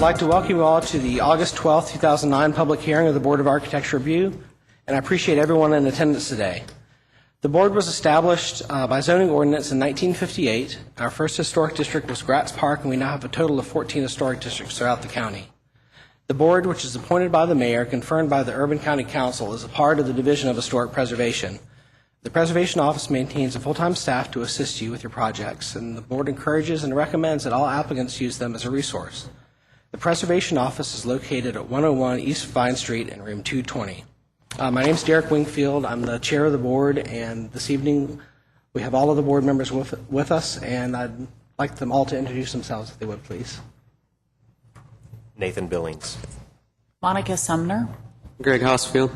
like to welcome you all to the August 12th, 2009 public hearing of the Board of Architecture Review, and I appreciate everyone in attendance today. The board was established by zoning ordinance in 1958. Our first historic district was Gratz Park, and we now have a total of 14 historic districts throughout the county. The board, which is appointed by the mayor, confirmed by the Urban County Council, is a part of the Division of Historic Preservation. The Preservation Office maintains a full-time staff to assist you with your projects, and the board encourages and recommends that all applicants use them as a resource. The Preservation Office is located at 101 East Vine Street in room 220. My name is Derek Wingfield. I'm the chair of the board, and this evening we have all of the board members with us, and I'd like them all to introduce themselves, if they would, please. Nathan Billings. Monica Sumner. Greg Hosfield.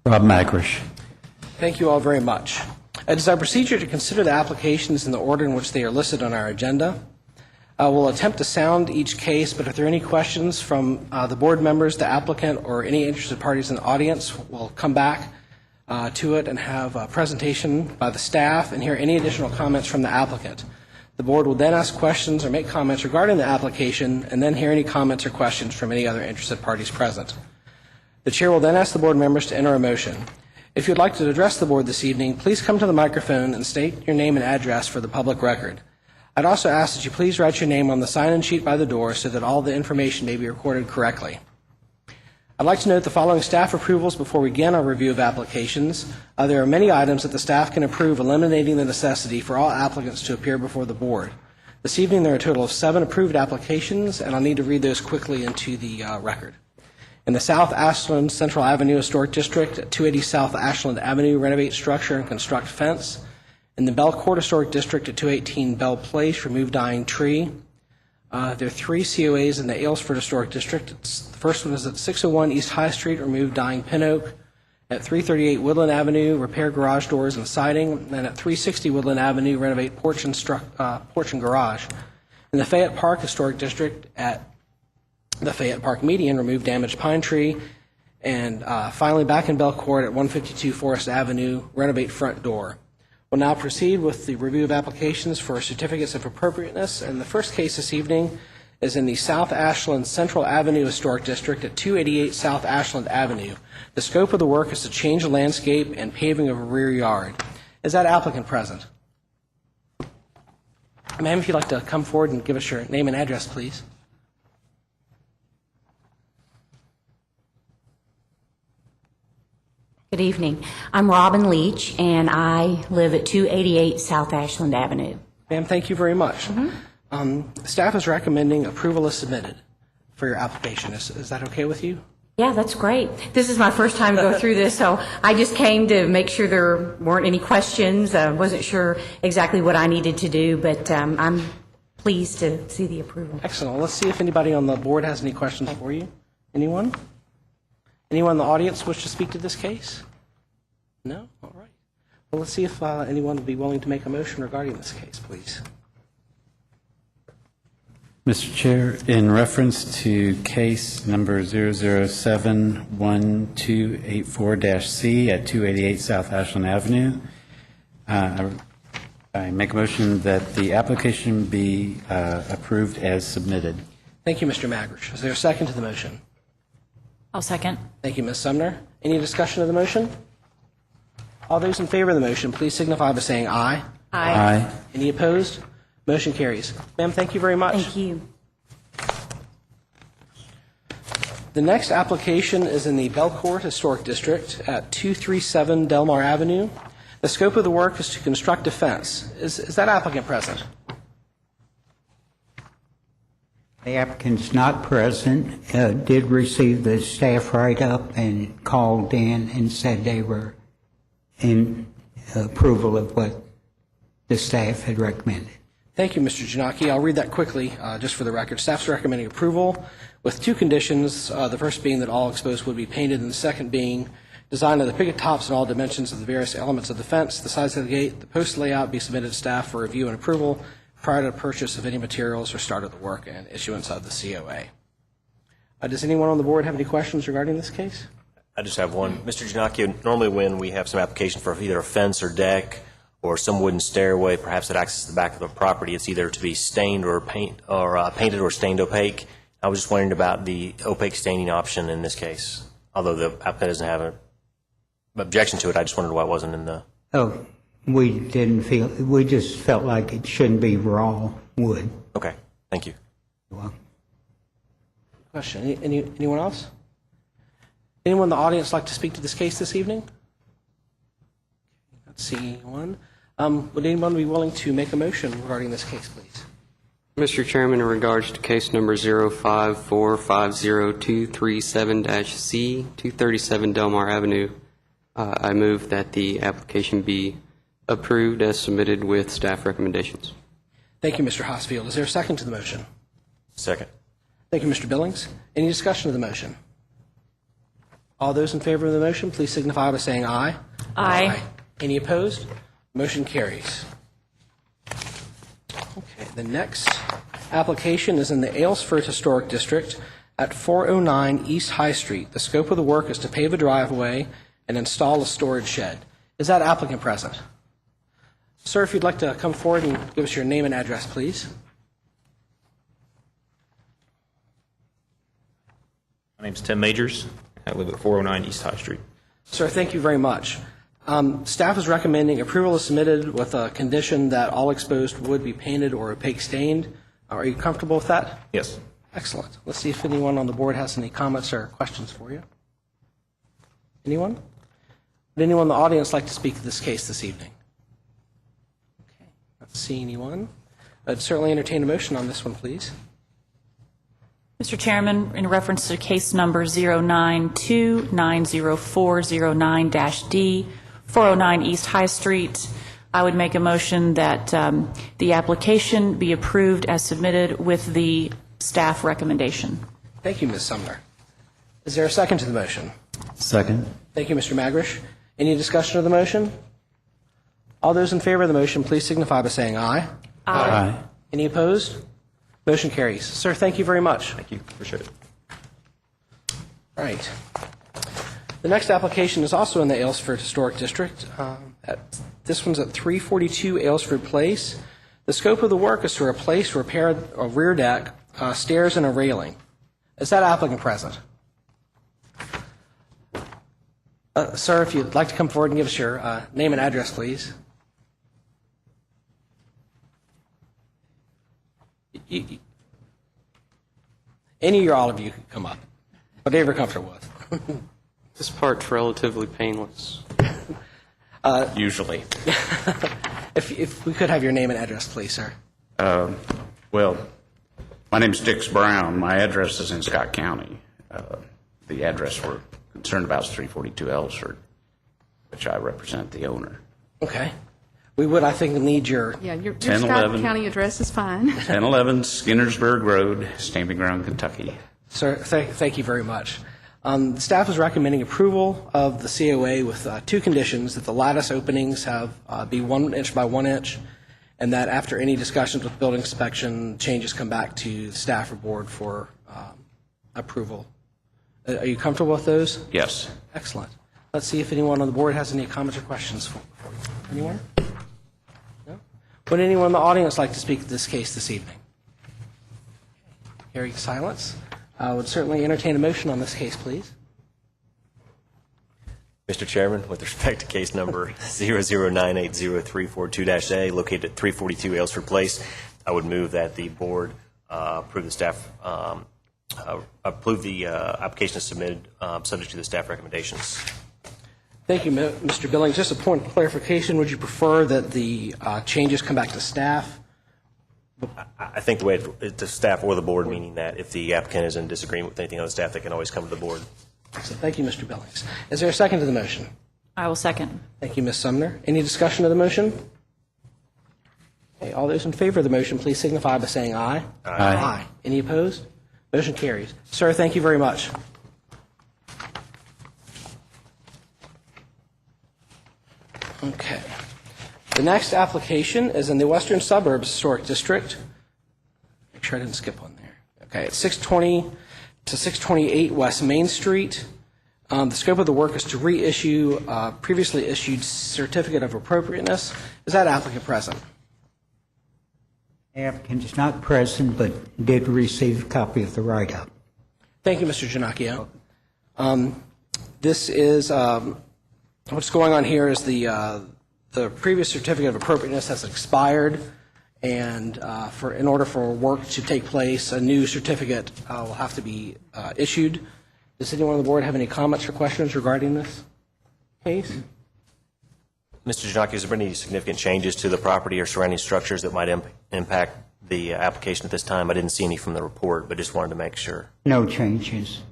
Rob Magrish. Thank you all very much. It is our procedure to consider the applications in the order in which they are listed on our agenda. We'll attempt to sound each case, but if there are any questions from the board members, the applicant, or any interested parties in the audience, we'll come back to it and have a presentation by the staff and hear any additional comments from the applicant. The board will then ask questions or make comments regarding the application and then hear any comments or questions from any other interested parties present. The chair will then ask the board members to enter a motion. If you'd like to address the board this evening, please come to the microphone and state your name and address for the public record. I'd also ask that you please write your name on the sign-in sheet by the door so that all the information may be recorded correctly. I'd like to note the following staff approvals before we begin our review of applications. There are many items that the staff can approve, eliminating the necessity for all applicants to appear before the board. This evening there are a total of 7 approved applications, and I'll need to read those quickly into the record. In the South Ashland Central Avenue Historic District, at 280 South Ashland Avenue, renovate structure and construct fence. In the Belcourt Historic District at 218 Bell Place, remove dying tree. There are 3 COAs in the Aylesford Historic District. The first one is at 601 East High Street, remove dying pin oak. At 338 Woodland Avenue, repair garage doors and siding. And at 360 Woodland Avenue, renovate porch and garage. In the Fayette Park Historic District at the Fayette Park Median, remove damaged pine tree. And finally, back in Belcourt at 152 Forest Avenue, renovate front door. We'll now proceed with the review of applications for certificates of appropriateness. And the first case this evening is in the South Ashland Central Avenue Historic District at 288 South Ashland Avenue. The scope of the work is to change the landscape and paving of a rear yard. Is that applicant present? Ma'am, if you'd like to come forward and give us your name and address, please. Good evening. I'm Robin Leach, and I live at 288 South Ashland Avenue. Ma'am, thank you very much. Staff is recommending approval as submitted for your application. Is that okay with you? Yeah, that's great. This is my first time to go through this, so I just came to make sure there weren't any questions. I wasn't sure exactly what I needed to do, but I'm pleased to see the approval. Excellent. Let's see if anybody on the board has any questions for you. Anyone? Anyone in the audience wish to speak to this case? No? All right. Well, let's see if anyone would be willing to make a motion regarding this case, please. Mr. Chair, in reference to case number 0071284-C at 288 South Ashland Avenue, I make a motion that the application be approved as submitted. Thank you, Mr. Magrish. Is there a second to the motion? I'll second. Thank you, Ms. Sumner. Any discussion of the motion? All those in favor of the motion, please signify by saying aye. Aye. Any opposed? Motion carries. Ma'am, thank you very much. Thank you. The next application is in the Belcourt Historic District at 237 Delmar Avenue. The scope of the work is to construct a fence. Is that applicant present? The applicant's not present, did receive the staff write-up and called in and said they were in approval of what the staff had recommended. Thank you, Mr. Janaki. I'll read that quickly just for the record. Staff's recommending approval with 2 conditions, the first being that all exposed would be painted, and the second being design of the picket tops and all dimensions of the various elements of the fence, the size of the gate, the post layout be submitted to staff for review and approval prior to purchase of any materials or start of the work and issuance of the COA. Does anyone on the board have any questions regarding this case? I just have one. Mr. Giannacchio, normally when we have some application for either a fence or deck or some wooden stairway, perhaps that accesses the back of the property, it's either to be stained or painted or stained opaque. I was just wondering about the opaque staining option in this case. Although the applicant doesn't have an objection to it, I just wondered why it wasn't in the... Oh, we just felt like it shouldn't be raw wood. Okay, thank you. Well, Question, anyone else? Anyone in the audience like to speak to this case this evening? Let's see anyone. Would anyone be willing to make a motion regarding this case, please? Mr. Chairman, in regards to case number 05450-237-C, 237 Delmar Avenue, I move that the application be approved as submitted with staff recommendations. Thank you, Mr. Hosfield. Is there a second to the motion? Second. Thank you, Mr. Billings. Any discussion of the motion? All those in favor of the motion, please signify by saying aye. Aye. Any opposed? Motion carries. Okay, the next application is in the Aylesford Historic District at 409 East High Street. The scope of the work is to pave a driveway and install a storage shed. Is that applicant present? Sir, if you'd like to come forward and give us your name and address, please. My name's Tim Majors. I live at 409 East High Street. Sir, thank you very much. Staff is recommending approval is submitted with a condition that all exposed wood be painted or opaque stained. Are you comfortable with that? Yes. Excellent. Let's see if anyone on the board has any comments or questions for you. Anyone? Would anyone in the audience like to speak to this case this evening? Okay, not seeing anyone. I'd certainly entertain a motion on this one, please. Mr. Chairman, in reference to case number 092-90409-D, 409 East High Street, I would make a motion that the application be approved as submitted with the staff recommendation. Thank you, Ms. Sumner. Is there a second to the motion? Second. Thank you, Mr. Magrish. Any discussion of the motion? All those in favor of the motion, please signify by saying aye. Aye. Any opposed? Motion carries. Sir, thank you very much. Thank you. Appreciate it. All right. The next application is also in the Aylesford Historic District. This one's at 342 Aylesford Place. The scope of the work is to replace, repair a rear deck, stairs, and a railing. Is that applicant present? Sir, if you'd like to come forward and give us your name and address, please. Any or all of you can come up, whatever you're comfortable with. This part's relatively painless. Usually. If we could have your name and address, please, sir. Well, my name's Dix Brown. My address is in Scott County. The address we're concerned about is 342 Aylesford, which I represent the owner. Okay. We would, I think, need your... Yeah, your 1011. Scott County address is fine. 1011 Skinnersburg Road, Stamping Ground, Kentucky. Sir, thank you very much. The staff is recommending approval of the COA with two conditions: that the lattice openings have be 1 inch by 1 inch, and that after any discussions with building inspection, changes come back to the staff or board for approval. Are you comfortable with those? Yes. Excellent. Let's see if anyone on the board has any comments or questions for you. Anyone? No? Would anyone in the audience like to speak to this case this evening? Hearing silence, I would certainly entertain a motion on this case, please. Mr. Chairman, with respect to case number 009803442-A, located at 342 Aylesford Place, I would move that the board approve the staff approve the application as submitted, subject to the staff recommendations. Thank you, Mr. Billings. Just a point of clarification, would you prefer that the changes come back to staff? I think the way to staff or the board, meaning that if the applicant is in disagreement with anything on the staff, they can always come to the board. So thank you, Mr. Billings. Is there a second to the motion? I will second. Thank you, Ms. Sumner. Any discussion of the motion? Okay, all those in favor of the motion, please signify by saying aye. Aye. Any opposed? Motion carries. Sir, thank you very much. Okay. The next application is in the Western Suburbs Historic District. Make sure I didn't skip one there. Okay, it's 620 to 628 West Main Street. The scope of the work is to reissue previously issued certificate of appropriateness. Is that applicant present? The applicant is not present but did receive a copy of the write-up. Thank you, Mr. Ginocchio. This is, what's going on here is the previous certificate of appropriateness has expired, and in order for work to take place, a new certificate will have to be issued. Does anyone on the board have any comments or questions regarding this case? Mr. Ginocchio, has there been any significant changes to the property or surrounding structures that might impact the application at this time? I didn't see any from the report, but just wanted to make sure. No changes.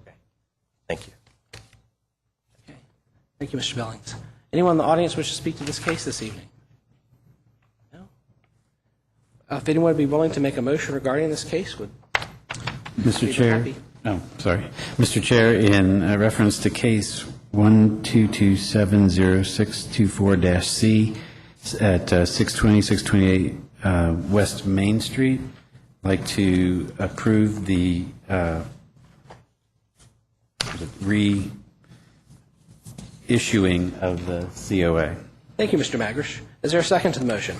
Thank you. Okay. Thank you, Mr. Billings. Anyone in the audience wish to speak to this case this evening? No? If anyone would be willing to make a motion regarding this case, would Mr. be Chair. happy. Oh, sorry. Mr. Chair, in reference to case 1227064-C at 620, 628 West Main Street, I'd like to approve the reissuing of the COA. Thank you, Mr. Magrish. Is there a second to the motion?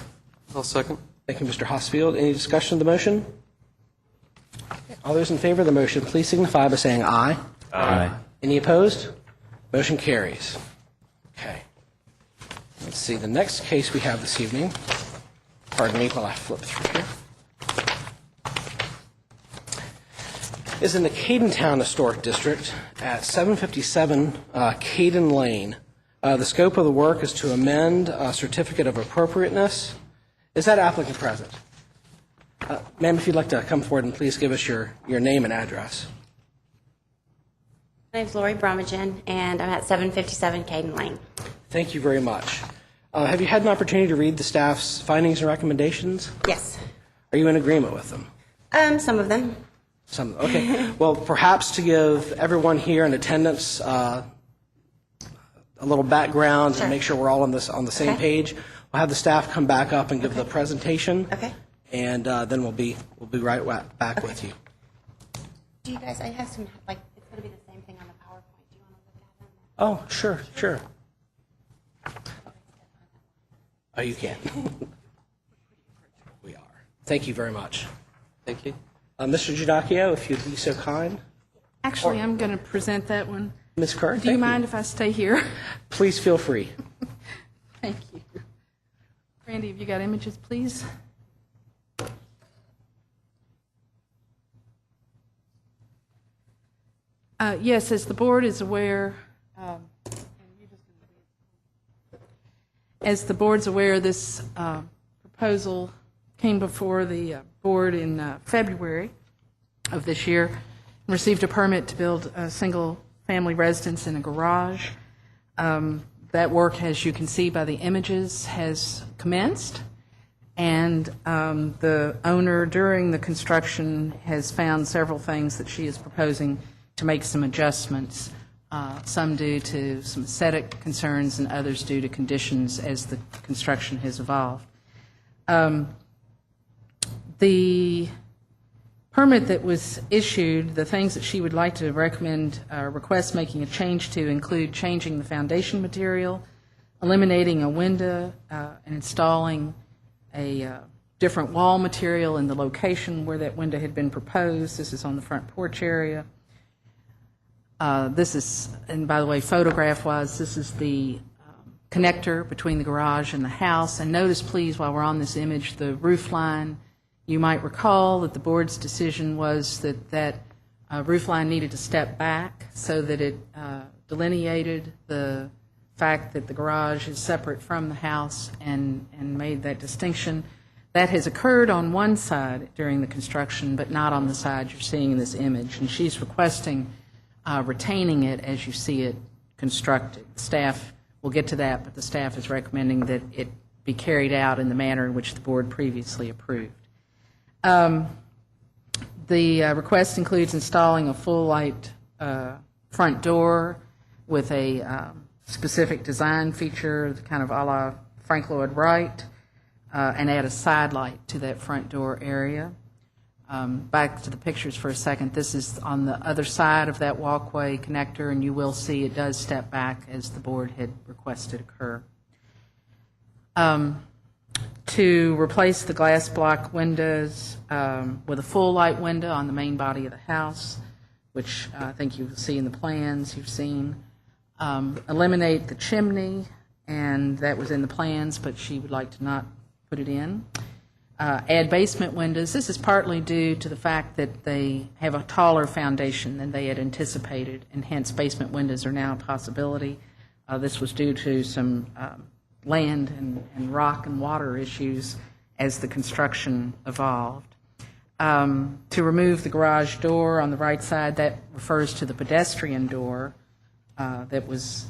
I'll second. Thank you, Mr. Hosfield. Any discussion of the motion? All those in favor of the motion, please signify by saying aye. Aye. Any opposed? Motion carries. Okay. Let's see, the next case we have this evening, pardon me while I flip through here, is in the Cadentown Historic District at 757 Caden Lane. The scope of the work is to amend a certificate of appropriateness. Is that applicant present? Ma'am, if you'd like to come forward and please give us your name and address. My name's Lori Brummagem, and I'm at 757 Caden Lane. Thank you very much. Have you had an opportunity to read the staff's findings and recommendations? Yes. Are you in agreement with them? Some of them. Some, okay. Well, perhaps to give everyone here in attendance a little background Sure. and make sure we're all on the same Okay. page, we'll have the staff come back up and give the presentation. Okay. And then we'll be right back with you. Do you guys, I have some, like, it's going to be the same thing on the PowerPoint. Do you want to look at them? Oh, sure, sure. Oh, you can. We are. Thank you very much. Thank you. Mr. Ginocchio, if you'd be so kind. Actually, I'm going to present that one. Ms. Kerr, Do you mind if I stay here? Please feel free. Thank you. Randy, have you got images, please? Yes, as the board is aware, this proposal came before the board in February of this year and received a permit to build a single-family residence in a garage. That work, as you can see by the images, has commenced, and the owner, during the construction, has found several things that she is proposing to make some adjustments, some due to some aesthetic concerns and others due to conditions as the construction has evolved. The permit that was issued, the things that she would like to recommend, request making a change to include changing the foundation material, eliminating a window, and installing a different wall material in the location where that window had been proposed. This is on the front porch area. This is, and by the way, photograph-wise, this is the connector between the garage and the house. And notice, please, while we're on this image, the roof line. You might recall that the board's decision was that roof line needed to step back so that it delineated the fact that the garage is separate from the house and made that distinction. That has occurred on one side during the construction, but not on the side you're seeing in this image. And she's requesting retaining it as you see it constructed. Staff will get to that, but the staff is recommending that it be carried out in the manner in which the board previously approved. The request includes installing a full-light front door with a specific design feature, kind of a la Frank Lloyd Wright, and add a side light to that front door area. Back to the pictures for a second. This is on the other side of that walkway connector, and you will see it does step back as the board had requested occur. to replace the glass block windows with a full light window on the main body of the house, which I think you see in the plans you've seen. Eliminate the chimney, and that was in the plans, but she would like to not put it in. Add basement windows. This is partly due to the fact that they have a taller foundation than they had anticipated, and hence basement windows are now a possibility. This was due to some land and rock and water issues as the construction evolved. To remove the garage door on the right side, that refers to the pedestrian door that was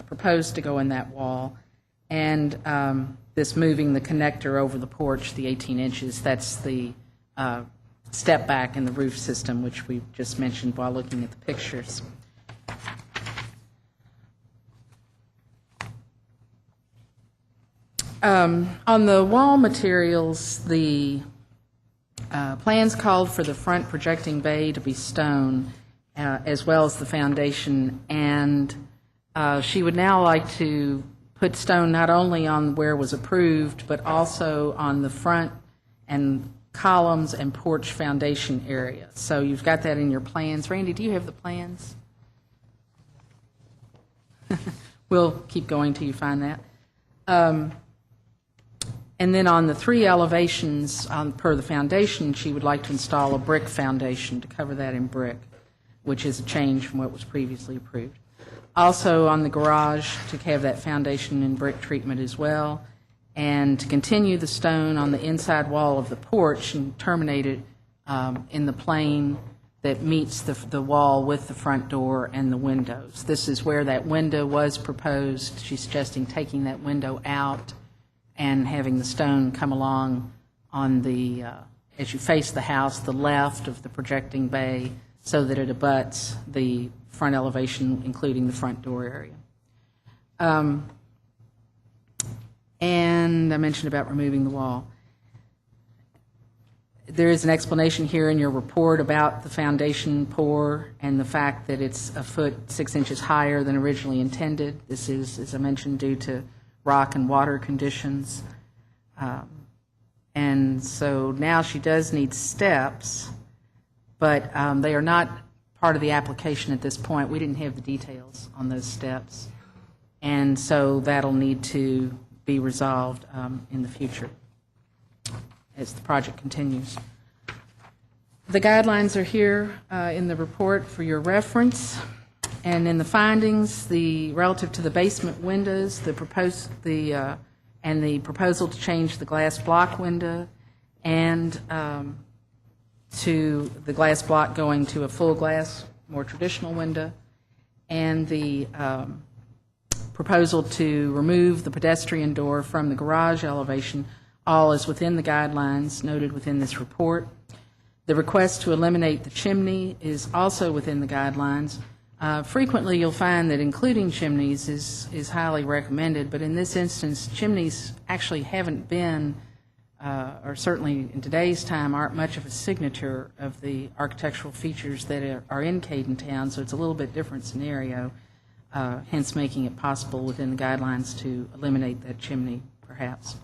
proposed to go in that wall. And this moving the connector over the porch, the 18 inches, that's the step back in the roof system, which we just mentioned while looking at the pictures. On the wall materials, the plans called for the front projecting bay to be stone, as well as the foundation, and she would now like to put stone not only on where it was approved, but also on the front and columns and porch foundation area. So you've got that in your plans. Randy, do you have the plans? We'll keep going till you find that. And then on the three elevations per the foundation, she would like to install a brick foundation to cover that in brick, which is a change from what was previously approved. Also on the garage, to have that foundation in brick treatment as well, and to continue the stone on the inside wall of the porch and terminate it in the plane that meets the wall with the front door and the windows. This is where that window was proposed. She's suggesting taking that window out and having the stone come along on the, as you face the house, the left of the projecting bay, so that it abuts the front elevation, including the front door area. And I mentioned about removing the wall. There is an explanation here in your report about the foundation pour and the fact that it's a foot 6 inches higher than originally intended. This is, as I mentioned, due to rock and water conditions. And so now she does need steps, but they are not part of the application at this point. We didn't have the details on those steps. And so that'll need to be resolved in the future as the project continues. The guidelines are here in the report for your reference. And in the findings, the relative to the basement windows, the proposal to change the glass block window, and to the glass block going to a full glass, more traditional window, and the proposal to remove the pedestrian door from the garage elevation, all is within the guidelines noted within this report. The request to eliminate the chimney is also within the guidelines. Frequently, you'll find that including chimneys is highly recommended, but in this instance, chimneys actually haven't been, or certainly in today's time, aren't much of a signature of the architectural features that are in Cadentown, so it's a little bit different scenario, hence making it possible within the guidelines to eliminate that chimney, perhaps.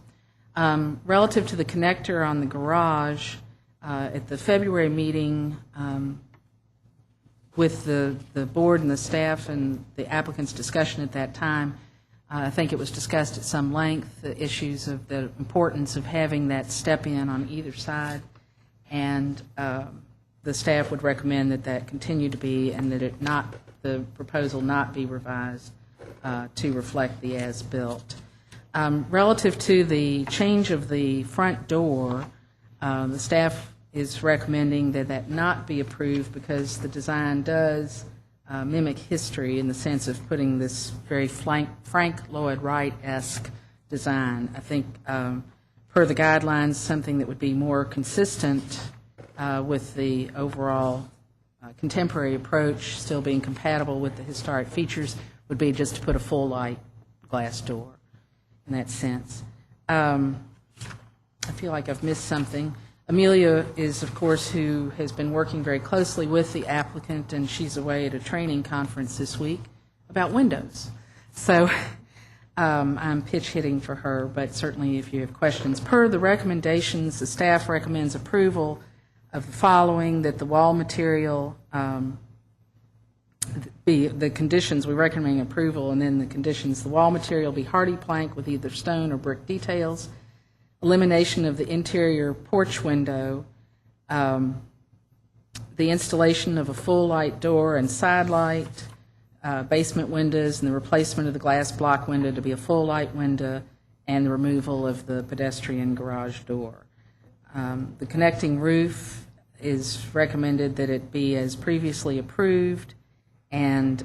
Relative to the connector on the garage, at the February meeting, with the board and the staff and the applicant's discussion at that time, I think it was discussed at some length, the issues of the importance of having that step-in on either side, and the staff would recommend that that continue to be, and that the proposal not be revised to reflect the as-built. Relative to the change of the front door, the staff is recommending that that not be approved because the design does mimic history in the sense of putting this very Frank Lloyd Wright-esque design. I think per the guidelines, something that would be more consistent with the overall contemporary approach, still being compatible with the historic features, would be just to put a full light glass door in that sense. I feel like I've missed something. Amelia is, of course, who has been working very closely with the applicant, and she's away at a training conference this week about windows. So I'm pitch hitting for her, but certainly if you have questions. Per the recommendations, the staff recommends approval of the following, that the wall material be, the conditions, we recommend approval, and then the conditions, the wall material be hardy plank with either stone or brick details, elimination of the interior porch window, the installation of a full light door and side light, basement windows, and the replacement of the glass block window to be a full light window, and the removal of the pedestrian garage door. The connecting roof is recommended that it be as previously approved, and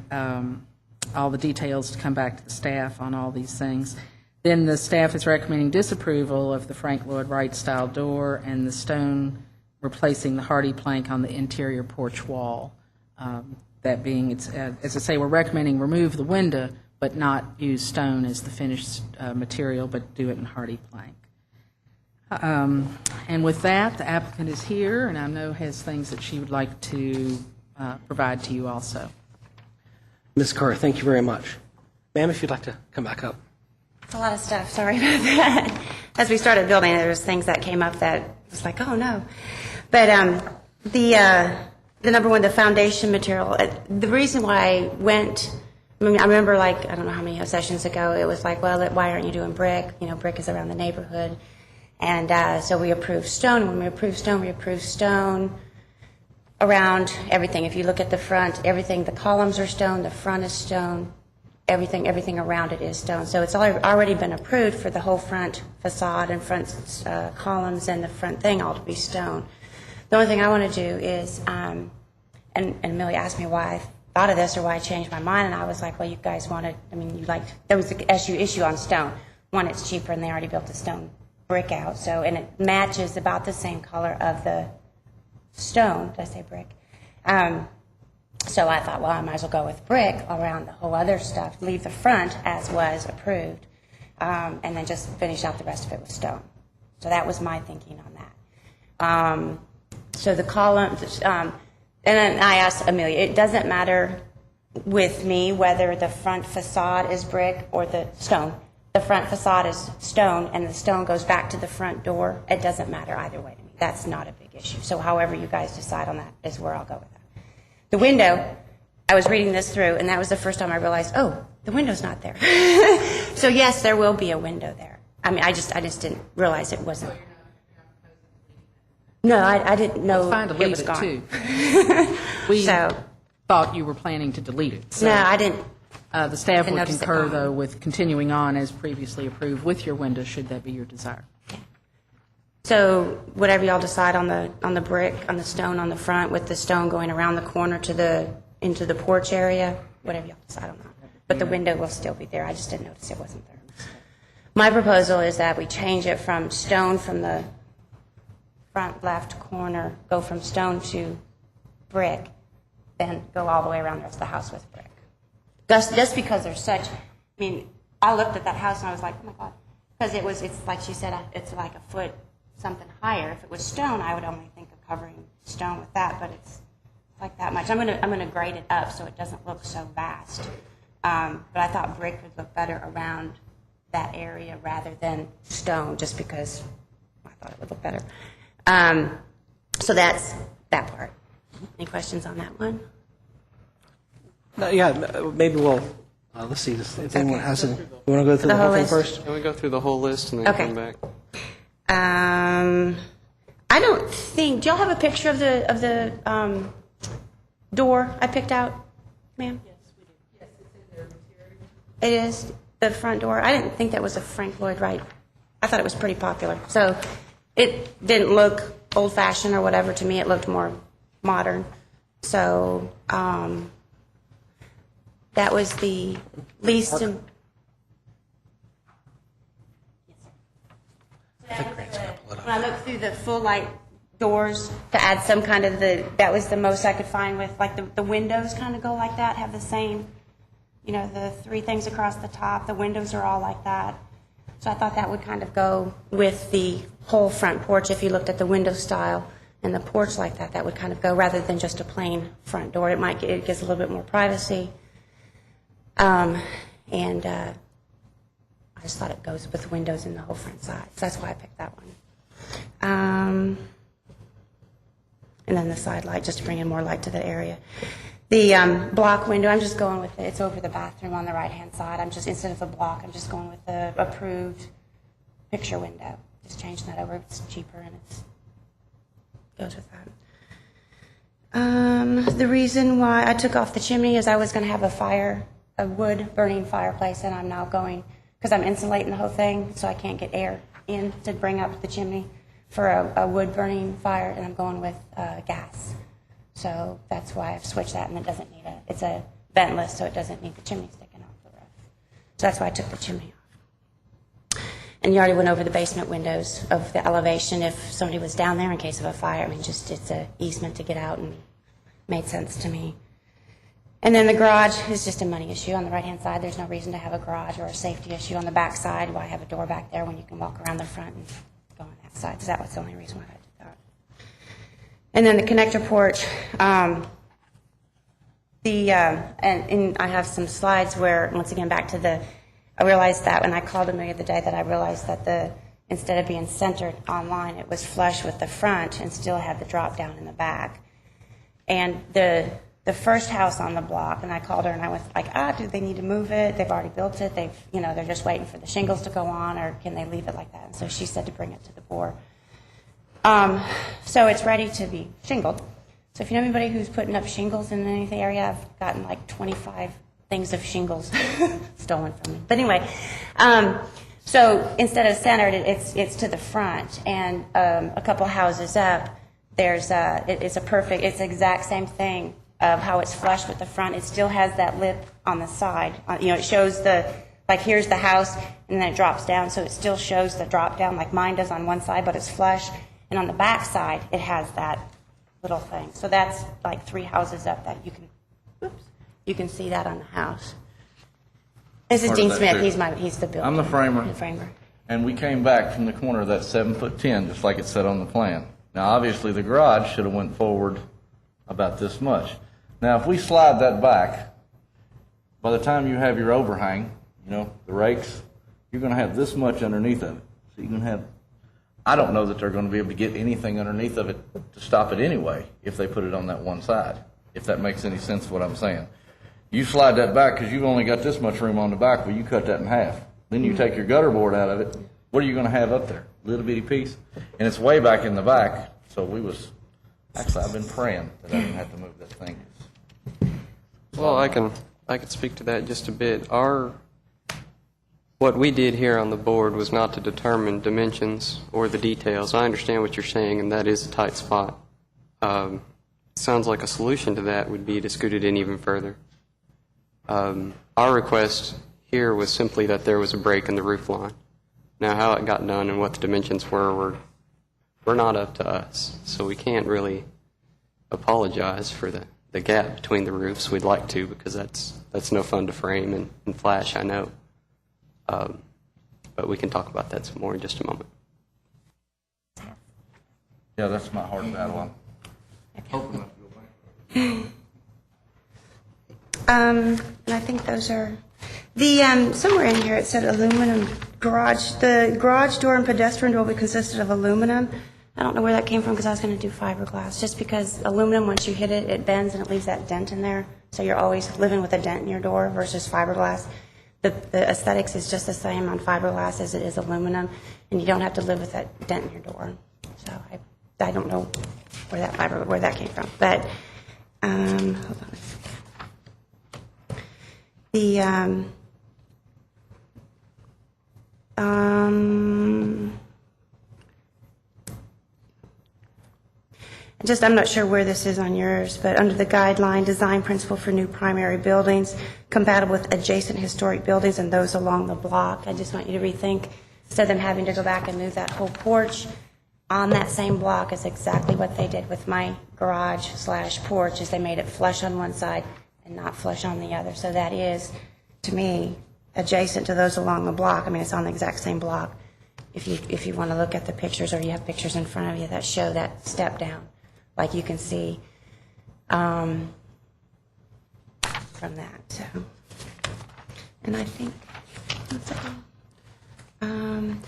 all the details to come back to the staff on all these things. Then the staff is recommending disapproval of the Frank Lloyd Wright style door and the stone replacing the hardy plank on the interior porch wall. That being, it's, as I say, we're recommending remove the window, but not use stone as the finished material, but do it in hardy plank. And with that, the applicant is here, and I know has things that she would like to provide to you also. Ms. Carr, thank you very much. Ma'am, if you'd like to come back up. It's a lot of stuff, sorry about that. As we started building, there was things that came up that was like, oh, no. But the number one, the foundation material, the reason why I went, I mean, I remember like, I don't know how many sessions ago, it was like, well, why aren't you doing brick? You know, brick is around the neighborhood. And so we approved stone. When we approved stone around everything. If you look at the front, everything, the columns are stone, the front is stone, everything around it is stone. So it's already been approved for the whole front facade and front columns and the front thing all to be stone. The only thing I want to do is, and Millie asked me why I thought of this or why I changed my mind, and I was like, well, you guys wanted, I mean, you liked, there was an issue on stone. One, it's cheaper, and they already built the stone brick out, so, and it matches about the same color of the stone. Did I say brick? So I thought, well, I might as well go with brick around the whole other stuff, leave the front as was approved, and then just finish out the rest of it with stone. So that was my thinking on that. So the columns, and then I asked Amelia, it doesn't matter with me whether the front facade is brick or the stone. The front facade is stone, and the stone goes back to the front door. It doesn't matter either way to me. That's not a big issue. So however you guys decide on that is where I'll go with that. The window, I was reading this through, and that was the first time I realized, oh, the window's not there. So yes, there will be a window there. I mean, I just didn't realize it wasn't. No, I didn't know It's fine to it leave was it, gone. too. We So, thought you were planning to delete it. So, no, I didn't. the staff didn't would notice it concur, gone. though, with continuing on as previously approved with your window, should that be your desire. So whatever y'all decide on the brick, on the stone on the front, with the stone going around the corner to into the porch area, whatever y'all decide on that. But the window will still be there. I just didn't notice it wasn't there. My proposal is that we change it from stone from the front left corner, go from stone to brick, then go all the way around the rest of the house with brick. Just because there's such, I mean, I looked at that house and I was like, oh my God, because it's like she said, it's like a foot something higher. If it was stone, I would only think of covering stone with that, but it's like that much. I'm gonna grade it up so it doesn't look so vast. But I thought brick would look better around that area rather than stone, just because I thought it would look better. So that's that part. Any questions on that one? Yeah, maybe we'll, let's see, if anyone has any, you want to go through the whole thing list? first? Can we go through the whole list and then Okay. come back? I don't think, do y'all have a picture of the door I picked out, ma'am? Yes, we do. Yes, it's in their material. It is, the front door. I didn't think that was a Frank Lloyd Wright. I thought it was pretty popular. So it didn't look old-fashioned or whatever to me. It looked more modern. So that was the least. When I looked through the full light doors to add some kind of that was the most I could find with, like the windows kind of go like that, have the same, the three things across the top. The windows are all like that. So I thought that would kind of go with the whole front porch. If you looked at the window style and the porch like that, that would kind of go rather than just a plain front door. It gives a little bit more privacy. And I just thought it goes with windows in the whole front side. So that's why I picked that one. And then the side light, just to bring in more light to the area. The block window, I'm just going with it. It's over the bathroom on the right-hand side. I'm just, instead of a block, I'm just going with the approved picture window. Just changing that over. It's cheaper and it goes with that. The reason why I took off the chimney is I was going to have a wood burning fireplace, and I'm now going, because I'm insulating the whole thing, so I can't get air in to bring up the chimney for a wood burning fire, and I'm going with gas. So that's why I've switched that, and it doesn't need it's a ventless, so it doesn't need the chimney sticking off the roof. So that's why I took the chimney off. And you already went over the basement windows of the elevation if somebody was down there in case of a fire. I mean, just it's a easement to get out, and made sense to me. And then the garage is just a money issue on the right-hand side. There's no reason to have a garage or a safety issue on the back side. Why have a door back there when you can walk around the front and go on that side? So that was the only reason why I did that. And then the connector porch. And I have some slides where, once again, back to I realized that when I called him the other day that I realized that instead of being centered on line, it was flush with the front and still had the drop down in the back. And the first house on the block, and I called her and I was like, do they need to move it? They've already built it. They're just waiting for the shingles to go on, or can they leave it like that? And so she said to bring it to the board. So it's ready to be shingled. So if you know anybody who's putting up shingles in any area, I've gotten like 25 things of shingles stolen from me. But anyway, so instead of centered, it's to the front, and a couple houses up, it's the exact same thing of how it's flush with the front. It still has that lip on the side. It shows here's the house, and then it drops down, so it still shows the drop down like mine does on one side, but it's flush. And on the back side, it has that little thing. So that's like 3 houses up that you can see that on the house. This is Part Dean of that Smith. too. He's the builder. I'm the framer. The framer. And we came back from the corner of that 7'10", just like it said on the plan. Now, obviously, the garage should have went forward about this much. Now, if we slide that back, by the time you have your overhang, the rakes, you're going to have this much underneath of it. So you're going to have, I don't know that they're going to be able to get anything underneath of it to stop it anyway if they put it on that one side, if that makes any sense what I'm saying. You slide that back because you've only got this much room on the back, well, you cut that in half. Then you take your gutter board out of it. What are you going to have up there? Little bitty piece. And it's way back in the back, so actually I've been praying that I didn't have to move that thing. Well, I can speak to that just a bit. What we did here on the board was not to determine dimensions or the details. I understand what you're saying, and that is a tight spot. Sounds like a solution to that would be to scoot it in even further. Our request here was simply that there was a break in the roof line. Now, how it got done and what the dimensions were not up to us, so we can't really apologize for the gap between the roofs. We'd like to, because that's no fun to frame and flash, I know. But we can talk about that some more in just a moment. Yeah, that's my hard battle. I'm hoping not to go back. And I think those are somewhere in here it said aluminum garage. The garage door and pedestrian door will be consisted of aluminum. I don't know where that came from because I was going to do fiberglass. Just because aluminum, once you hit it, it bends and it leaves that dent in there. So you're always living with a dent in your door versus fiberglass. The aesthetics is just the same on fiberglass as it is aluminum, and you don't have to live with that dent in your door. So I don't know where that came from. But hold on. I'm not sure where this is on yours, but under the guideline, design principle for new primary buildings, compatible with adjacent historic buildings and those along the block. I just want you to rethink, instead of them having to go back and move that whole porch on that same block is exactly what they did with my garage/porch, is they made it flush on one side and not flush on the other. So that is, to me, adjacent to those along the block. I mean, it's on the exact same block. If you want to look at the pictures, or you have pictures in front of you that show that step down, like you can see from that. So, and I think that's all. Another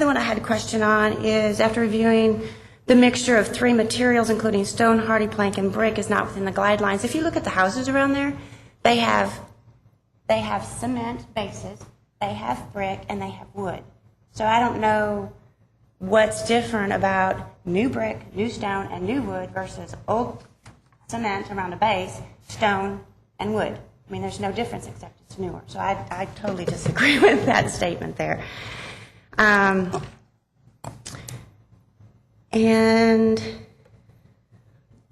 one I had a question on is, after reviewing the mixture of three materials, including stone, hardy plank, and brick, is not within the guidelines. If you look at the houses around there, they have cement bases, they have brick, and they have wood. So I don't know what's different about new brick, new stone, and new wood versus old cement around a base, stone, and wood. I mean, there's no difference except it's newer. So I totally disagree with that statement there. And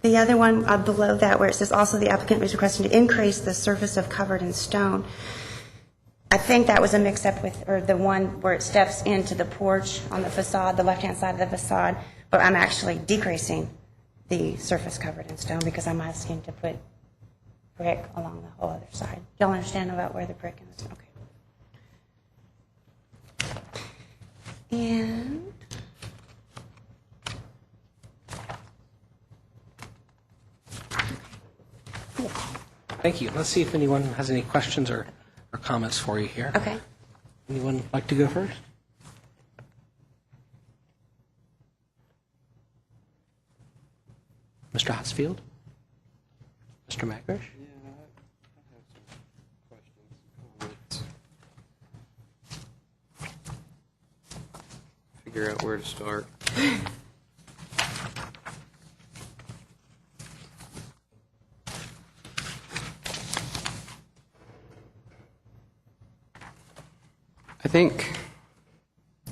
the other one below that, where it says also the applicant was requesting to increase the surface of covered in stone. I think that was a mix-up with, or the one where it steps into the porch on the facade, the left-hand side of the facade, but I'm actually decreasing the surface covered in stone because I'm asking to put brick along the whole other side. Y'all understand about where the brick is? Okay. And Thank you. Let's see if anyone has any questions or comments for you here. okay. Anyone like to go first? Mr. Hotsfield? Mr. McRish? Figure out where to start. I think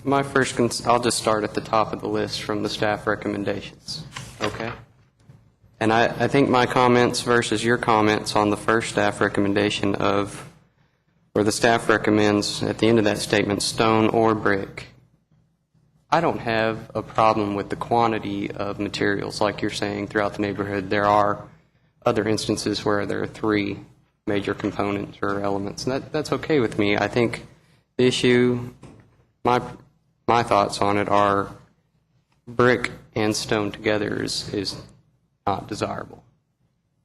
my first, I'll just start at the top of the list from the staff recommendations, okay? And I think my comments versus your comments on the first staff recommendation of, where the staff recommends at the end of that statement, stone or brick. I don't have a problem with the quantity of materials, like you're saying, throughout the neighborhood. There are other instances where there are three major components or elements, and that's okay with me. I think the issue, my thoughts on it are brick and stone together is not desirable.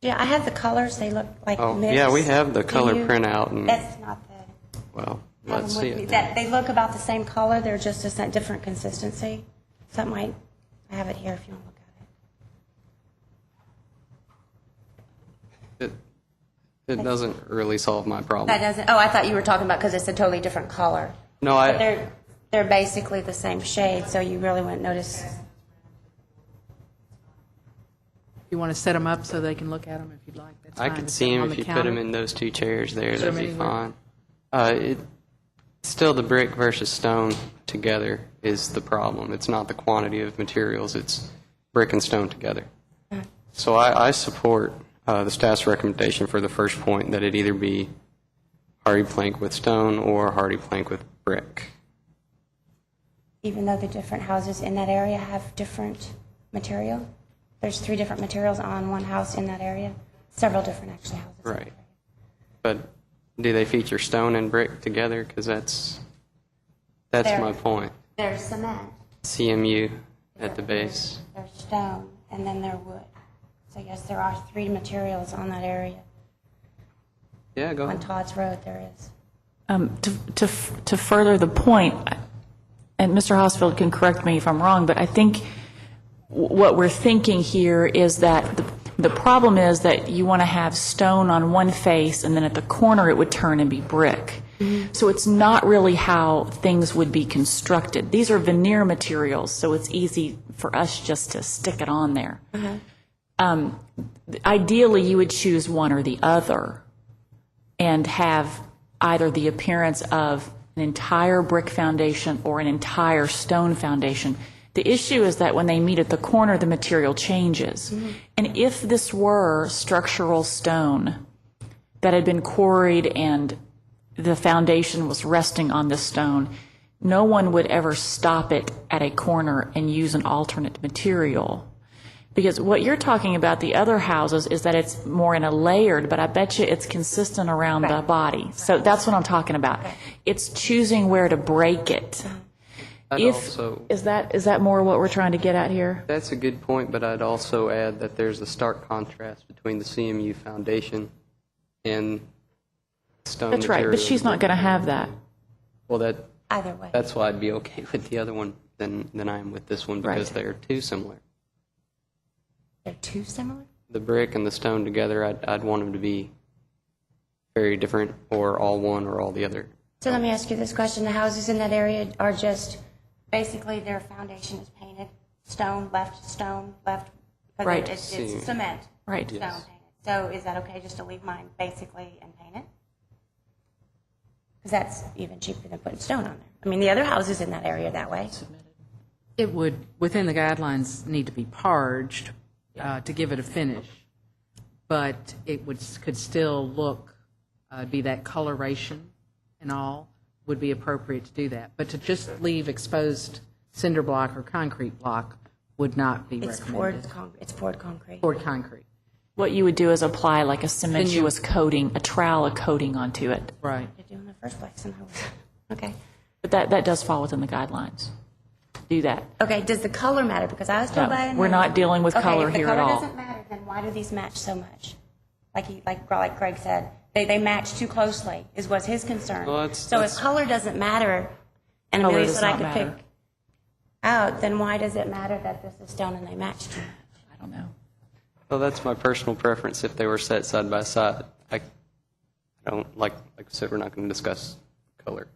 Yeah, I have the colors. They look like mixed. Yeah, we have the Do color you? printout. And, That's not the well, problem let's with see me. it. That they look about the same color. They're just a different consistency. So that might, I have it here if you want to look at it. It doesn't really solve my problem. That doesn't. Oh, I thought you were talking about because it's a totally different color. No, But they're basically the same shade, so you really wouldn't notice. You want to set them up so they can look at them if you'd like. That's I fine. could Just see set 'em him on if the you put counter. him in those two chairs there. Put That'd 'em be anywhere. fine. Still, the brick versus stone together is the problem. It's not the quantity of materials. It's brick and stone together. So I support the staff's recommendation for the first point, that it either be hardy plank with stone or hardy plank with brick. Even though the different houses in that area have different material, there's 3 different materials on one house in that area. Several different actually houses. Right. But do they feature stone and brick together? Because that's They're- my point. There's cement, CMU at the base. there's stone, and then there's wood. So yes, there are 3 materials on that area. Yeah, go On ahead. Todd's Road, there is. To further the point, and Mr. Hosfield can correct me if I'm wrong, but I think what we're thinking here is that the problem is that you want to have stone on one face, and then at the corner it would turn and be brick. So it's not really how things would be constructed. These are veneer materials, so it's easy for us just to stick it on there. Ideally, you would choose one or the other and have either the appearance of an entire brick foundation or an entire stone foundation. The issue is that when they meet at the corner, the material changes. And if this were structural stone that had been quarried and the foundation was resting on the stone, no one would ever stop it at a corner and use an alternate material. Because what you're talking about, the other houses, is that it's more in a layered, but I bet you it's consistent around the body. So that's what I'm talking about. It's choosing where to break it. Is that more what we're trying to get at here? That's a good point, but I'd also add that there's a stark contrast between the CMU foundation and stone That's right, but materials. she's not going to have that. Well, Either way. that's why I'd be okay with the other one than I am with this one, because Right. they're too similar. They're too similar? The brick and the stone together, I'd want them to be very different, or all one or all the other. So let me ask you this question. The houses in that area are just, basically their foundation is painted, stone, left, because Right. it's cement. Right. Stone painted. So is that okay just to leave mine basically and paint it? Because that's even cheaper than putting stone on there. I mean, the other houses in that area that way. It would, within the guidelines, need to be parged to give it a finish, but it could still look, be that coloration and all, would be appropriate to do that. But to just leave exposed cinder block or concrete block would not be It's recommended. poured concrete. Poured concrete, What you would do is apply like a cementuous coating, a trowel coating onto it. right. To do in the first place. Okay. But that does fall within the guidelines. Do that. Okay, does the color matter? Because I was told No, by we're not dealing with color here at all. Okay, if the color doesn't matter, then why do these match so much? Like Greg said, they match too closely, was his concern. Well, So if color doesn't matter, and Color Amelia does said I not could matter. pick out, then why does it matter that this is stone and they match too much? I don't know. Well, that's my personal preference. If they were set side by side, I don't, like I said, we're not going to discuss color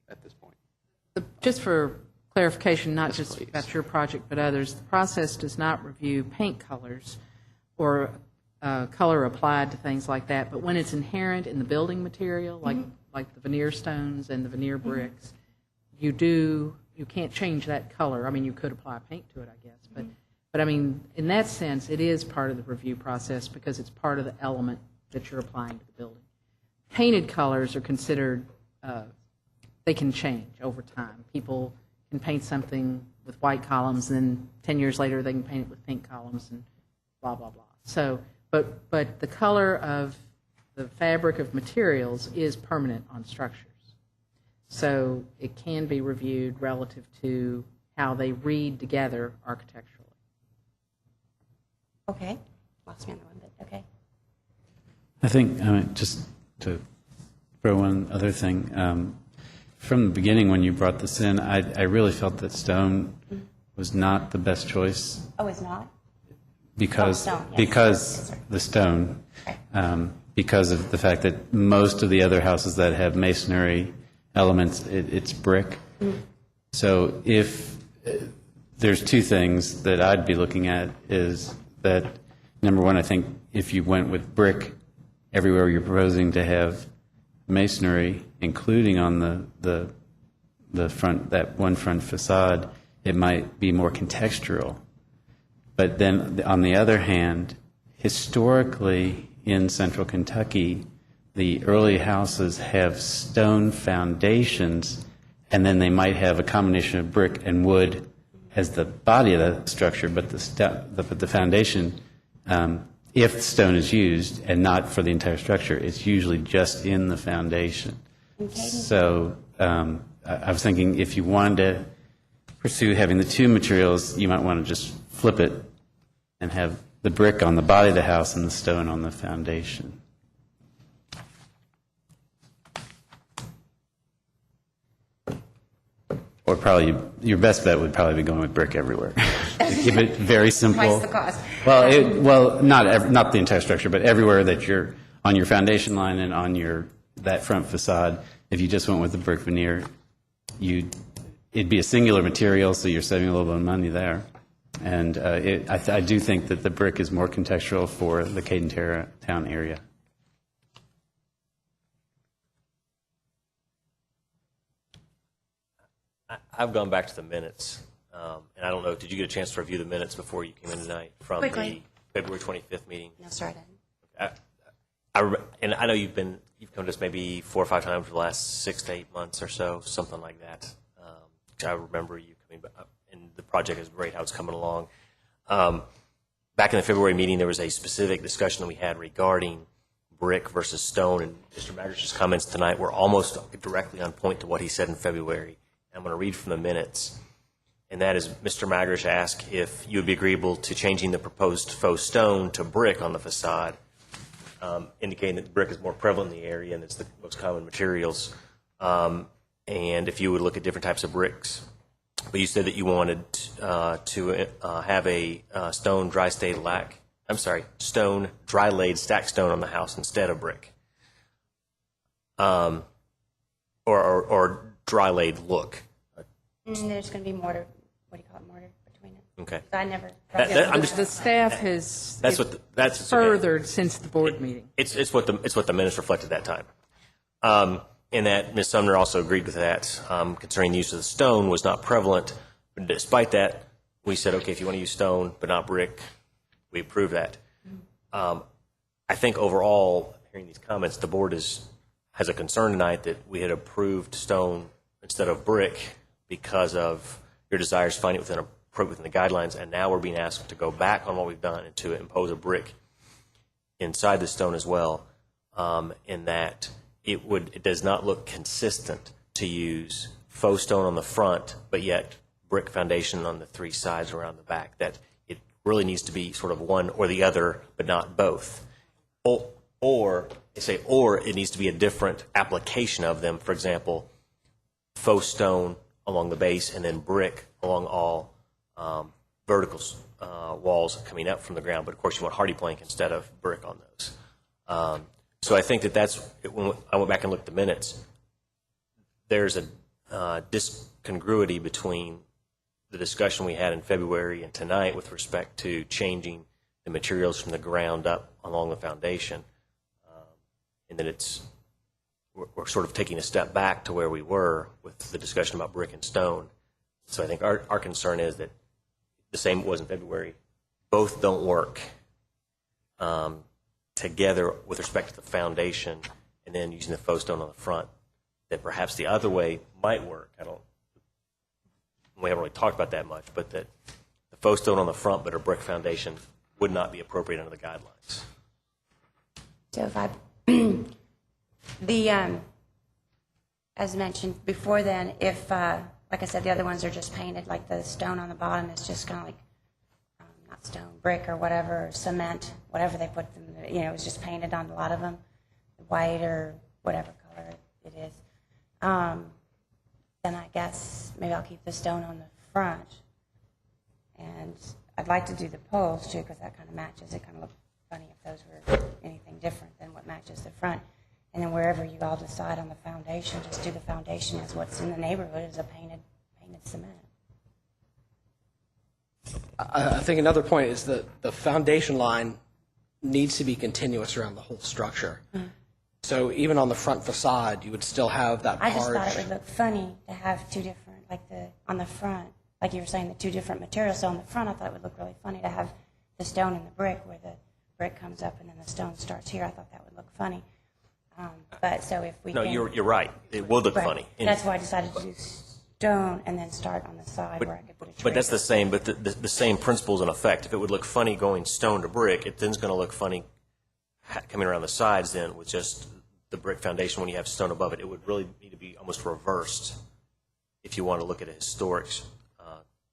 at this point. Just for clarification, not Yes, just please. about your project, but others, the process does not review paint colors or color applied to things like that, but when it's inherent in the building material, like the veneer stones and the veneer bricks, you can't change that color. I mean, you could apply paint to it, I guess, but I mean, in that sense, it is part of the review process because it's part of the element that you're applying to the building. Painted colors are considered, they can change over time. People can paint something with white columns, and then 10 years later, they can paint it with pink columns and blah, blah, blah. So, but the color of the fabric of materials is permanent on structures. So it can be reviewed relative to how they read together architecturally. Okay. Lost me on that one, but okay. I think, just to throw one other thing, from the beginning when you brought this in, I really felt that stone was not the best choice Oh, it's not? because stone, yes. because the stone, because of the fact that most of the other houses that have masonry elements, it's brick. So if there's two things that I'd be looking at is that, number one, I think if you went with brick everywhere you're proposing to have masonry, including on the front, that one front facade, it might be more contextual. But then, on the other hand, historically in central Kentucky, the early houses have stone foundations, and then they might have a combination of brick and wood as the body of the structure, but the foundation, if stone is used and not for the entire structure, it's usually just in the foundation. So I was thinking if you wanted to pursue having the two materials, you might want to just flip it and have the brick on the body of the house and the stone on the foundation. Or probably, your best bet would probably be going with brick everywhere. To keep it very simple. Twice the cost. Well, not the entire structure, but everywhere that you're on your foundation line and on that front facade. If you just went with the brick veneer, it'd be a singular material, so you're saving a little bit of money there. And I do think that the brick is more contextual for the Cadentown area. I've gone back to the minutes, and I don't know, did you get a chance to review the minutes before you came in tonight from Quickly. the February 25th meeting? No, sorry, I didn't. And I know you've come to us maybe 4 or 5 times for the last 6 to 8 months or so, something like that. I remember you coming back, and the project is great how it's coming along. Back in the February meeting, there was a specific discussion that we had regarding brick versus stone, and Mr. Maggish's comments tonight were almost directly on point to what he said in February. I'm going to read from the minutes, and that is Mr. Magrish asked if you would be agreeable to changing the proposed faux stone to brick on the facade, indicating that brick is more prevalent in the area and it's the most common materials. And and if you would look at different types of bricks. But you said that you wanted to have a stone dry laid stacked stone on the house instead of brick, or dry laid look. There's going to be mortar. What do you call it? Mortar between it. Okay. I never. The staff has furthered since the board meeting. It's what the minutes reflected that time. And that Ms. Sumner also agreed with that concerning the use of the stone was not prevalent. But despite that, we said, okay, if you want to use stone but not brick, we approve that. I think overall, hearing these comments, the board has a concern tonight that we had approved stone instead of brick because of your desires to find it within the guidelines, and now we're being asked to go back on what we've done and to impose a brick inside the stone as well, in that it does not look consistent to use faux stone on the front, but yet brick foundation on the three sides around the back. That it really needs to be sort of one or the other, but not both. Or it needs to be a different application of them. For example, faux stone along the base and then brick along all vertical walls coming up from the ground. But of course, you want hardy plank instead of brick on those. So I think when I went back and looked at the minutes, there's a discongruity between the discussion we had in February and tonight with respect to changing the materials from the ground up along the foundation, and that we're sort of taking a step back to where we were with the discussion about brick and stone. So I think our concern is that the same was in February. Both don't work together with respect to the foundation and then using the faux stone on the front, that perhaps the other way might work. We haven't really talked about that much, but that the faux stone on the front but a brick foundation would not be appropriate under the guidelines. So if as mentioned before then, if, like I said, the other ones are just painted, like the stone on the bottom is just kind of like, not stone, brick or whatever, or cement, whatever they put them, it was just painted on a lot of them, white or whatever color it is. Then I guess maybe I'll keep the stone on the front. And I'd like to do the poles too, because that kind of matches. It kind of looked funny if those were anything different than what matches the front. And then wherever you all decide on the foundation, just do the foundation as what's in the neighborhood is a painted cement. I think another point is that the foundation line needs to be continuous around the whole structure. Mm-hmm. So even on the front facade, you would still have that I arch. just thought it would look funny to have two different, on the front, like you were saying, the two different materials. So on the front, I thought it would look really funny to have the stone and the brick, where the brick comes up and then the stone starts here. I thought that would look funny. But so if we No, you're right. It would look funny. That's why I decided to do stone and then start on the side where I could put a tree. But that's the same. But the same principle's in effect. If it would look funny going stone to brick, it then's going to look funny coming around the sides then with just the brick foundation when you have stone above it. It would really need to be almost reversed if you want to look at a historic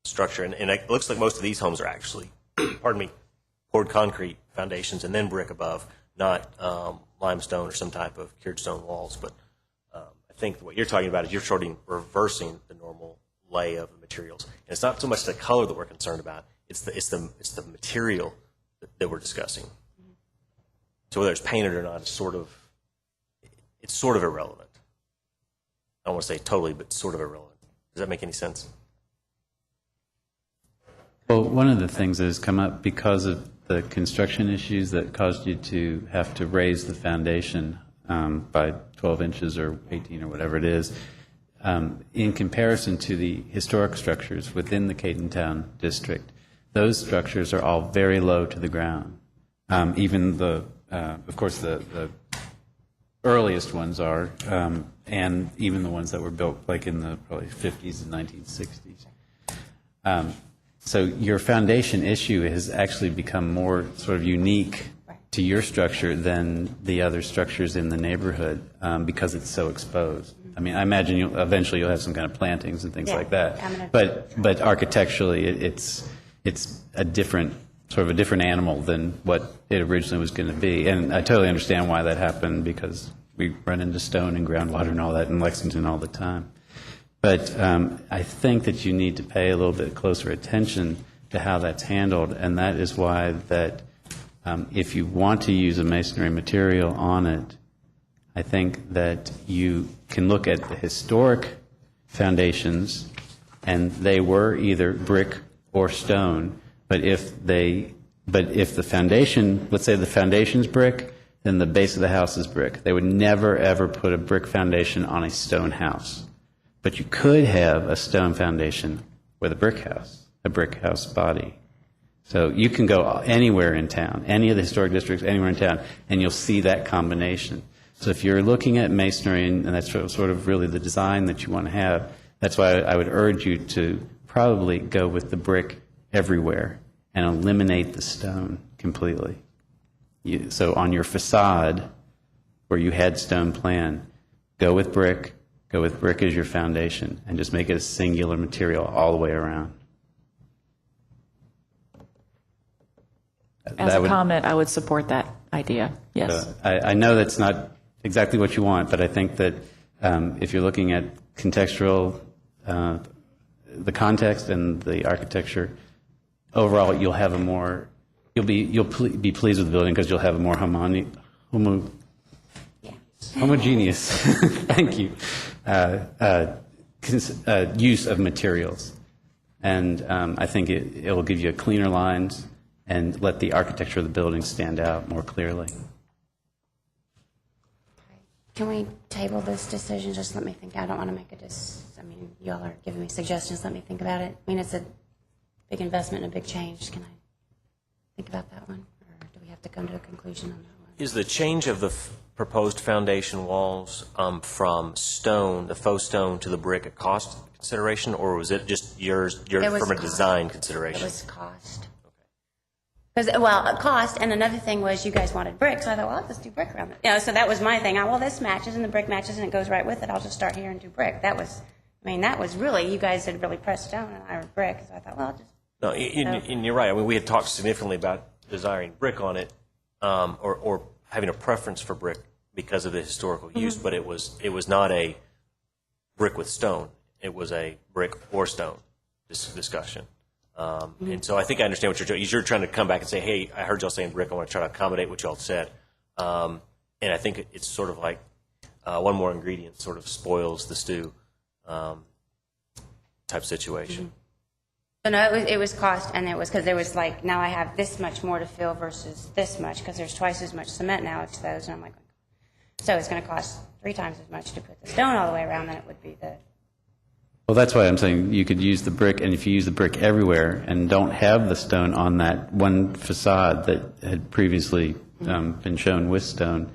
structure. And it looks like most of these homes are actually, poured concrete foundations and then brick above, not limestone or some type of cured stone walls. But I think what you're talking about is you're sort of reversing the normal lay of the materials. And it's not so much the color that we're concerned about. It's the material that we're discussing. So whether it's painted or not is sort of irrelevant. I don't want to say totally, but sort of irrelevant. Does that make any sense? Well, one of the things that has come up because of the construction issues that caused you to have to raise the foundation by 12 inches or 18 or whatever it is, in comparison to the historic structures within the Cadentown district, those structures are all very low to the ground. Even of course, the earliest ones are, and even the ones that were built like in the probably 50s and 1960s. So your foundation issue has actually become more sort of unique to your structure than the other structures in the neighborhood because it's so exposed. I mean, I imagine eventually you'll have some kind of plantings and things like that. But architecturally, it's a different animal than what it originally was going to be. And I totally understand why that happened because we run into stone and groundwater and all that in Lexington all the time. But I think that you need to pay a little bit closer attention to how that's handled, and that is why that if you want to use a masonry material on it, I think that you can look at the historic foundations, and they were either brick or stone. But if the foundation, let's say the foundation's brick, then the base of the house is brick. They would never, ever put a brick foundation on a stone house. But you could have a stone foundation with a brick house body. So you can go anywhere in town, any of the historic districts, anywhere in town, and you'll see that combination. So if you're looking at masonry, and that's sort of really the design that you want to have, that's why I would urge you to probably go with the brick everywhere and eliminate the stone completely. So on your facade, where you had stone plan, go with brick as your foundation, and just make it a singular material all the way around. As a comment, I would support that idea, yes. I know that's not exactly what you want, but I think that if you're looking at contextual, the context and the architecture, overall you'll have a more, you'll be pleased with the building because you'll have a more homogeneous, thank you, use of materials. And I think it will give you a cleaner lines and let the architecture of the building stand out more clearly. Can we table this decision? Just let me think. I don't want to make I mean, you all are giving me suggestions. Let me think about it. I mean, it's a big investment and a big change. Can I think about that one? Or do we have to come to a conclusion on that one? Is the change of the proposed foundation walls from stone, the faux stone, to the brick a cost consideration, or was it just yours from a design consideration? It was cost. Cost, and another thing was you guys wanted brick, so I thought, well, I'll just do brick around it. So that was my thing. Well, this matches, and the brick matches, and it goes right with it. I'll just start here and do brick. That was really, you guys had really pressed stone, and I was brick, so I thought, well, I'll just... No, and you're right. I mean, we had talked significantly about desiring brick on it, or having a preference for brick because of the historical use, but it was not a brick with stone. It was a brick or stone discussion. And so I think I understand what you're doing. You're trying to come back and say, hey, I heard y'all saying brick. I want to try to accommodate what y'all said. And I think it's sort of like one more ingredient sort of spoils the stew type situation. So no, it was cost, and it was because there was like, now I have this much more to fill versus this much because there's twice as much cement now exposed. And I'm like, so it's going to cost 3 times as much to put the stone all the way around than it would be the... Well, that's why I'm saying you could use the brick, and if you use the brick everywhere and don't have the stone on that one facade that had previously been shown with stone,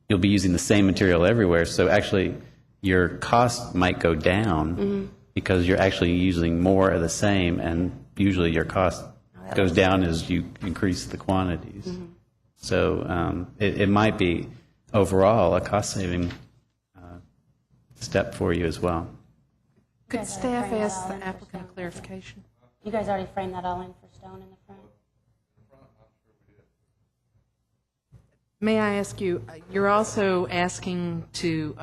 you'll be using the same material everywhere. So actually, your cost might go down because you're actually using more of the same, and usually your cost goes down as you increase the quantities. So it might be overall a cost-saving step for you as well. Could staff ask the applicant a clarification? You guys already framed that all in for stone in the front? May I ask you, you're also asking to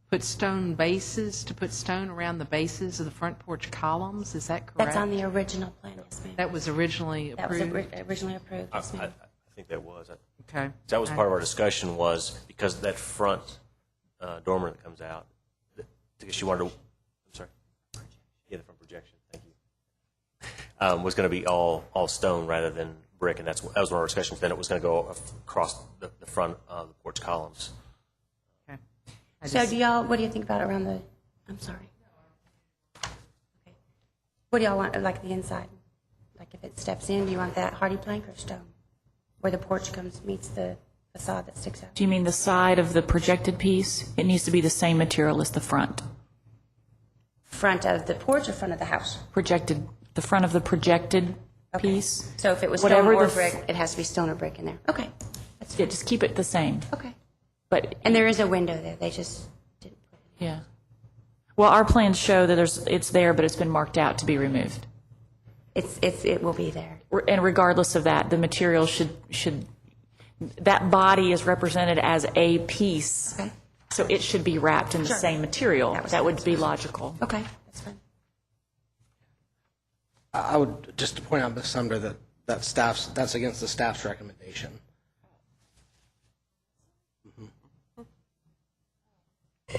put stone bases, to put stone around the bases of the front porch columns, is that correct? That's on the original plan, yes, ma'am. That was originally approved? That was originally approved, yes, ma'am. I think that was. Okay. That was part of our discussion, was because that front dormer that comes out, because she wanted to, I'm sorry, yeah, the front projection, thank you, was going to be all stone rather than brick, and that was one of our discussions. Then it was going to go across the front of the porch columns. Okay. So what do you think about around the, I'm sorry. Okay. What do y'all want, like the inside? Like if it steps in, do you want that hardy plank or stone? Where the porch meets the facade that sticks out? Do you mean the side of the projected piece? It needs to be the same material as the front. Front of the porch or front of the house? Projected, the front of the projected piece. So if it was Whatever stone or the brick, it has to be stone or brick in there. Okay. That's Yeah, just keep it the same. okay. But And there is a window there. They just didn't put it. yeah. Well, our plans show that it's there, but it's been marked out to be removed. It will be there. And regardless of that, the material should that body is represented as a piece Okay. So it should be wrapped in the same material. That would be logical. Okay, that's fine. I would just to point out, Ms. Sumner, that's against the staff's recommendation.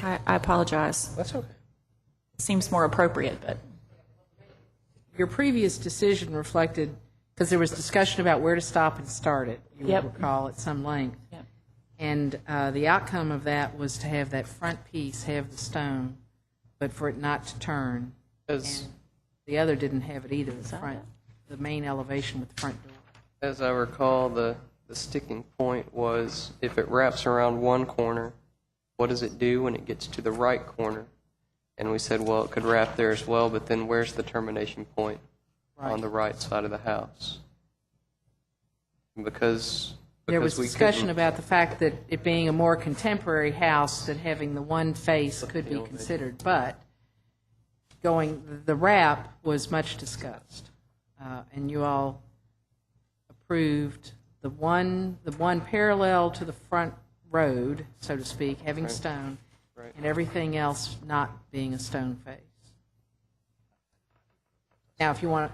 I apologize. That's okay. Seems more appropriate, but Your previous decision reflected, because there was discussion about where to stop and start it, you Yep. would recall, at some length. Yep. And the outcome of that was to have that front piece have the stone, but for it not to turn. As, And the other didn't have it either, the main elevation with the front door. as I recall, the sticking point was if it wraps around one corner, what does it do when it gets to the right corner? And we said, well, it could wrap there as well, but then where's the termination point on the right side of the house? Because There was we discussion couldn't- about the fact that it being a more contemporary house, that having the one face could be considered, but the wrap was much discussed. And you all approved the one parallel to the front road, so to speak, having stone, Right. and everything else not being a stone face. Now, if you want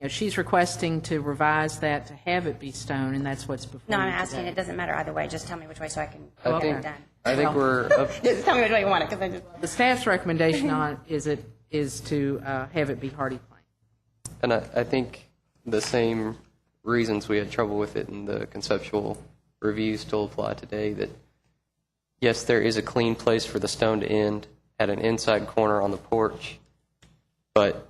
to, she's requesting to revise that to have it be stone, and that's what's before No, I'm you asking, today. it doesn't matter either way, just tell me which way so I can I get think, it done. I think we're up, Just tell me which way you want it, because I just... The staff's recommendation on it is to have it be hardy plank. and I think the same reasons we had trouble with it in the conceptual review still apply today, that yes, there is a clean place for the stone to end at an inside corner on the porch, but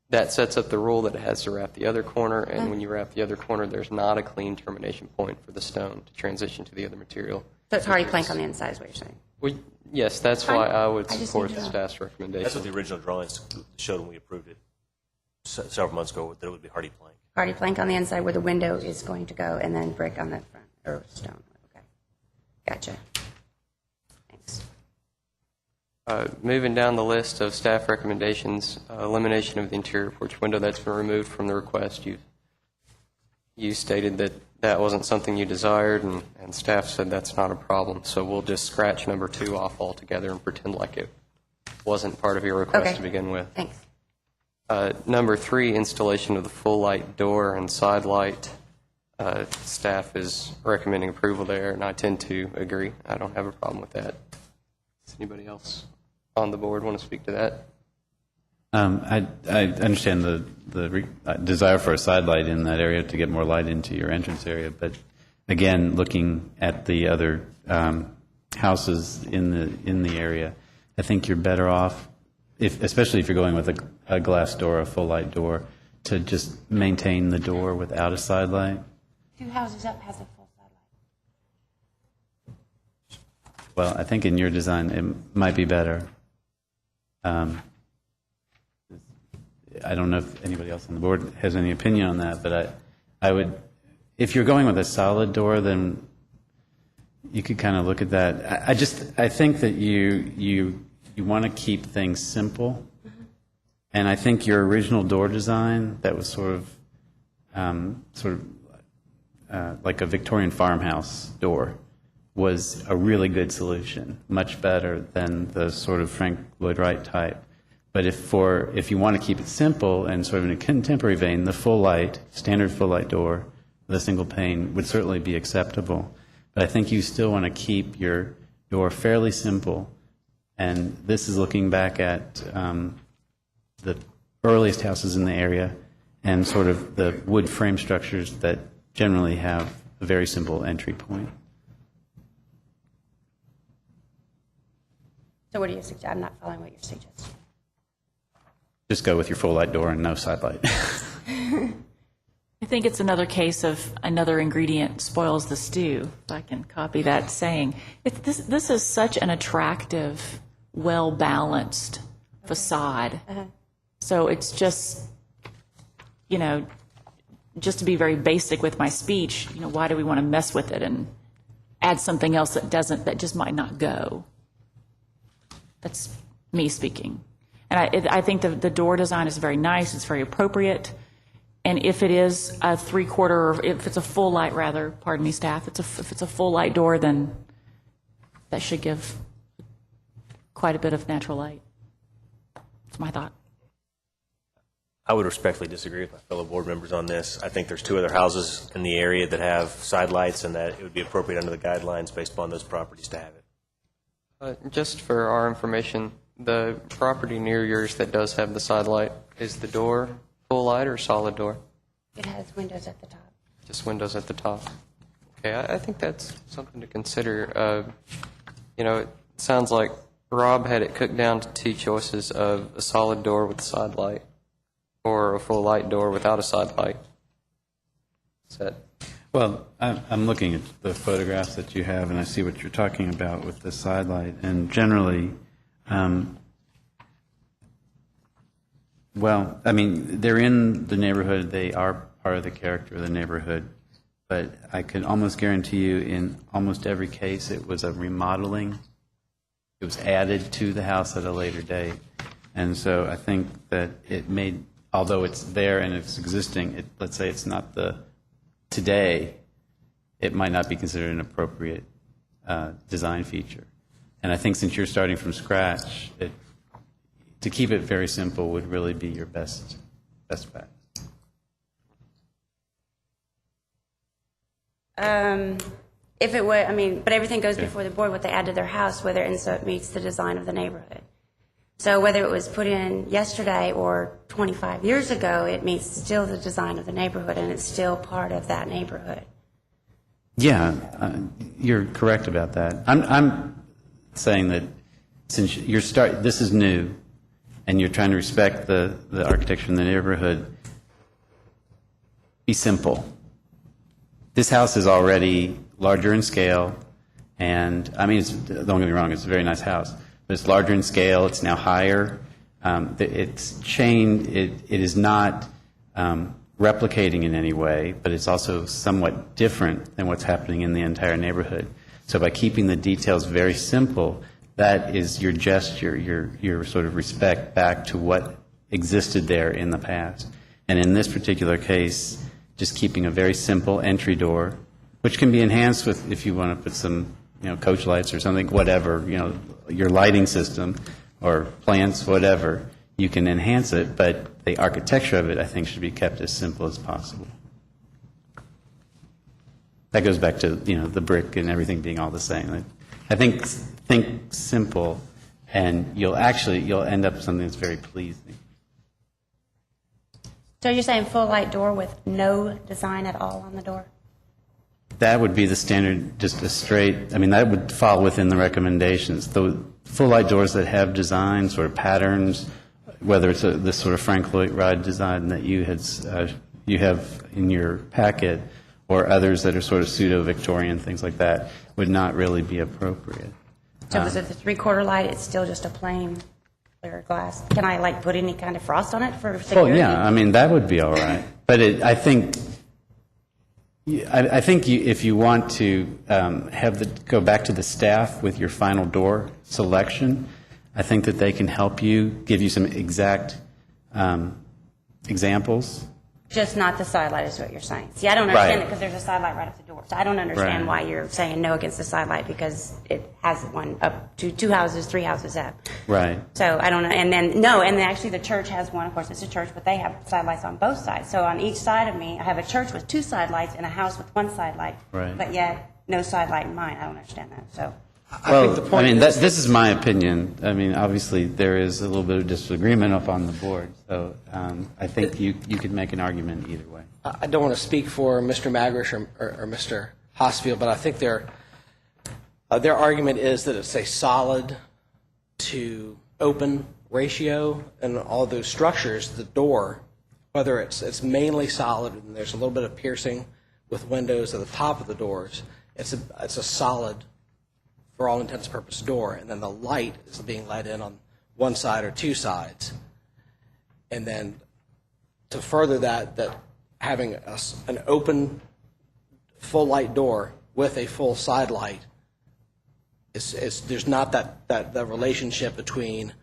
that sets up the rule that it has to wrap the other corner, and when you wrap the other corner, there's not a clean termination point for the stone to transition to the other material. So it's hardy plank on the inside is what you're saying? Well, yes, that's why I would I just support need to the know. staff's That's what recommendation. the original drawings showed when we approved it several months ago, that it would be hardy plank. Hardy plank on the inside where the window is going to go, and then brick on the front, or stone, okay. Gotcha. Thanks. Moving down the list of staff recommendations, elimination of the interior porch window, that's been removed from the request. You stated that that wasn't something you desired, and staff said that's not a problem. So we'll just scratch number 2 off altogether and pretend like it wasn't part of your request Okay. to begin with. Thanks. Number 3, installation of the full light door and side light. Staff is recommending approval there, and I tend to agree. I don't have a problem with that. Does anybody else on the board want to speak to that? I understand the desire for a side light in that area to get more light into your entrance area, but again, looking at the other houses in the area, I think you're better off, especially if you're going with a glass door, a full light door, to just maintain the door without a side light. 2 houses up has a full side light. Well, I think in your design, it might be better. I don't know if anybody else on the board has any opinion on that, but I would, if you're going with a solid door, then you could kind of look at that. I think that you want to keep things simple, and I think your original door design that was sort of like a Victorian farmhouse door was a really good solution, much better than the sort of Frank Lloyd Wright type. But if you want to keep it simple and sort of in a contemporary vein, the full light, standard full light door with a single pane would certainly be acceptable. But I think you still want to keep your door fairly simple. And this is looking back at the earliest houses in the area and sort of the wood frame structures that generally have a very simple entry point. So what do you suggest? I'm not following what you're suggesting. Just go with your full light door and no side light. I think it's another case of another ingredient spoils the stew, if I can copy that saying. This is such an attractive, well-balanced facade. So it's just, just to be very basic with my speech, why do we want to mess with it and add something else that just might not go? That's me speaking. And I think the door design is very nice, it's very appropriate. And if it is a three-quarter, or if it's a full light rather, pardon me, staff, if it's a full light door, then that should give quite a bit of natural light. That's my thought. I would respectfully disagree with my fellow board members on this. I think there's 2 other houses in the area that have side lights, and that it would be appropriate under the guidelines based upon those properties to have it. Just for our information, the property near yours that does have the side light, is the door full light or solid door? It has windows at the top. Just windows at the top. Okay, I think that's something to consider. It sounds like Rob had it cooked down to 2 choices of a solid door with a side light or a full light door without a side light. Set. Well, I'm looking at the photographs that you have, and I see what you're talking about with the side light. And generally, well, I mean, they're in the neighborhood. They are part of the character of the neighborhood. But I can almost guarantee you in almost every case it was a remodeling. It was added to the house at a later date. And so I think that it made, although it's there and it's existing, let's say it's not today, it might not be considered an appropriate design feature. And I think since you're starting from scratch, to keep it very simple would really be your best bet. If it would, but everything goes before the board, what they add to their house, whether it meets the design of the neighborhood. So whether it was put in yesterday or 25 years ago, it meets still the design of the neighborhood, and it's still part of that neighborhood. Yeah, you're correct about that. I'm saying that since this is new, and you're trying to respect the architecture in the neighborhood, be simple. This house is already larger in scale, and don't get me wrong, it's a very nice house, but it's larger in scale, it's now higher, it's chained, it is not replicating in any way, but it's also somewhat different than what's happening in the entire neighborhood. So by keeping the details very simple, that is your gesture, your sort of respect back to what existed there in the past. And in this particular case, just keeping a very simple entry door, which can be enhanced with, if you want to put some, coach lights or something, whatever, your lighting system or plants, whatever, you can enhance it, but the architecture of it, I think, should be kept as simple as possible. That goes back to, the brick and everything being all the same. I think simple, and you'll end up with something that's very pleasing. So you're saying full light door with no design at all on the door? That would be the standard, just a straight, that would fall within the recommendations. The full light doors that have designs or patterns, whether it's this sort of Frank Lloyd Wright design that you have in your packet, or others that are sort of pseudo-Victorian, things like that, would not really be appropriate. So is it the 3/4 light, it's still just a plain clear glass? Can I put any kind of frost on it for security? Well, yeah, that would be all right. But I think if you want to go back to the staff with your final door selection, I think that they can help you, give you some exact examples. Just not the side light is what you're saying. See, I don't understand it because there's a side light right at the door. So I don't understand why you're saying no against the side light, because it has one up to 2 houses, 3 houses up. Right. So I don't know. And then, actually the church has one. Of course, it's a church, but they have side lights on both sides. So on each side of me, I have a church with 2 side lights and a house with 1 side light. Right. But yet, no side light in mine. I don't understand that. So. This is my opinion. Obviously, there is a little bit of disagreement up on the board, so I think you could make an argument either way. I don't want to speak for Mr. Magrish or Mr. Hosfield, but I think their argument is that it's a solid to open ratio, and all those structures, the door, whether it's mainly solid and there's a little bit of piercing with windows at the top of the doors, it's a solid, for all intents and purposes, door, and then the light is being let in on 1 side or 2 sides. And then to further that having an open full light door with a full side light, there's not that relationship between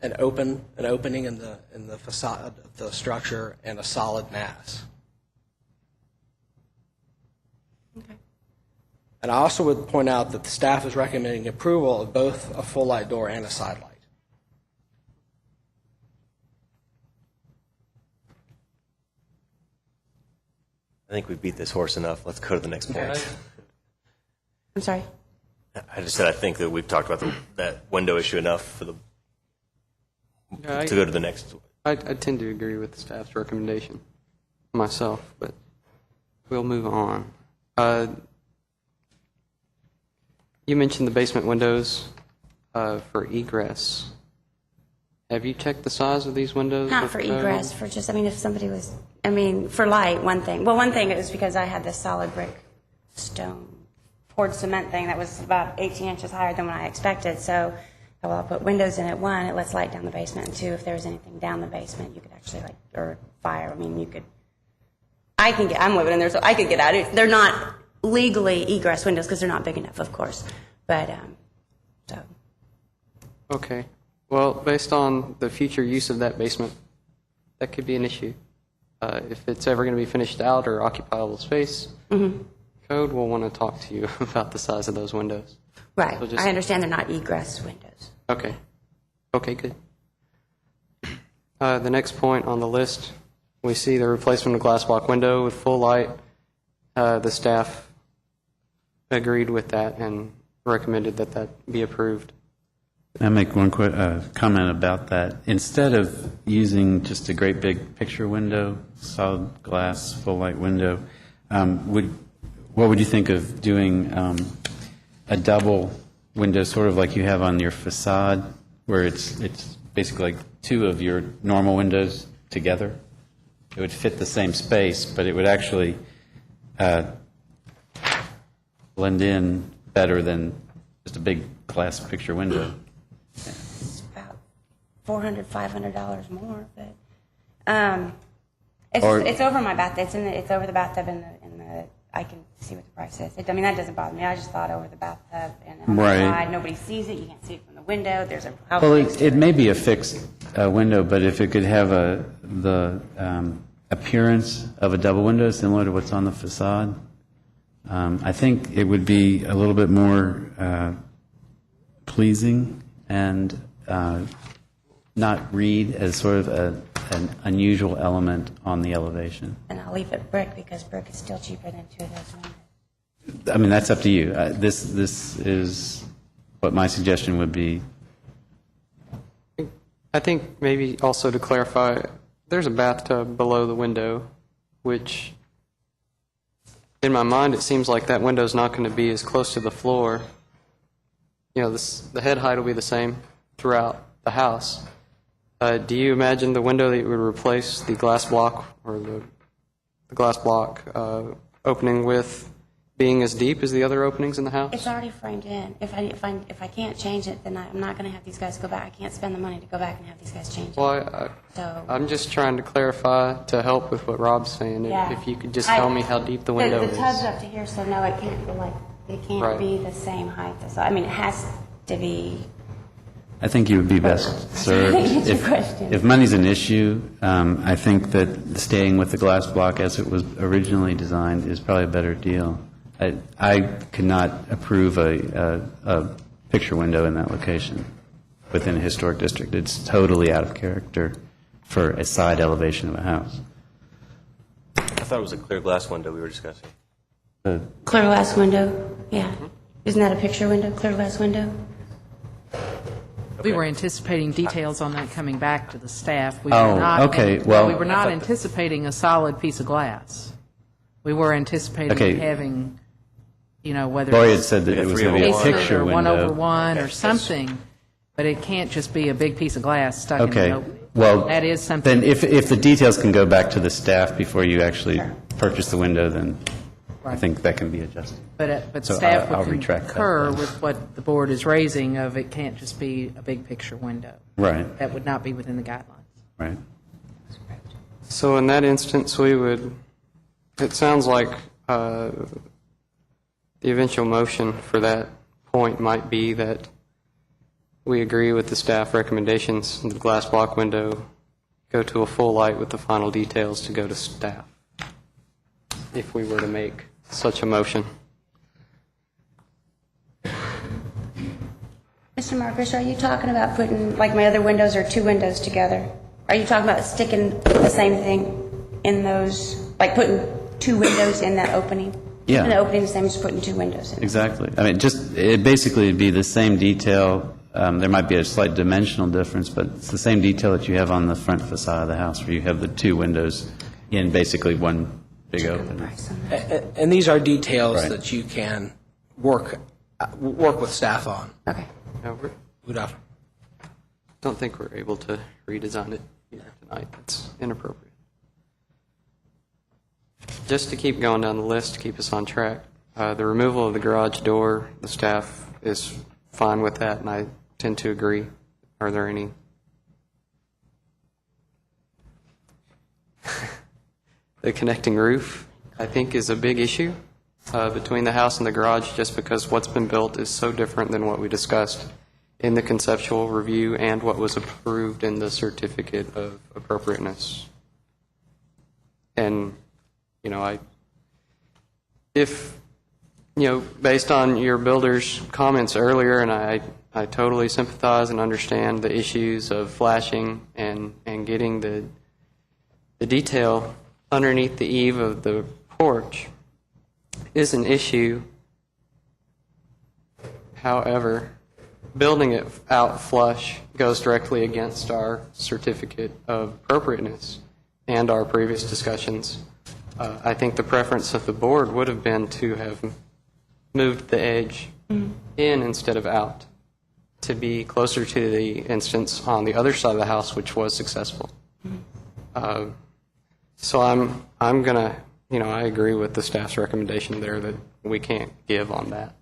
an opening in the facade of the structure and a solid mass. Okay. And I also would point out that the staff is recommending approval of both a full light door and a side light. I think we beat this horse enough. Let's go to the next point. I'm sorry? I just said I think that we've talked about that window issue enough for to go to the next. I tend to agree with the staff's recommendation myself, but we'll move on. You mentioned the basement windows for egress. Have you checked the size of these windows? Not for egress, for just, I mean, if somebody was, I mean, for light, one thing. Well, one thing is because I had this solid brick stone poured cement thing that was about 18 inches higher than what I expected. So, well, I'll put windows in it. One, it lets light down the basement. And two, if there was anything down the basement, you could actually, like, or fire, I mean, you could, I'm living in there, so I could get out. They're not legally egress windows because they're not big enough, of course. But, so. Okay. Well, based on the future use of that basement, that could be an issue. If it's ever going to be finished out or occupiable space, code will want to talk to you about the size of those windows. Right. So I understand they're not egress windows. Okay. Okay, good. The next point on the list, we see the replacement of glass block window with full light. The staff agreed with that and recommended that that be approved. I make one quick comment about that. Instead of using just a great big picture window, solid glass, full light window, what would you think of doing a double window, sort of like you have on your facade, where it's basically like two of your normal windows together? It would fit the same space, but it would actually blend in better than just a big glass picture window. It's about $400, $500 more, but it's over my bathtub. It's over the bathtub in the. I can see what the price is. I mean, that doesn't bother me. I just thought over the bathtub and on the side, nobody sees it. You can't see it from the window. There's a. Well, it may be a fixed window, but if it could have the appearance of a double window similar to what's on the facade, I think it would be a little bit more pleasing and not read as sort of an unusual element on the elevation. And I'll leave it brick because brick is still cheaper than two of those windows. I mean, that's up to you. This is what my suggestion would be. I think maybe also to clarify, there's a bathtub below the window, which in my mind it seems like that window's not going to be as close to the floor. You know, the head height will be the same throughout the house. Do you imagine the window that would replace the glass block or the glass block opening with being as deep as the other openings in the house? It's already framed in. If I can't change it, then I'm not going to have these guys go back. I can't spend the money to go back and have these guys change it. Well, So I'm just trying to clarify to help with what Rob's saying. yeah. If you could just tell me how deep the window The tub's is. up to here, so no, it can't go like it can't Right. be the same height. I mean, it has to be. I think you would be best served. It's your question. If money's an issue, I think that staying with the glass block as it was originally designed is probably a better deal. I could not approve a picture window in that location within a historic district. It's totally out of character for a side elevation of a house. I thought it was a clear glass window we were discussing. Clear glass window, yeah. Isn't that a picture window, clear glass window? We were anticipating details on that coming back to the staff. We Oh, were not, okay, no, well- we were not anticipating a solid piece of glass. We were anticipating Okay. having, you know, whether Lori had it's said that it was going to be a basement picture or window. 1/1 or something, but it can't just be a big piece of glass stuck in Okay, the open. well, That is something. then if the details can go back to the staff before you actually purchase the window, then I Right. think that can be adjusted. But So staff I'll would retract that concur then. with what the board is raising of it can't just be a big picture window. Right, That would not be within the guidelines. right. So in that instance, it sounds like the eventual motion for that point might be that we agree with the staff recommendations, the glass block window go to a full light with the final details to go to staff, if we were to make such a motion. Mr. Marcus, are you talking about putting, like my other windows are two windows together? Are you talking about sticking the same thing in those, like putting two windows in that opening? Yeah. And the opening the same as putting two windows in? Exactly. I mean, it basically would be the same detail. There might be a slight dimensional difference, but it's the same detail that you have on the front facade of the house, where you have the two windows in basically one big opening. And these are details Right. that you can work with staff on. Okay. No, we Udaf. don't think we're able to redesign it here tonight. It's inappropriate. Just to keep going down the list, to keep us on track, the removal of the garage door, the staff is fine with that, and I tend to agree. Are there any? The connecting roof, I think, is a big issue between the house and the garage, just because what's been built is so different than what we discussed in the conceptual review and what was approved in the certificate of appropriateness. And, based on your builder's comments earlier, and I totally sympathize and understand the issues of flashing and getting the detail underneath the eave of the porch is an issue. However, building it out flush goes directly against our certificate of appropriateness and our previous discussions. I think the preference of the board would have been to have moved the edge in instead of out, to be closer to the instance on the other side of the house, which was successful. So I'm going to, I agree with the staff's recommendation there that we can't give on that.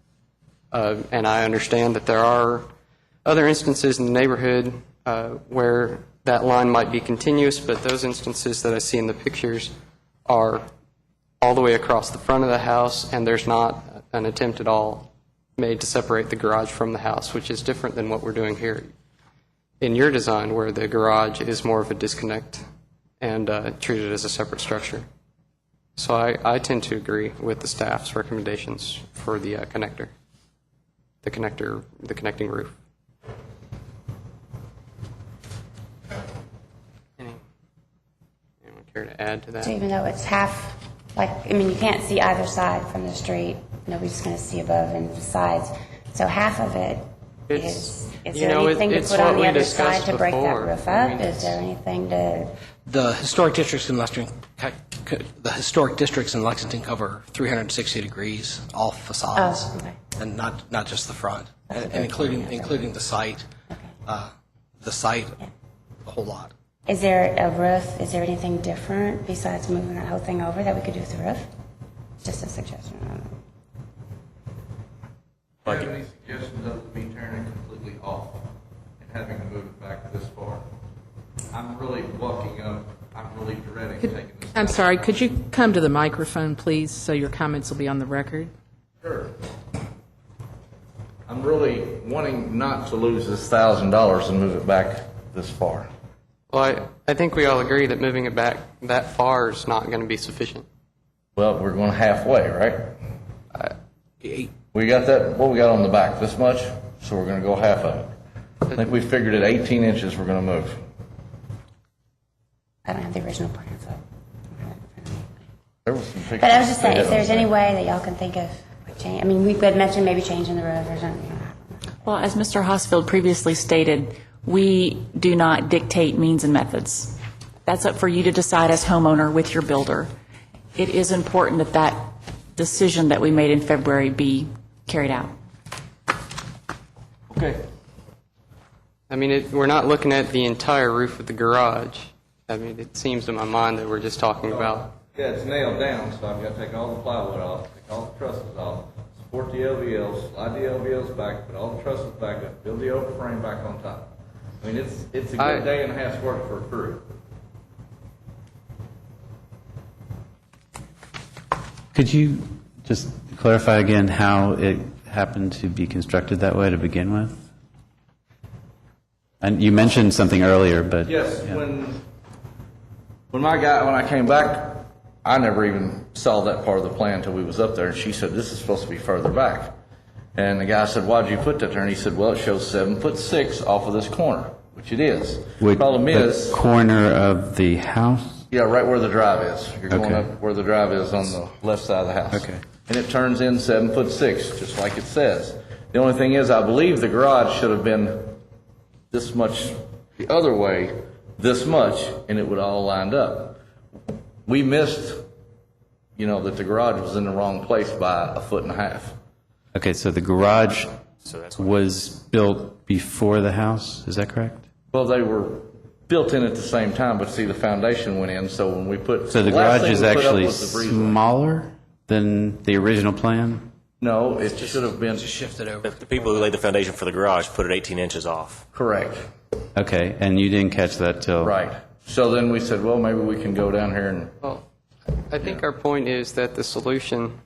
And I understand that there are other instances in the neighborhood where that line might be continuous, but those instances that I see in the pictures are all the way across the front of the house, and there's not an attempt at all made to separate the garage from the house, which is different than what we're doing here in your design, where the garage is more of a disconnect and treated as a separate structure. So I tend to agree with the staff's recommendations for the the connecting roof. Anyone care to add to that? So even though it's half, you can't see either side from the street, nobody's going to see above and the sides. So half of it is there anything to put on the other side to break that roof up? Is there anything to? The historic districts in Lexington cover 360 degrees, all facades, Oh, okay. and not just the front, and including the site, the whole lot. Is there a roof, is there anything different besides moving that whole thing over that we could do with the roof? Just a suggestion. I don't know. Do you have any suggestions of me turning it completely off and having to move it back this far? I'm really walking up, I'm really dreading taking this. I'm sorry, could you come to the microphone, please, so your comments will be on the record? Sure. I'm really wanting not to lose this $1,000 and move it back this far. Well, I think we all agree that moving it back that far is not going to be sufficient. Well, we're going halfway, right? We got that, what we got on the back, this much, so we're going to go half of it. I think we figured at 18 inches we're going to move. I don't have the original plan, so. There was some pictures. But I was just saying, if Yeah. there's any way that y'all can think of, change, we could mention maybe changing the roof or something. Well, as Mr. Hosfield previously stated, we do not dictate means and methods. That's up for you to decide as homeowner with your builder. It is important that that decision that we made in February be carried out. Okay. We're not looking at the entire roof of the garage. It seems to my mind that we're just talking about. Yeah, it's nailed down, so I've got to take all the plywood off, take all the trusses off, support the LVLs, slide the LVLs back, put all the trusses back up, build the oak frame back on top. It's a good day and a half's work for a crew. Could you just clarify again how it happened to be constructed that way to begin with? And you mentioned something earlier, but... Yes, yeah. when I came back, I never even saw that part of the plan until we was up there, and she said, this is supposed to be further back. And the guy said, why'd you put that there? And he said, well, it shows 7'6" off of this corner, which it is. Problem is, The corner of the house? yeah, right where the drive is. You're going Okay. up where the drive is on the left side of the house. Okay. And it turns in 7'6", just like it says. The only thing is, I believe the garage should have been this much the other way, this much, and it would all lined up. We missed, that the garage was in the wrong place by 1.5 feet. Okay, so the garage So that's what- was built before the house, is that correct? Well, they were built in at the same time, but see, the foundation went in, so when we put... So the last garage thing is we put up actually was the breezeway. smaller than the original plan? No, it should have been, Just shift it over. The people who laid the foundation for the garage put it 18 inches off. correct, Okay, and you didn't catch that till? right. So then we said, well, maybe we can go down here and, Well, I think our point is that the solution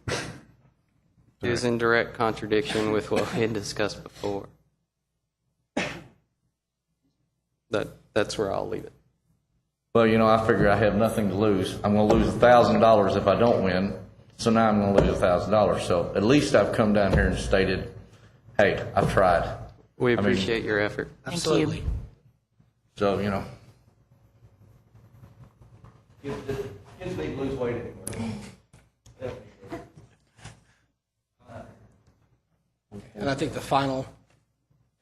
is in direct contradiction with what we had discussed before. That's where I'll leave it. well, I figure I have nothing to lose. I'm going to lose $1,000 if I don't win, so now I'm going to lose $1,000. So at least I've come down here and stated, hey, I've tried. We I mean- appreciate your effort. Absolutely. So, kids need to lose weight anymore. And I think the final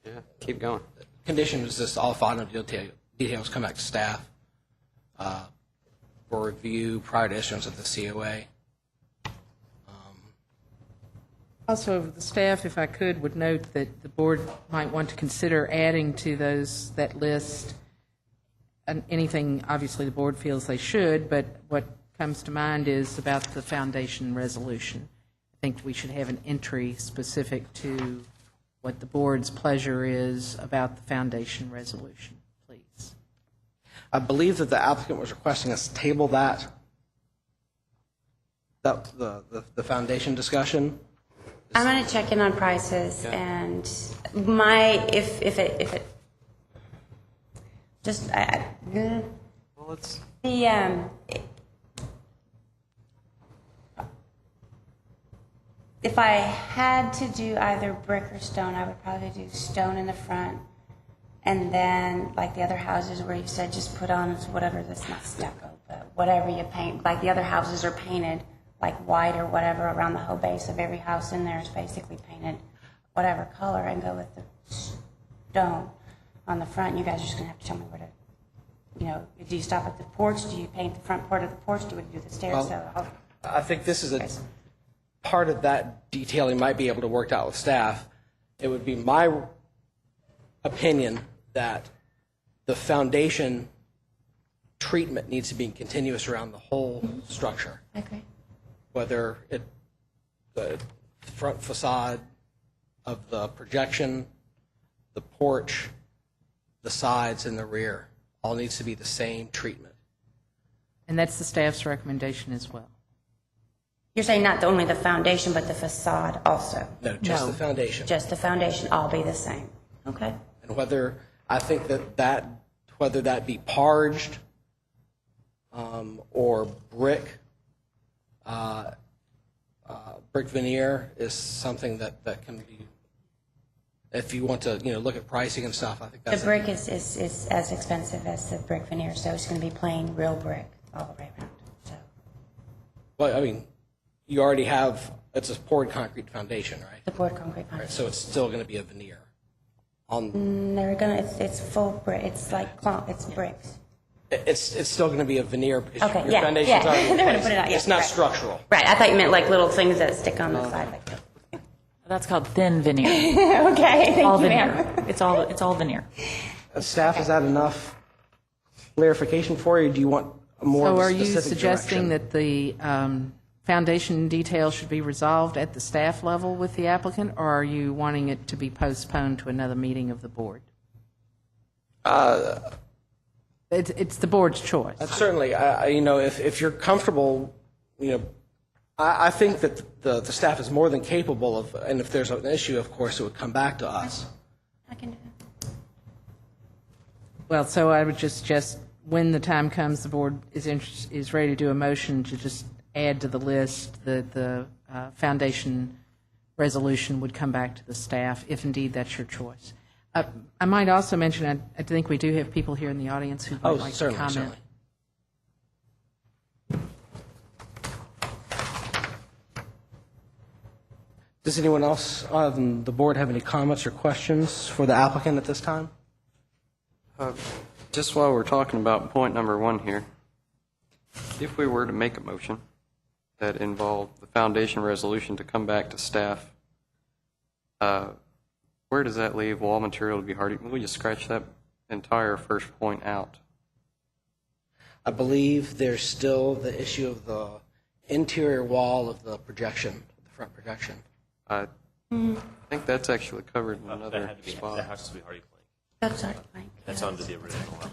Yeah, keep going. condition is this, all final details come back to staff for review prior to issuance of the COA. Also, the staff, if I could, would note that the board might want to consider adding to that list, and anything, obviously, the board feels they should, but what comes to mind is about the foundation resolution. I think we should have an entry specific to what the board's pleasure is about the foundation resolution, please. I believe that the applicant was requesting us to table the foundation discussion. I'm going to check in on prices and if it, just, Well, it's if I had to do either brick or stone, I would probably do stone in the front. And then, like the other houses where you said just put on whatever, that's not stucco, but whatever you paint, like the other houses are painted like white or whatever around the whole base of every house in there is basically painted whatever color, and go with the stone on the front. You guys are just going to have to tell me where to, do you stop at the porch? Do you paint the front part of the porch? Do you do the stairs? Well, I think this is a part of that detailing might be able to work out with staff. It would be my opinion that the foundation treatment needs to be continuous around the whole structure, I agree. whether the front facade of the projection, the porch, the sides, and the rear all needs to be the same treatment. And that's the staff's recommendation as well. You're saying not only the foundation, but the facade also? No, just the foundation. Just the foundation, all be the same? Okay. And whether, I think whether that be parged or brick, brick veneer is something that can be, if you want to, look at pricing and stuff, I think The that's. brick is as expensive as the brick veneer, so it's going to be plain, real brick all the way around, so. Well, I mean, you already have, it's a poured concrete foundation, right? The poured concrete Right, foundation. so it's still going to be a veneer. On, They're gonna, it's full brick, it's like it's bricks. it's still going to be a veneer because Okay, your yeah, foundation's yeah. already in They're gonna place. put it out, yeah, It's not right. structural. Right, I thought you meant like little things that stick on the side like that. That's called thin veneer. Okay, All thank you, veneer. ma'am. It's all veneer. Staff, is that enough clarification for you? Do you want more of So a are you specific suggesting direction? that the foundation details should be resolved at the staff level with the applicant, or are you wanting it to be postponed to another meeting of the board? It's the board's choice. Certainly, if you're comfortable, I think that the staff is more than capable of, and if there's an issue, of course, it would come back to us. I can do it. Well, so I would just suggest when the time comes, the board is ready to do a motion to just add to the list the foundation resolution would come back to the staff, if indeed that's your choice. I might also mention, I think we do have people here in the audience who Oh, would like to certainly, comment. certainly. Does anyone else on the board have any comments or questions for the applicant at this time? Just while we're talking about point number 1 here, if we were to make a motion that involved the foundation resolution to come back to staff, where does that leave wall material to be hardy? Will we just scratch that entire first point out? I believe there's still the issue of the interior wall of the projection, the front projection. I think that's actually covered in That another had to be, spot. that has to be hardy plank. That's our plank. That's under the original application.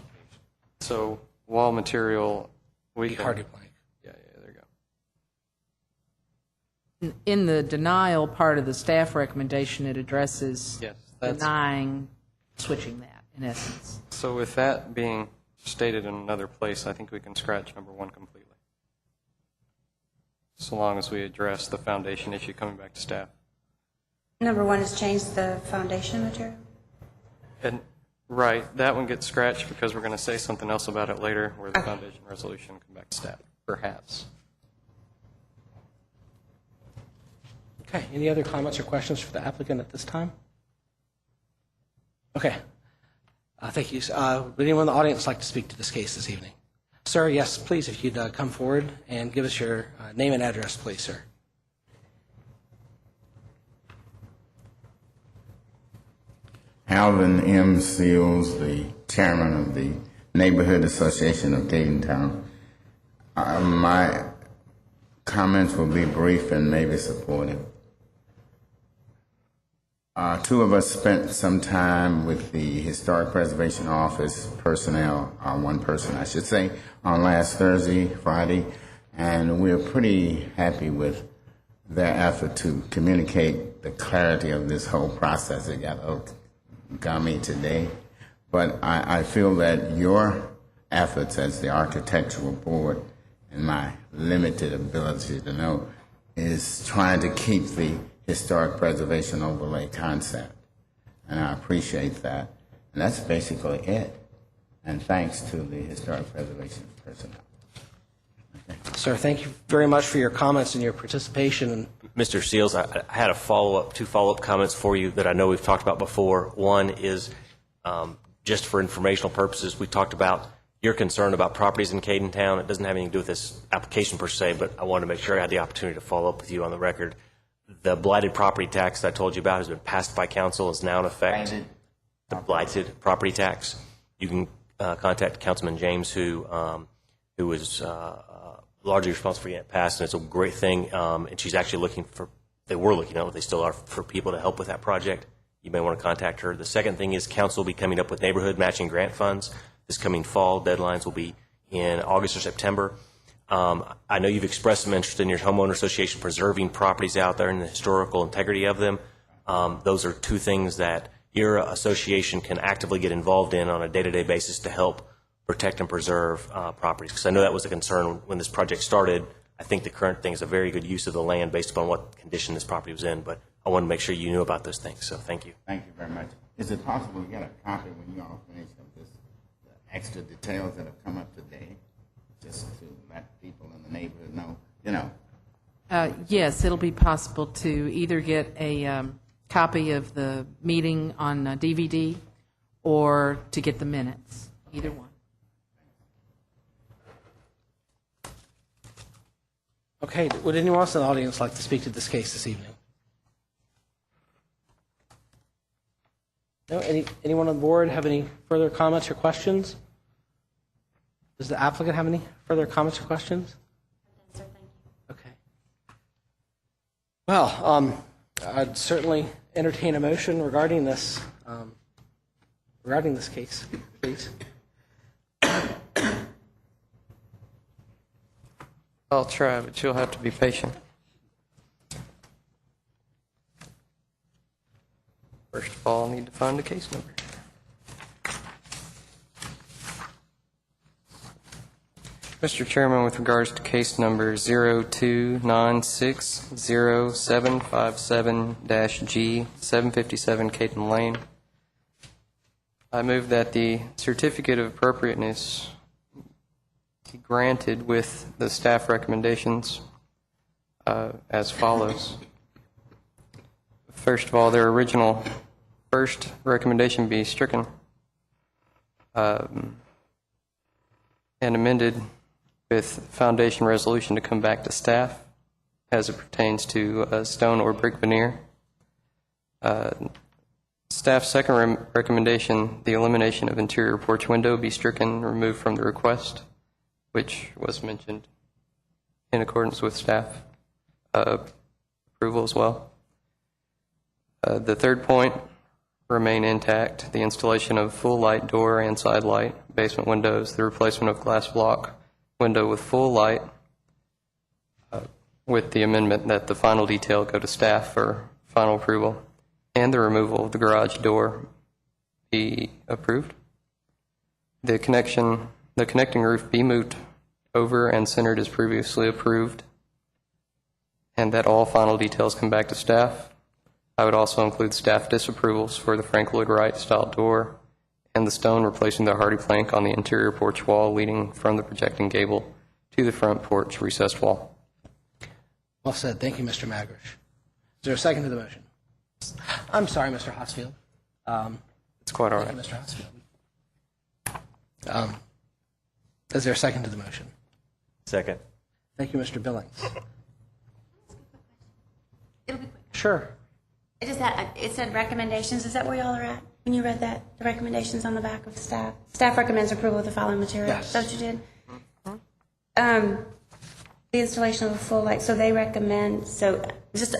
So wall material, we Be can... hardy plank. Yeah, there you go. In the denial part of the staff recommendation, it addresses Yes, that's... denying switching that, in essence. So with that being stated in another place, I think we can scratch number 1 completely. So long as we address the foundation issue coming back to staff. Number 1 is change the foundation material. And, right, that one gets scratched because we're going to say something else about it later where the foundation resolution come back to staff, perhaps. Okay, any other comments or questions for the applicant at this time? Okay, thank you. Would anyone in the audience like to speak to this case this evening? Sir, yes, please, if you'd come forward and give us your name and address, please, sir. Alvin M. Seals, the chairman of the Neighborhood Association of Cadentown. My comments will be brief and maybe supportive. 2 of us spent some time with the Historic Preservation Office personnel, 1 person I should say, on last Thursday, Friday, and we're pretty happy with their effort to communicate the clarity of this whole process. It got me today, but I feel that your efforts as the architectural board and my limited ability to know is trying to keep the historic preservation overlay concept, and I appreciate that. And that's basically it. And thanks to the historic preservation personnel. Sir, thank you very much for your comments and your participation. Mr. Seals, I had two follow-up comments for you that I know we've talked about before. One is just for informational purposes, we talked about your concern about properties in Cadentown. It doesn't have anything to do with this application per se, but I wanted to make sure I had the opportunity to follow up with you on the record. The blighted property tax that I told you about has been passed by council, is now in effect. The blighted property tax. You can contact Councilman James, who was largely responsible for getting it passed, and it's a great thing. And she's actually looking for, they were looking at, they still are, for people to help with that project. You may want to contact her. The second thing is council will be coming up with neighborhood matching grant funds this coming fall. Deadlines will be in August or September. I know you've expressed some interest in your homeowner association preserving properties out there and the historical integrity of them. Those are 2 things that your association can actively get involved in on a day-to-day basis to help protect and preserve properties. Because I know that was a concern when this project started. I think the current thing is a very good use of the land based upon what condition this property was in. But I wanted to make sure you knew about those things. So thank you. Thank you very much. Is it possible to get a copy when you all finish of this, the extra details that have come up today, just to let people in the neighborhood know, Yes, it'll be possible to either get a copy of the meeting on DVD or to get the minutes, either one. Okay, would anyone else in the audience like to speak to this case this evening? No? Anyone on the board have any further comments or questions? Does the applicant have any further comments or questions? Sir, thank you. Okay. Well, I'd certainly entertain a motion regarding this case, please. I'll try, but you'll have to be patient. First of all, I need to find the case number. Mr. Chairman, with regards to case number 02960757-G, 757 Caton Lane, I move that the certificate of appropriateness be granted with the staff recommendations as follows. First of all, their original first recommendation be stricken and amended with foundation resolution to come back to staff as it pertains to stone or brick veneer. Staff's second recommendation, the elimination of interior porch window, be stricken, removed from the request, which was mentioned in accordance with staff approval as well. The third point, remain intact, the installation of full light door and side light, basement windows, the replacement of glass block window with full light, with the amendment that the final detail go to staff for final approval, and the removal of the garage door be approved. The connecting roof be moved over and centered as previously approved, and that all final details come back to staff. I would also include staff disapprovals for the Frank Lloyd Wright style door and the stone replacing the hardy plank on the interior porch wall leading from the projecting gable to the front porch recessed wall. Well said. Thank you, Mr. Magrish. Is there a second to the motion? I'm sorry, Mr. Hosfield. It's quite all right. Mr. Hosfield. Is there a second to the motion? Second. Thank you, Mr. Billings. It'll be quick. Sure. It said recommendations. Is that where y'all are at when you read that? The recommendations on the back of staff. Staff recommends approval of the following material. Yes. Is that what you did? The installation of a full light. So they recommend. So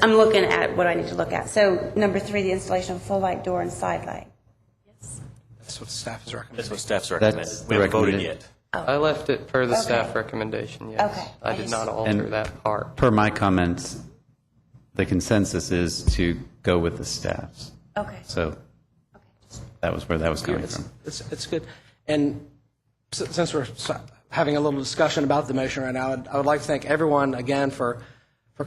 I'm looking at what I need to look at. So number 3, the installation of a full light door and side light. Yes. That's what staff is recommending. That's what staff's recommended. That's We haven't voted recommended. yet. I left it per the Okay. staff recommendation, yes. Okay. I did not alter And- that part. Per my comments, the consensus is to go with the staff's. Okay. So that was where that was coming from. It's good. And since we're having a little discussion about the motion right now, I would like to thank everyone again for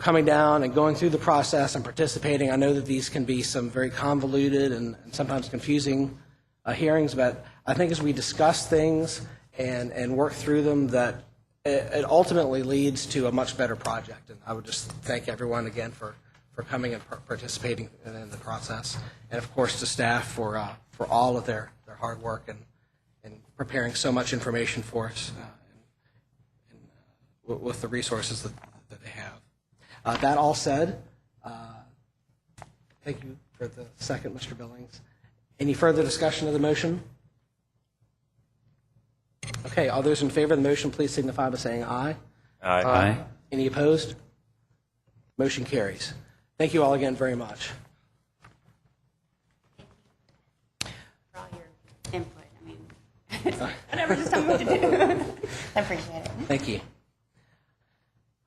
coming down and going through the process and participating. I know that these can be some very convoluted and sometimes confusing hearings, but I think as we discuss things and work through them, that it ultimately leads to a much better project. And I would just thank everyone again for coming and participating in the process, and of course to staff for all of their hard work and preparing so much information for us with the resources that they have. That all said, thank you for the second, Mr. Billings. Any further discussion of the motion? Okay, all those in favor of the motion, please signify by saying aye. Aye. Any opposed? Motion carries. Thank you all again very much. For all your input. I mean, whatever, just tell me what to do. I appreciate it. Thank you.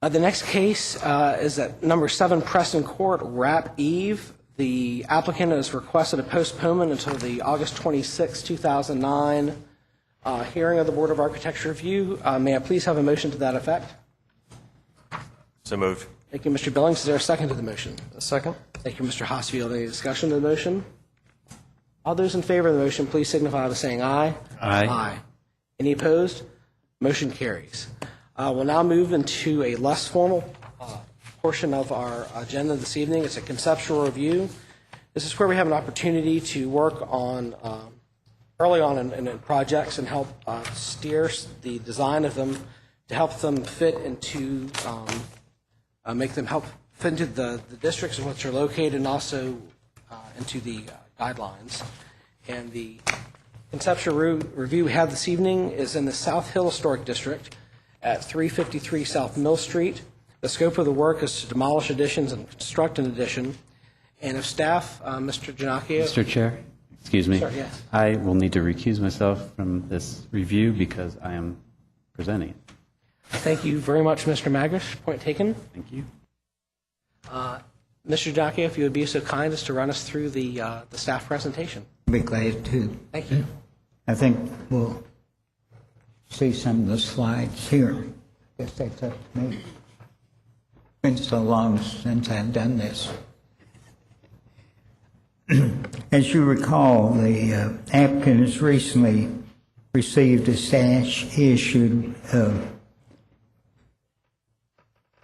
The next case is at number 7 Preston Court, Rap Eve. The applicant has requested a postponement until the August 26, 2009 hearing of the Board of Architecture Review. May I please have a motion to that effect? So moved. Thank you, Mr. Billings. Is there a second to the motion? A second? Thank you, Mr. Hosfield. Any discussion of the motion? All those in favor of the motion, please signify by saying aye. Aye. Any opposed? Motion carries. We'll now move into a less formal portion of our agenda this evening. It's a conceptual review. This is where we have an opportunity to work on early on in projects and help steer the design of them to help them fit into make them help fit into the districts in which they're located and also into the guidelines. And the conceptual review we have this evening is in the South Hill Historic District at 353 South Mill Street. The scope of the work is to demolish additions and construct an addition. And if staff, Mr. Giannacchio. Mr. Chair, excuse me. Sure, yes. I will need to recuse myself from this review because I am presenting it. Thank you very much, Mr. Magrish. Point taken. Thank you. Mr. Giannacchio, if you would be so kind as to run us through the staff presentation. Be glad to. Thank you. I think we'll see some of the slides here. I guess that's up to me. Been so long since I've done this. As you recall, the applicant has recently received a SASH-issued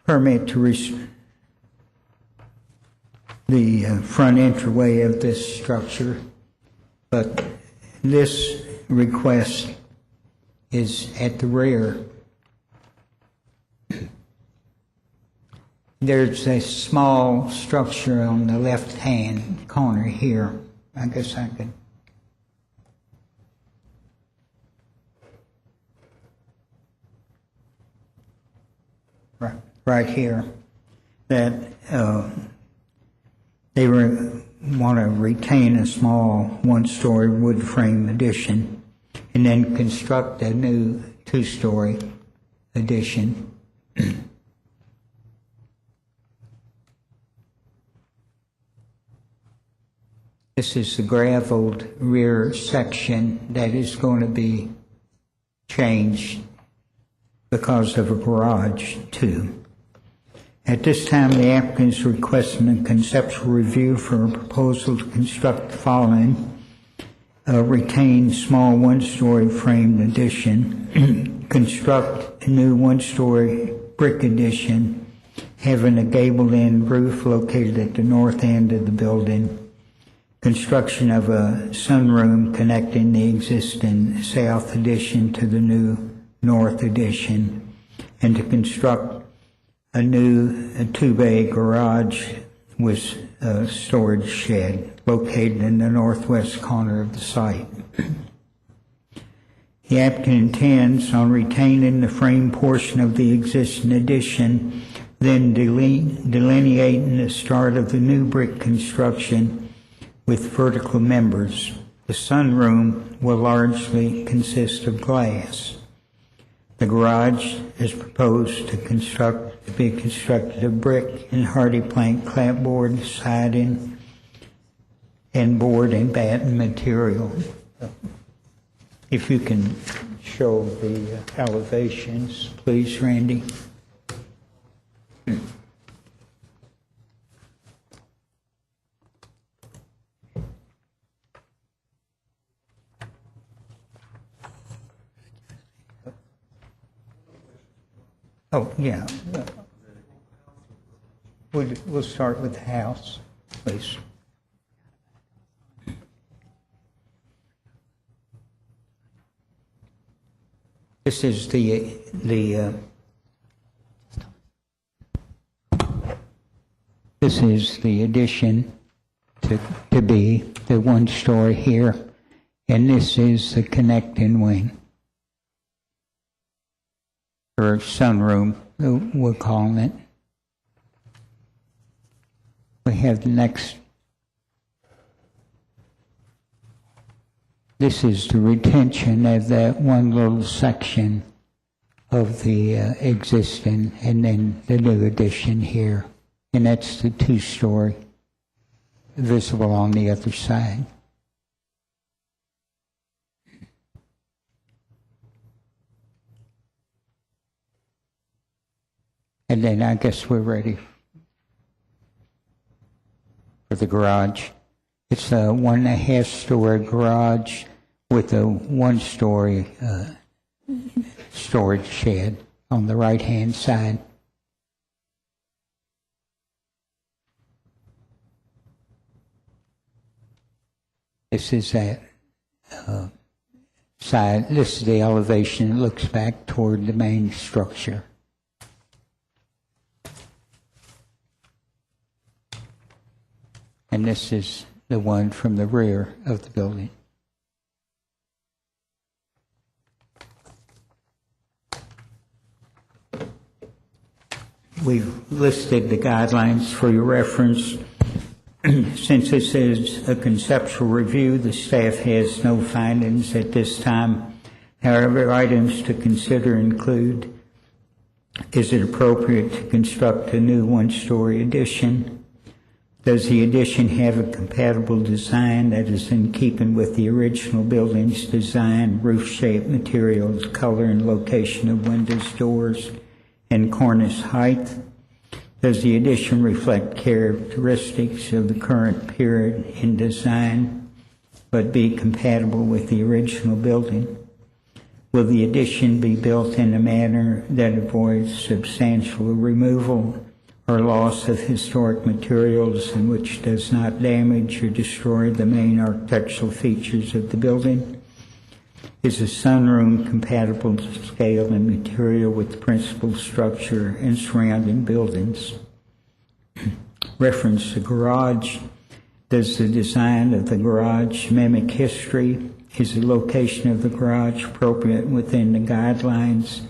permit to the front entryway of this structure, but this request is at the rear. There's a small structure on the left-hand corner here. I guess I could. Right here, that they want to retain a small one-story wood frame addition and then construct a new two-story addition. This is the graveled rear section that is going to be changed because of a garage too. At this time, the applicant is requesting a conceptual review for a proposal to construct the following: a retained small one-story framed addition, construct a new one-story brick addition, having a gabled-end roof located at the north end of the building, construction of a sunroom connecting the existing south addition to the new north addition, and to construct a new two-bay garage with a storage shed located in the northwest corner of the site. The applicant intends on retaining the frame portion of the existing addition, then delineating the start of the new brick construction with vertical members. The sunroom will largely consist of glass. The garage is proposed to be constructed of brick and hardy plank clapboard, siding, and board and batten material. If you can show the elevations, please, Randy. Oh, yeah. We'll start with the house, please. This is this is the addition to be the one story here, and this is the connecting wing, or sunroom, we're calling it. We have the next. This is the retention of that one little section of the existing, and then the new addition here. And that's the two-story visible on the other side. And then I guess we're ready for the garage. It's a 1.5 story garage with a 1 story storage shed on the right hand side. This is that side. This is the elevation. It looks back toward the main structure. And this is the one from the rear of the building. We've listed the guidelines for your reference. Since this is a conceptual review, the staff has no findings at this time. However, items to consider include: is it appropriate to construct a new 1 story addition? Does the addition have a compatible design that is in keeping with the original building's design, roof shape, materials, color, and location of windows, doors, and cornice height? Does the addition reflect characteristics of the current period in design, but be compatible with the original building? Will the addition be built in a manner that avoids substantial removal or loss of historic materials and which does not damage or destroy the main architectural features of the building? Is the sunroom compatible to scale and material with the principal structure and surrounding buildings? Reference the garage. Does the design of the garage mimic history? Is the location of the garage appropriate within the guidelines?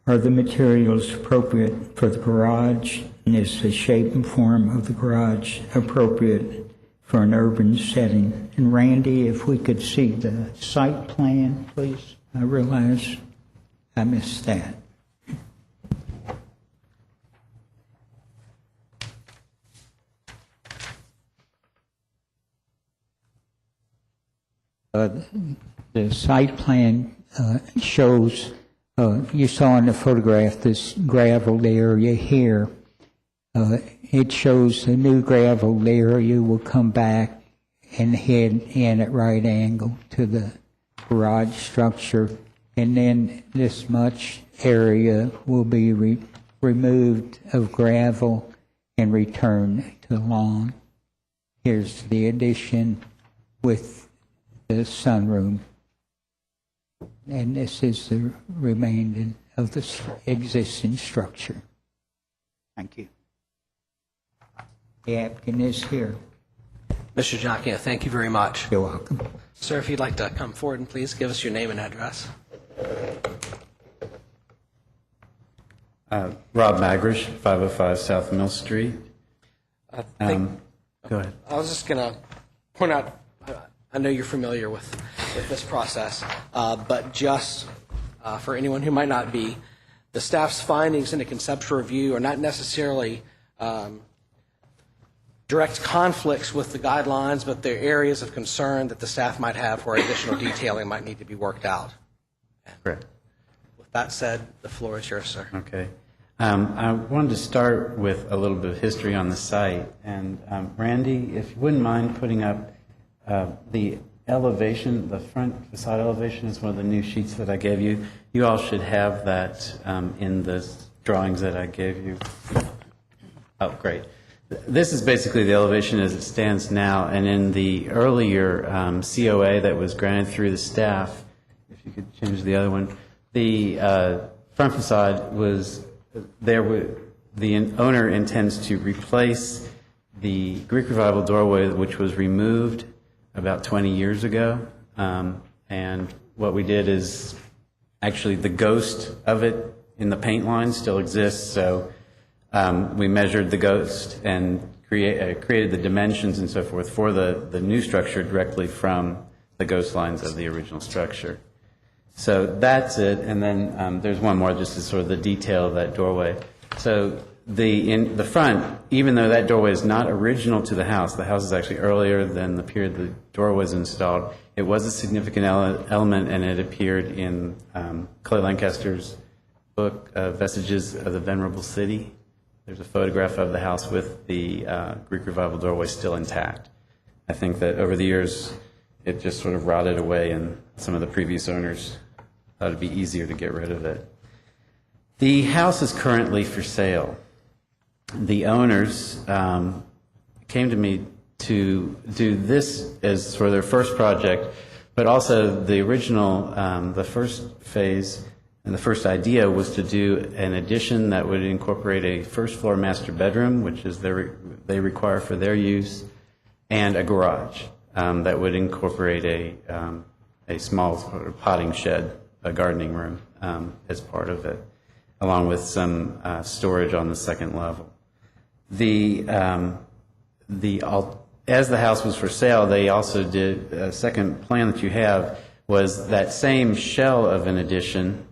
Are the materials appropriate for the garage? And is the shape and form of the garage appropriate for an urban setting? And Randy, if we could see the site plan, please. I realize I missed that. The site plan shows, you saw in the photograph, this graveled area here. It shows the new graveled area will come back and head in at right angle to the garage structure, and then this much area will be removed of gravel and returned to the lawn. Here's the addition with the sunroom, and this is the remainder of the existing structure. Thank you. The applicant is here. Mr. Jacquia, thank you very much. You're welcome. Sir, if you'd like to come forward and please give us your name and address. Rob Magrish, 505 South Mill Street. Go ahead. I was just going to point out, I know you're familiar with this process, but just for anyone who might not be, the staff's findings in a conceptual review are not necessarily direct conflicts with the guidelines, but they're areas of concern that the staff might have where additional detailing might need to be worked out. Correct. With that said, the floor is yours, sir. Okay. I wanted to start with a little bit of history on the site. And Randy, if you wouldn't mind putting up the elevation, the front facade elevation is one of the new sheets that I gave you. You all should have that in the drawings that I gave you. Oh, great. This is basically the elevation as it stands now, and in the earlier COA that was granted through the staff, if you could change the other one, the front facade was there. The owner intends to replace the Greek Revival doorway, which was removed about 20 years ago, and what we did is actually the ghost of it in the paint line still exists, so we measured the ghost and created the dimensions and so forth for the new structure directly from the ghost lines of the original structure. So that's it, and then there's one more just as sort of the detail of that doorway. So in the front, even though that doorway is not original to the house is actually earlier than the period the door was installed, it was a significant element, and it appeared in Clay Lancaster's book, Vestiges of the Venerable City. There's a photograph of the house with the Greek Revival doorway still intact. I think that over the years, it just sort of rotted away, and some of the previous owners thought it'd be easier to get rid of it. The house is currently for sale. The owners came to me to do this as for their first project, but also the original, the first phase and the first idea was to do an addition that would incorporate a first floor master bedroom, which is they require for their use, and a garage that would incorporate a small sort of potting shed, a gardening room as part of it, along with some storage on the second level. As the house was for sale, they also did a second plan that you have was that same shell of an addition,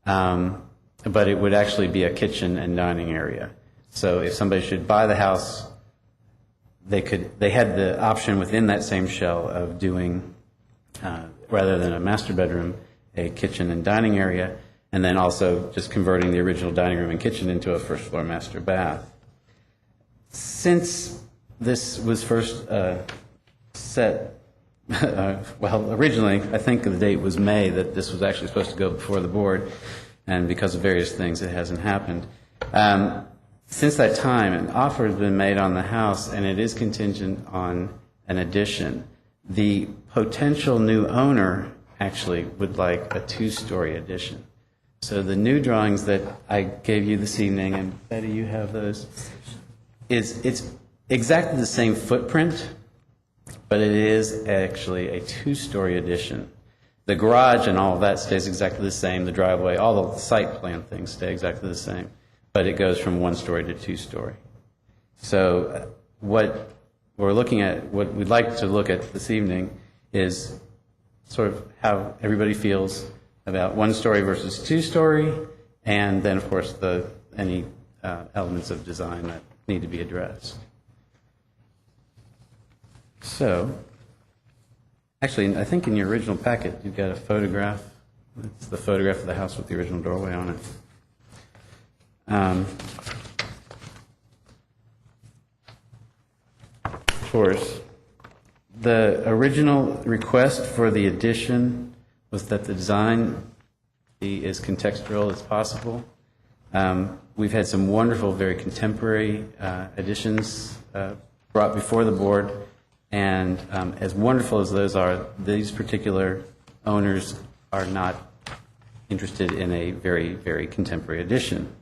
but it would actually be a kitchen and dining area. So if somebody should buy the house they had the option within that same shell of doing, rather than a master bedroom, a kitchen and dining area, and then also just converting the original dining room and kitchen into a first floor master bath. Since this was first set, well, originally, I think the date was May that this was actually supposed to go before the board, and because of various things, it hasn't happened. Since that time, an offer has been made on the house, and it is contingent on an addition. The potential new owner actually would like a two-story addition. So the new drawings that I gave you this evening, and Betty, you have those, it's exactly the same footprint, but it is actually a two-story addition. The garage and all of that stays exactly the same, the driveway, all the site plan things stay exactly the same, but it goes from one-story to two-story. So what we're looking at, what we'd like to look at this evening is sort of how everybody feels about one-story versus two-story, and then, of course, any elements of design that need to be addressed. So, actually, I think in your original packet, you've got a photograph. It's the photograph of the house with the original doorway on it. Of course, the original request for the addition was that the design be as contextual as possible. We've had some wonderful, very contemporary additions brought before the board, and as wonderful as those are, these particular owners are not interested in a very, very contemporary addition.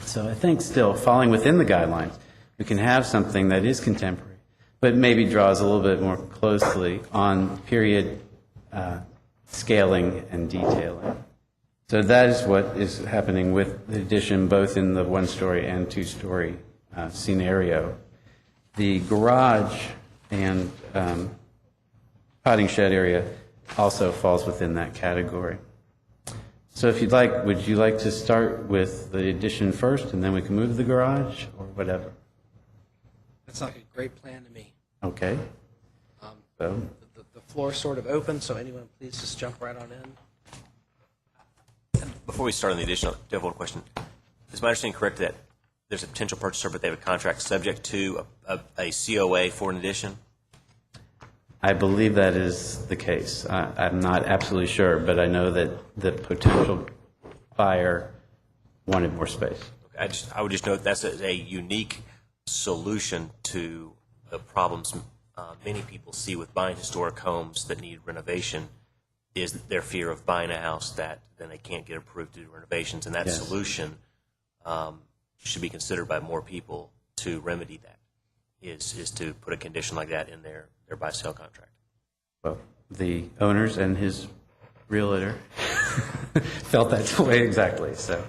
So I think still, falling within the guidelines, we can have something that is contemporary, but maybe draws a little bit more closely on period scaling and detailing. So that is what is happening with the addition, both in the one-story and two-story scenario. The garage and potting shed area also falls within that category. So if you'd like, would you like to start with the addition first, and then we can move to the garage, or whatever? That sounds like a great plan to me. Okay. So, The floor is sort of open, so anyone please just jump right on in. Before we start on the addition, I do have one question. Is my understanding correct that there's a potential purchaser, but they have a contract subject to a COA for an addition? I believe that is the case. I'm not absolutely sure, but I know that the potential buyer wanted more space. I would just note that's a unique solution to the problems many people see with buying historic homes that need renovation, is their fear of buying a house that then they can't get approved to do renovations. And that Yes. solution should be considered by more people to remedy that, is to put a condition like that in their buy-sale contract. Well, the owners and his realtor felt that way exactly, so.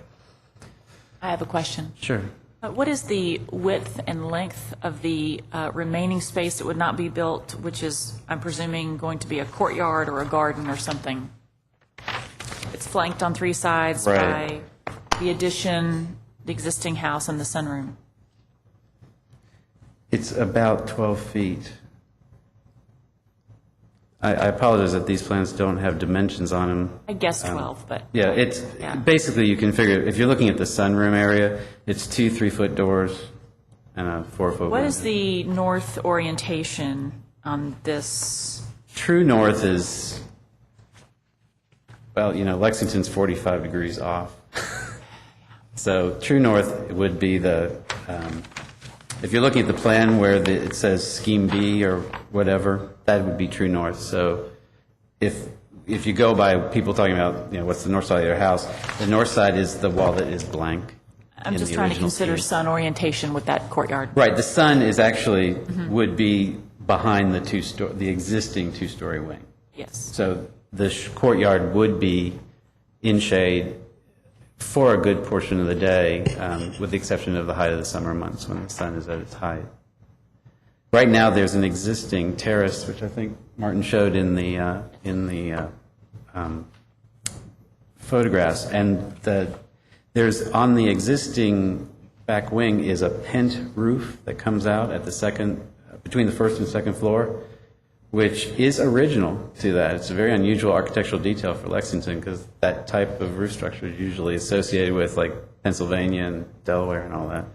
I have a question. Sure. What is the width and length of the remaining space that would not be built, which is, I'm presuming, going to be a courtyard or a garden or something? It's flanked on three sides Right. by the addition, the existing house, and the sunroom. It's about 12 feet. I apologize that these plans don't have dimensions on them. I guess 12, but Yeah, it's Yeah. basically, you can figure, if you're looking at the sunroom area, it's 2 3-foot doors and a 4-foot window. what is the north orientation on this? True north is, well, Lexington's 45 degrees off. So true north would be if you're looking at the plan where it says scheme B or whatever, that would be true north. So if you go by people talking about, what's the north side of your house, the north side is the wall that is blank. I'm in just the trying to original consider scheme. sun orientation with that courtyard. Right, the sun is actually, would be behind the existing two-story wing. Yes. So the courtyard would be in shade for a good portion of the day, with the exception of the height of the summer months when the sun is at its height. Right now, there's an existing terrace, which I think Martin showed in the photographs, and there's on the existing back wing is a pent roof that comes out at the second between the first and second floor, which is original to that. It's a very unusual architectural detail for Lexington because that type of roof structure is usually associated with like Pennsylvania and Delaware and all that.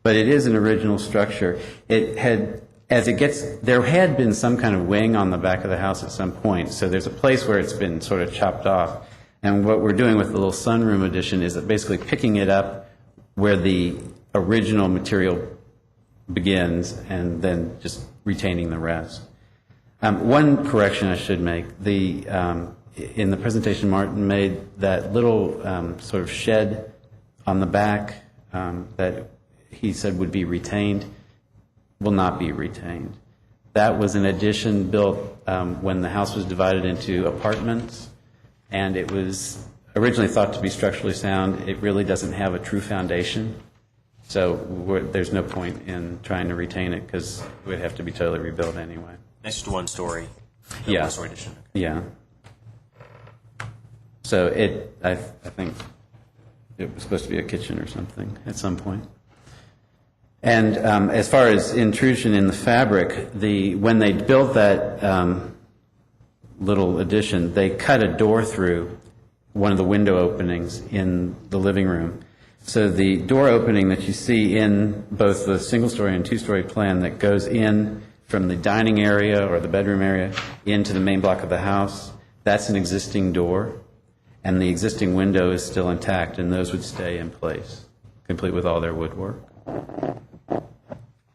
But it is an original structure. It had, there had been some kind of wing on the back of the house at some point, so there's a place where it's been sort of chopped off. And what we're doing with the little sunroom addition is basically picking it up where the original material begins and then just retaining the rest. One correction I should make, in the presentation Martin made, that little sort of shed on the back that he said would be retained will not be retained. That was an addition built when the house was divided into apartments, and it was originally thought to be structurally sound. It really doesn't have a true foundation, so there's no point in trying to retain it because it would have to be totally rebuilt anyway. It's just one story. Yeah. One story addition. Yeah. So I think it was supposed to be a kitchen or something at some point. And as far as intrusion in the fabric, when they built that little addition, they cut a door through one of the window openings in the living room. So the door opening that you see in both the single-story and two-story plan that goes in from the dining area or the bedroom area into the main block of the house, that's an existing door, and the existing window is still intact, and those would stay in place, complete with all their woodwork.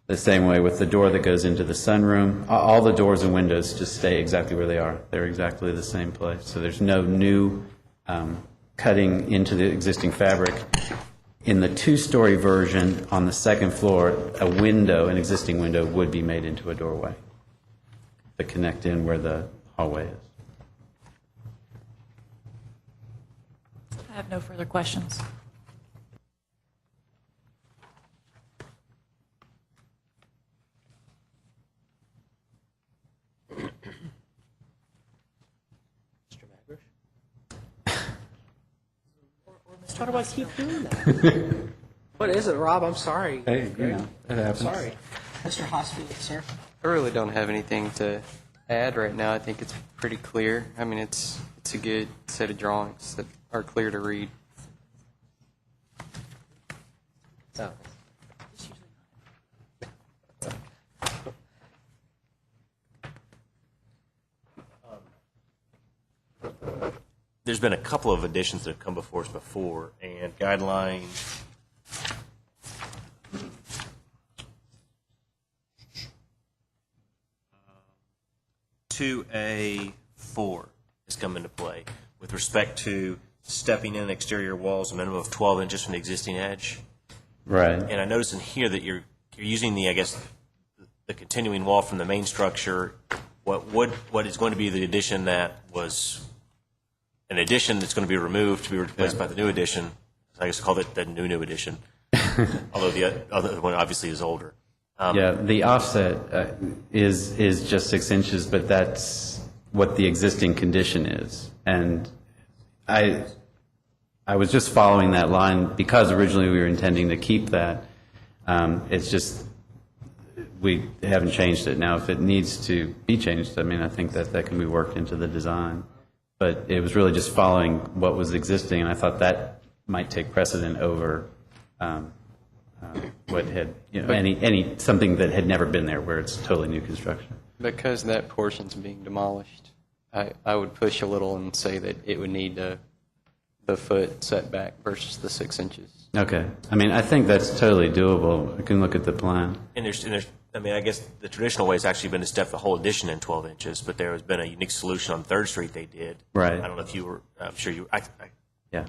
The same way with the door that goes into the sunroom, all the doors and windows just stay exactly where they are. They're exactly the same place, so there's no new cutting into the existing fabric. In the two-story version, on the second floor, an existing window would be made into a doorway to connect in where the hallway is. I have no further questions. How do I keep doing that? What is it, Rob? I'm sorry. Hey, it happens. Sorry. Mr. Hosfield, sir? I really don't have anything to add right now. I think it's pretty clear. I mean, it's a good set of drawings that are clear to read. There's been a couple of additions that have come before us before, and guideline 2A4 has come into play with respect to stepping in exterior walls a minimum of 12 inches from the existing edge. Right. And I notice in here that you're using the continuing wall from the main structure. What is going to be the addition that was an addition that's going to be removed to be replaced by the new addition? I guess call it the new addition, although the other one obviously is older. The offset is just 6 inches, but that's what the existing condition is. And I was just following that line because originally we were intending to keep that. It's just we haven't changed it. Now, if it needs to be changed, I mean, I think that can be worked into the design. But it was really just following what was existing, and I thought that might take precedent over what had, something that had never been there where it's totally new construction. Because that portion's being demolished, I would push a little and say that it would need the foot setback versus the 6 inches. Okay. I mean, I think that's totally doable. I can look at the plan. And there's, I mean, I guess the traditional way has actually been to step the whole addition in 12 inches, but there has been a unique solution on 3rd Street they did. Right. I don't know if you were, I'm sure you, Yeah.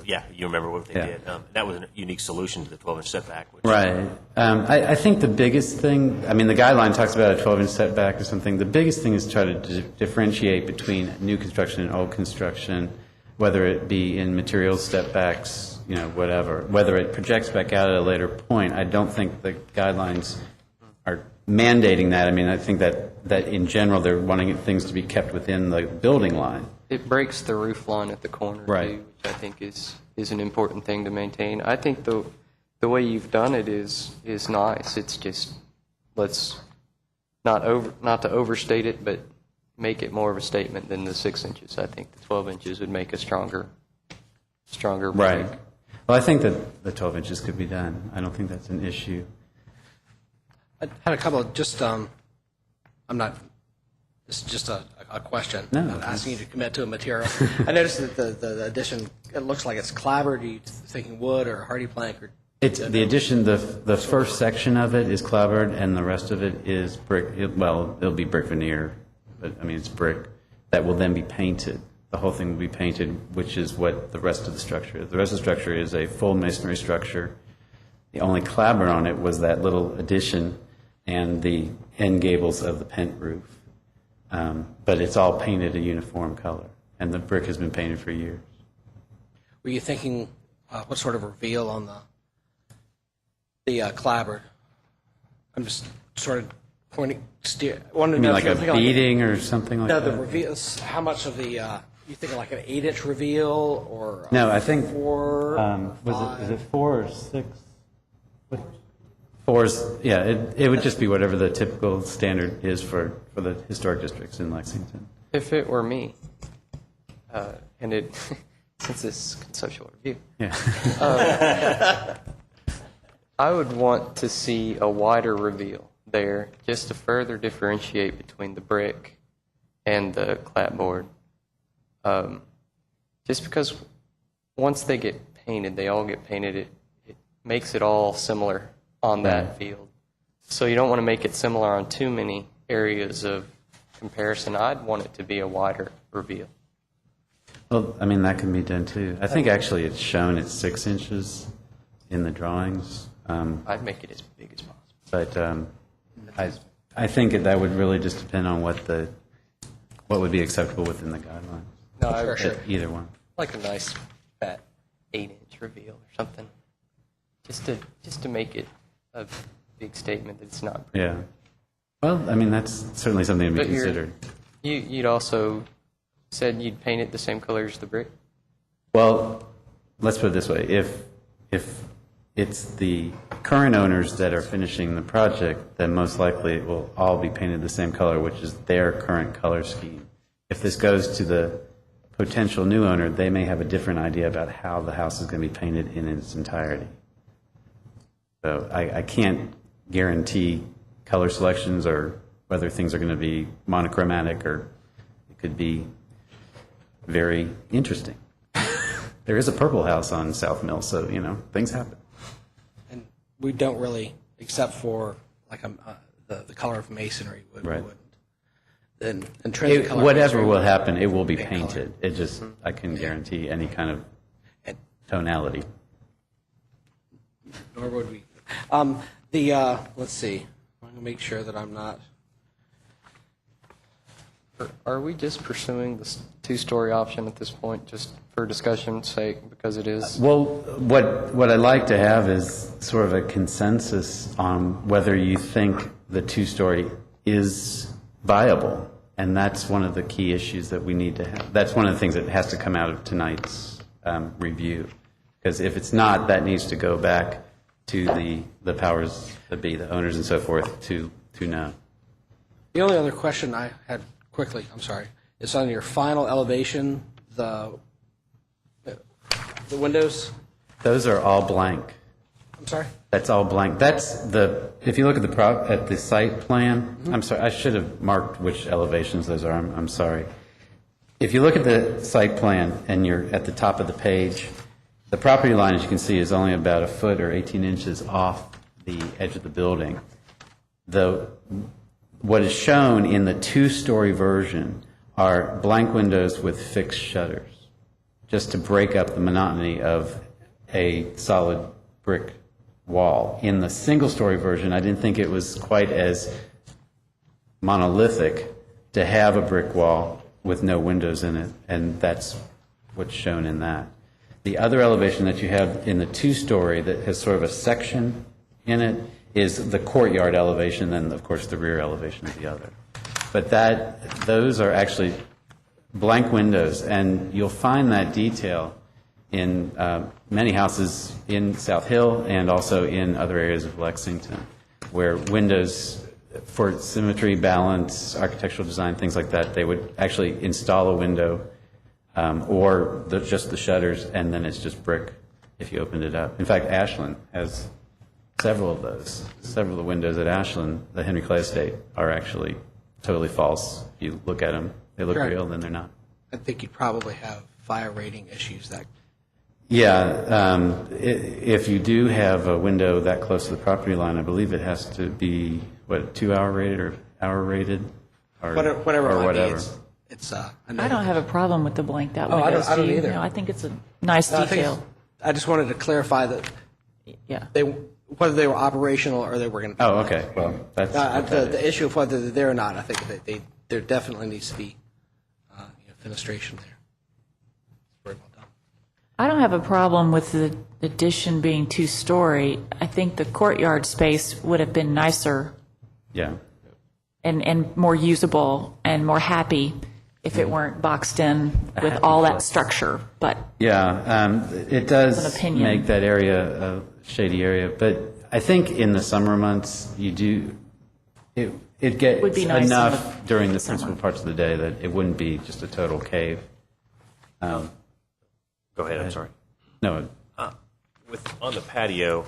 yeah, you remember what they Yeah. did. That was a unique solution to the 12-inch setback. Which, Right. I think the biggest thing, I mean, the guideline talks about a 12-inch setback or something. The biggest thing is to try to differentiate between new construction and old construction, whether it be in material step-backs, whatever. Whether it projects back out at a later point, I don't think the guidelines are mandating that. I mean, I think that in general they're wanting things to be kept within the building line. It breaks the roof line at the corner, Right. too, which I think is an important thing to maintain. I think the way you've done it is nice. It's just let's not to overstate it, but make it more of a statement than the 6 inches. I think the 12 inches would make a stronger Right. Well, I think that the 12 inches could be done. I don't think that's an issue. I had a couple of just, I'm not, this is just a question. No, I'm not asking you to commit to a material. I noticed that the addition, it looks like it's clapboard. Are you thinking wood or hardy plank? Or It's the addition, the first section of it is clapboard, and the rest of it is brick. Well, it'll be brick veneer, but I mean, it's brick that will then be painted. The whole thing will be painted, which is what the rest of the structure is. The rest of the structure is a full masonry structure. The only clapboard on it was that little addition and the end gables of the pent roof. But it's all painted a uniform color, and the brick has been painted for years. Were you thinking what sort of reveal on the clapboard? I'm just sort of pointing. You mean like a beading or something like that? No, the reveal. How much of the? You thinking like an 8-inch reveal or? No, I think 4. Is it 4 or 6? 4 is, yeah. It would just be whatever the typical standard is for the historic districts in Lexington. If it were me, and it since it's conceptual review, Yeah. I would want to see a wider reveal there, just to further differentiate between the brick and the clapboard. Just because once they get painted, they all get painted, it makes it all similar on that field. So you don't want to make it similar on too many areas of comparison. I'd want it to be a wider reveal. Well, I mean, that can be done too. I think actually it's shown at 6 inches in the drawings. I'd make it as big as possible. But I think that would really just depend on what would be acceptable within the guidelines. No, I Sure. Either one. like a nice fat 8-inch reveal or something, just to make it a big statement that it's not. Yeah. Well, I mean, that's certainly something to be But considered. you'd also said you'd paint it the same color as the brick. Well, let's put it this way. If it's the current owners that are finishing the project, then most likely it will all be painted the same color, which is their current color scheme. If this goes to the potential new owner, they may have a different idea about how the house is going to be painted in its entirety. So I can't guarantee color selections or whether things are going to be monochromatic, or it could be very interesting. There is a purple house on South Mill, so, things happen. And we don't really, except for like the color of masonry, Right. Then intrinsic color. of Whatever masonry will would happen, it will be paint painted. It just, I can guarantee any kind of tonality. Nor would we. Let's see. I'm going to make sure that I'm not. Are we just pursuing this 2-story option at this point, just for discussion's sake, because it is? Well, what I'd like to have is sort of a consensus on whether you think the 2-story is viable. And that's one of the key issues that we need to have. That's one of the things that has to come out of tonight's review. Because if it's not, that needs to go back to the powers that be, the owners and so forth, to know. The only other question I had quickly, I'm sorry, is on your final elevation, the windows. Those are all blank. I'm sorry? That's all blank. If you look at the site plan, I'm sorry, I should have marked which elevations those are. I'm sorry. If you look at the site plan and you're at the top of the page, the property line, as you can see, is only about a foot or 18 inches off the edge of the building. What is shown in the 2-story version are blank windows with fixed shutters, just to break up the monotony of a solid brick wall. In the single-story version, I didn't think it was quite as monolithic to have a brick wall with no windows in it, and that's what's shown in that. The other elevation that you have in the 2-story that has sort of a section in it is the courtyard elevation, and of course the rear elevation is the other. But those are actually blank windows, and you'll find that detail in many houses in South Hill and also in other areas of Lexington, where windows for symmetry, balance, architectural design, things like that, they would actually install a window or just the shutters, and then it's just brick if you opened it up. In fact, Ashland has several of those. Several of the windows at Ashland, the Henry Clay Estate, are actually totally false. If you look at them, they look Right. real, then they're not. I think you'd probably have fire rating issues that. Yeah, if you do have a window that close to the property line, I believe it has to be, what, 2-hour rated or hour rated? Or Whatever it or might be, whatever. it's I don't have a problem with the blanked out Oh, I windows. don't do you? either. No, I think it's a nice I think detail. I just wanted to clarify that Yeah. whether they were operational or they were going to be. Oh, okay, well, that's. what that The is. issue of whether they're there or not, I think that there definitely needs to be fenestration there. Very well done. I don't have a problem with the addition being 2-story. I think the courtyard space would have been nicer Yeah. and more usable and more happy if it weren't boxed in with all that structure, but Yeah, it An does opinion. make that area a shady area, but I think in the summer months, it gets Would be nice in enough during the summer. principal parts of the day that it wouldn't be just a total cave. Go ahead, I'm sorry. No, On the patio,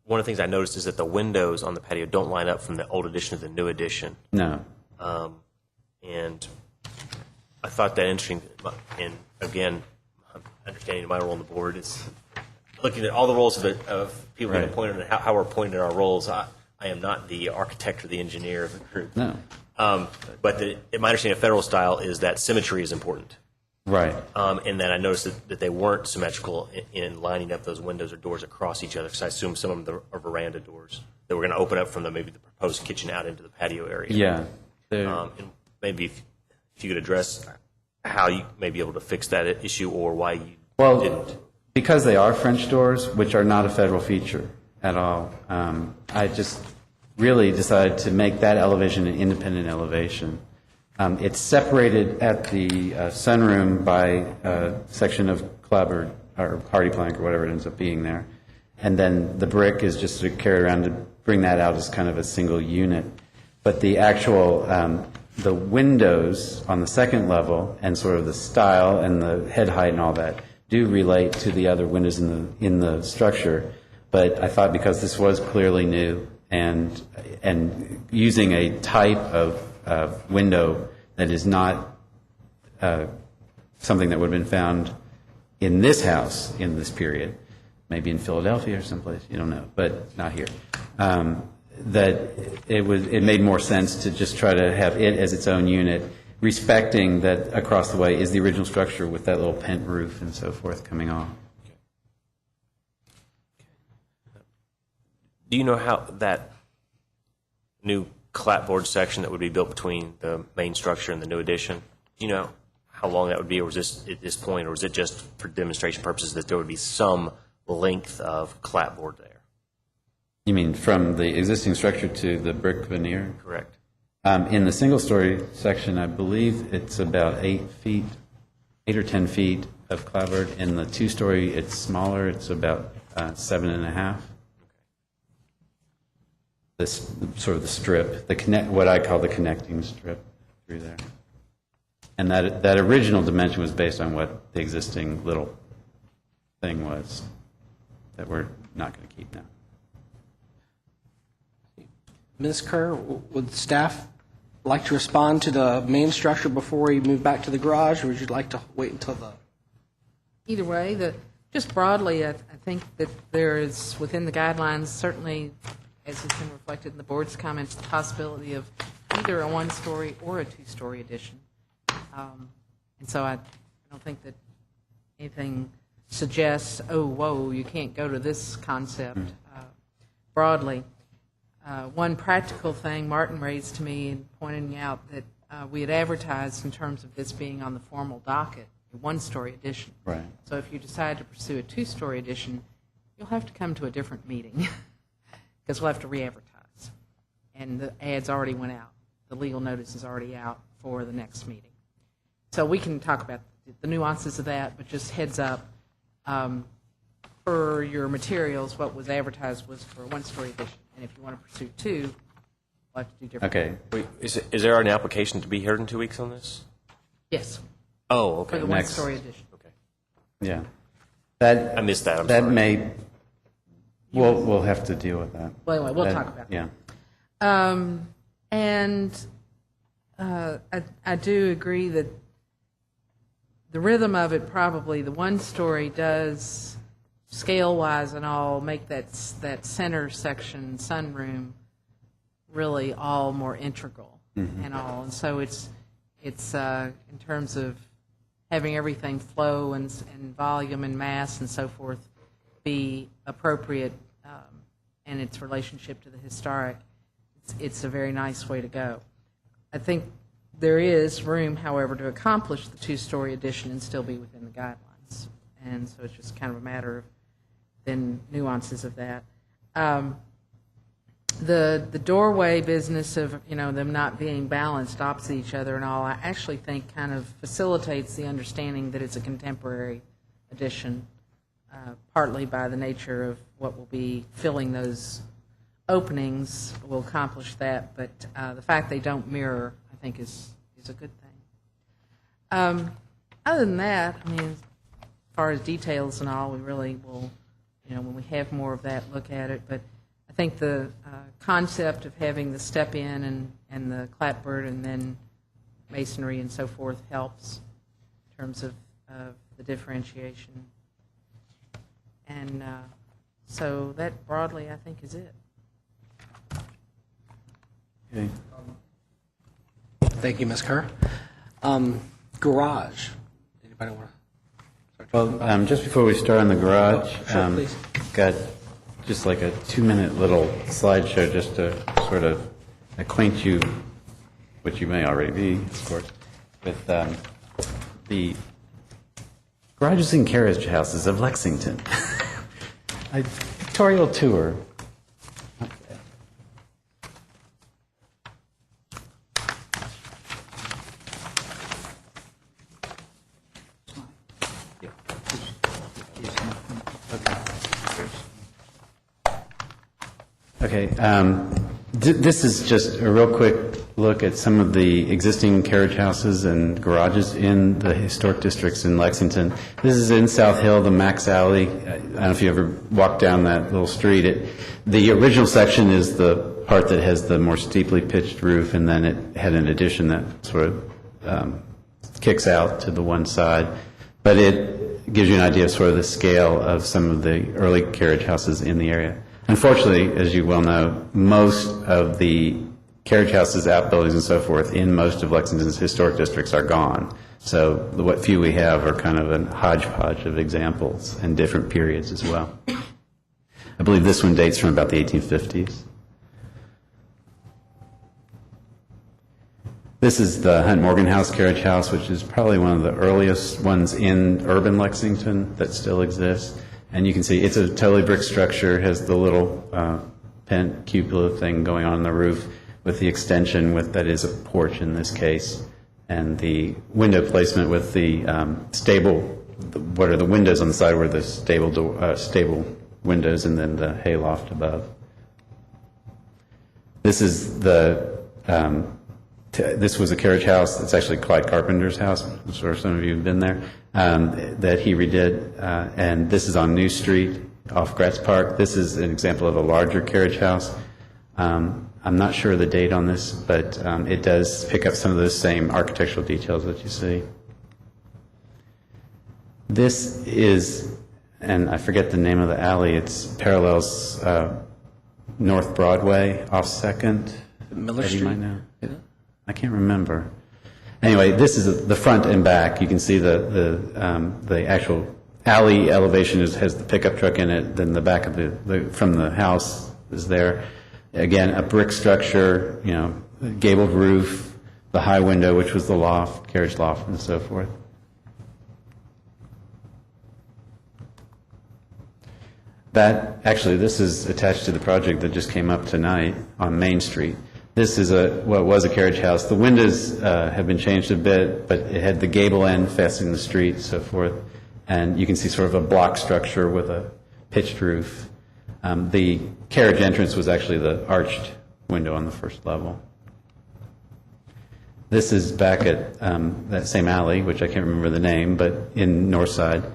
one of the things I noticed is that the windows on the patio don't line up from the old addition to the new addition. no. And I thought that interesting. And again, understanding my role on the board is looking at all the roles of people getting Right. appointed and how we're appointed in our roles. I am not the architect or the engineer of the group. No. But my understanding of federal style is that symmetry is important. Right. And then I noticed that they weren't symmetrical in lining up those windows or doors across each other, because I assume some of them are veranda doors that were going to open up from maybe the proposed kitchen out into the patio area. Yeah. They're- And maybe if you could address how you may be able to fix that issue or why you Well, didn't. because they are French doors, which are not a federal feature at all, I just really decided to make that elevation an independent elevation. It's separated at the sunroom by a section of clapboard or hardy plank or whatever it ends up being there. And then the brick is just sort of carried around to bring that out as kind of a single unit. But the actual, the windows on the second level and sort of the style and the head height and all that do relate to the other windows in the structure. But I thought because this was clearly new and using a type of window that is not something that would have been found in this house in this period, maybe in Philadelphia or someplace, you don't know, but not here. That it made more sense to just try to have it as its own unit, respecting that across the way is the original structure with that little pent roof and so forth coming off. Do you know how that new clapboard section that would be built between the main structure and the new addition, do you know how long that would be, or is this at this point, or is it just for demonstration purposes that there would be some length of clapboard there? You mean from the existing structure to the brick veneer? Correct. In the single-story section, I believe it's about 8 or 10 feet of clapboard. In the two-story, it's smaller. It's about 7.5. This sort of the strip, what I call the connecting strip through there. And that original dimension was based on what the existing little thing was that we're not going to keep now. Ms. Kerr, would staff like to respond to the main structure before we move back to the garage, or would you like to wait until the... Either way, just broadly, I think that there is, within the guidelines, certainly, as has been reflected in the board's comments, the possibility of either a 1-story or a 2-story addition. And so I don't think that anything suggests, oh, whoa, you can't go to this concept broadly. One practical thing Martin raised to me in pointing out that we had advertised in terms of this being on the formal docket, a 1-story addition. Right. So if you decide to pursue a 2-story addition, you'll have to come to a different meeting because we'll have to re-advertise. And the ads already went out. The legal notice is already out for the next meeting. So we can talk about the nuances of that, but just heads up, per your materials, what was advertised was for a one-story addition. And if you want to pursue two, we'll have to do different. Okay. Wait, is there an application to be heard in 2 weeks on this? Yes, Oh, okay. for the Next. one-story addition. Okay. Yeah. That, I missed that. I'm that sorry. may, we'll have to deal with that. Well, anyway, we'll That- talk about that. Yeah. And I do agree that the rhythm of it, probably, the one story does, scale-wise and all, make that center section sunroom really all more integral and all. And so it's in terms of having everything flow and volume and mass and so forth be appropriate and its relationship to the historic, it's a very nice way to go. I think there is room, however, to accomplish the two-story addition and still be within the guidelines. And so it's just kind of a matter of then nuances of that. The doorway business of, them not being balanced opposite each other and all, I actually think kind of facilitates the understanding that it's a contemporary addition, partly by the nature of what will be filling those openings will accomplish that, but the fact they don't mirror, I think, is a good thing. Other than that, I mean, as far as details and all, we really will, when we have more of that, look at it. But I think the concept of having the step-in and the clapboard and then masonry and so forth helps in terms of the differentiation. And so that broadly, I think, is it. Okay. Thank you, Ms. Kerr. Garage. Anybody want to? Well, just before we start on the garage, Sure, please. got just like a 2-minute little slideshow just to sort of acquaint you, which you may already be, of course, with the garages and carriage houses of Lexington. A pictorial tour. Okay, this is just a real quick look at some of the existing carriage houses and garages in the historic districts in Lexington. This is in South Hill, the Max Alley. I don't know if you ever walked down that little street. The original section is the part that has the more steeply pitched roof, and then it had an addition that sort of kicks out to the one side. But it gives you an idea of sort of the scale of some of the early carriage houses in the area. Unfortunately, as you well know, most of the carriage houses, outbuildings, and so forth in most of Lexington's historic districts are gone. So what few we have are kind of a hodgepodge of examples and different periods as well. I believe this one dates from about the 1850s. This is the Hunt Morgan House carriage house, which is probably one of the earliest ones in urban Lexington that still exists. And you can see it's a totally brick structure, has the little pent cupola thing going on the roof with the extension that is a porch in this case, and the window placement with the stable, what are the windows on the side where the stable windows and then the hayloft above. This is this was a carriage house. It's actually Clyde Carpenter's house. I'm sure some of you have been there. That he redid, and this is on New Street off Gratz Park. This is an example of a larger carriage house. I'm not sure of the date on this, but it does pick up some of those same architectural details that you see. This is, and I forget the name of the alley, it's parallels North Broadway off 2nd. Miller Eddie Street? might know. I can't remember. Anyway, this is the front and back. You can see the actual alley elevation has the pickup truck in it. Then the back of from the house is there. Again, a brick structure, gabled roof, the high window, which was the loft, carriage loft, and so forth. This is attached to the project that just came up tonight on Main Street. This is what was a carriage house. The windows have been changed a bit, but it had the gable end facing the street, so forth. And you can see sort of a block structure with a pitched roof. The carriage entrance was actually the arched window on the first level. This is back at that same alley, which I can't remember the name, but in Northside.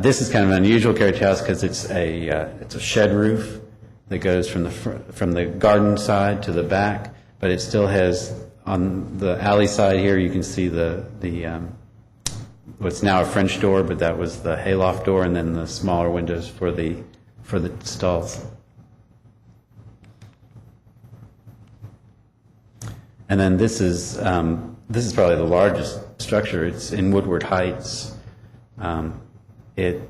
This is kind of an unusual carriage house because it's a shed roof that goes from the garden side to the back, but it still has, on the alley side here, you can see the what's now a French door, but that was the hayloft door, and then the smaller windows for the stalls. And then this is probably the largest structure. It's in Woodward Heights. It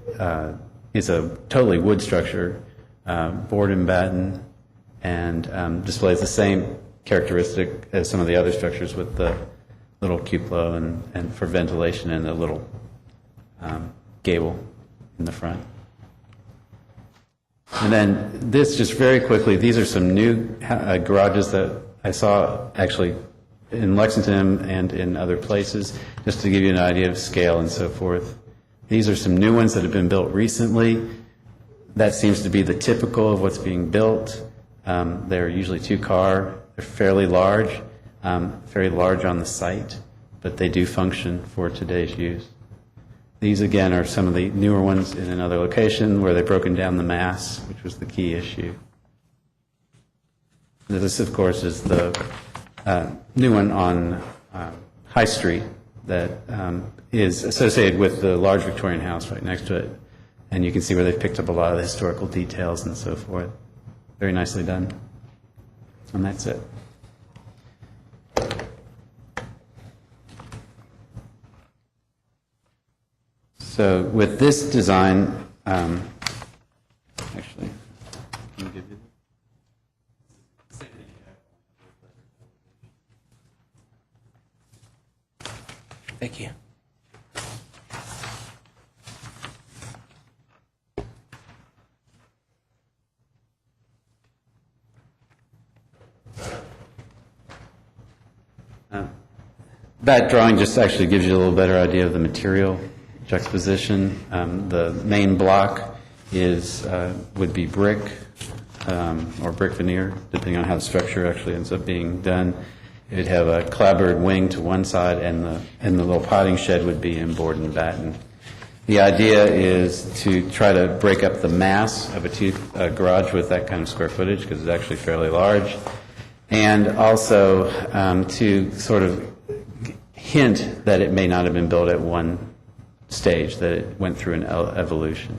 is a totally wood structure, board and batten, and displays the same characteristic as some of the other structures with the little cupola and for ventilation and a little gable in the front. And then this, just very quickly, these are some new garages that I saw actually in Lexington and in other places, just to give you an idea of scale and so forth. These are some new ones that have been built recently. That seems to be the typical of what's being built. They're usually two-car. They're fairly large on the site, but they do function for today's use. These, again, are some of the newer ones in another location where they've broken down the mass, which was the key issue. This, of course, is the new one on High Street that is associated with the large Victorian house right next to it. And you can see where they've picked up a lot of the historical details and so forth. Very nicely done. And that's it. So with this design, actually, can you give you Thank you. That drawing just actually gives you a little better idea of the material juxtaposition. The main block would be brick or brick veneer, depending on how the structure actually ends up being done. It would have a clapboard wing to one side, and the little potting shed would be in board and batten. The idea is to try to break up the mass of a garage with that kind of square footage, because it's actually fairly large, and also to sort of hint that it may not have been built at one stage, that it went through an evolution.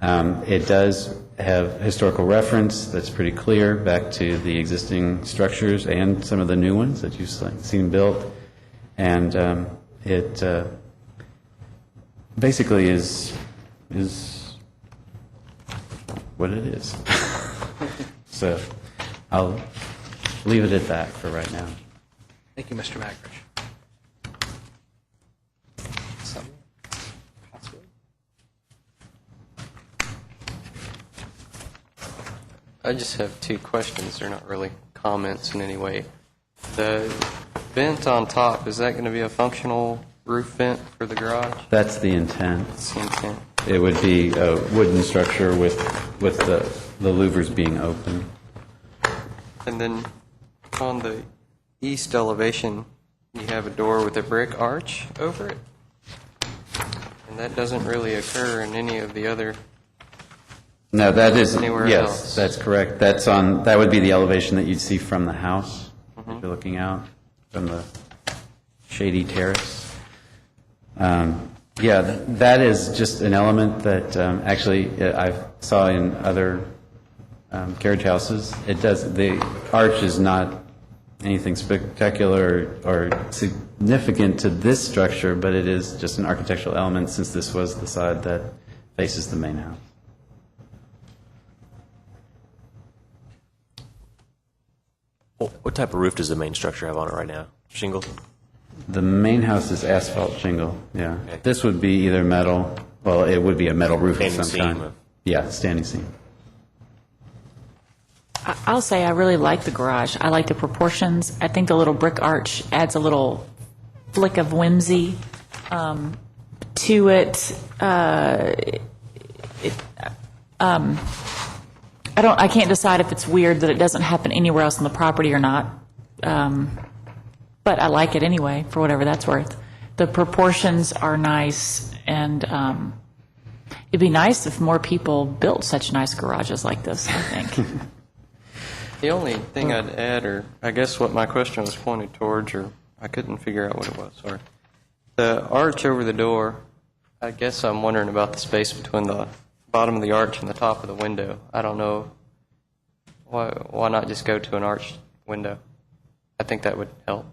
It does have historical reference that's pretty clear back to the existing structures and some of the new ones that you've seen built. And it basically is what it is. So I'll leave it at that for right now. Thank you, Mr. Magrish. I just have two questions. They're not really comments in any way. The vent on top, is that going to be a functional roof vent for the garage? That's the intent. That's the intent. It would be a wooden structure with the louvers being open. And then on the east elevation, you have a door with a brick arch over it. And that doesn't really occur in any of the other. No, that is, anywhere yes, else. that's correct. That would be the elevation that you'd see from the house, if you're looking out from the shady terrace. Yeah, that is just an element that actually I saw in other carriage houses. The arch is not anything spectacular or significant to this structure, but it is just an architectural element since this was the side that faces the main house. What type of roof does the main structure have on it right now? Shingle? The main house is asphalt shingle, yeah. Okay. This would be either metal, well, it would be a metal roof of Standing some kind. seam. Yeah, standing seam. I'll say I really like the garage. I like the proportions. I think the little brick arch adds a little flick of whimsy to it. I can't decide if it's weird that it doesn't happen anywhere else on the property or not. But I like it anyway, for whatever that's worth. The proportions are nice, and it'd be nice if more people built such nice garages like this, I think. The only thing I'd add, or I guess what my question was pointed towards, or I couldn't figure out what it was, sorry. The arch over the door, I guess I'm wondering about the space between the bottom of the arch and the top of the window. I don't know, why not just go to an arched window? I think that would help.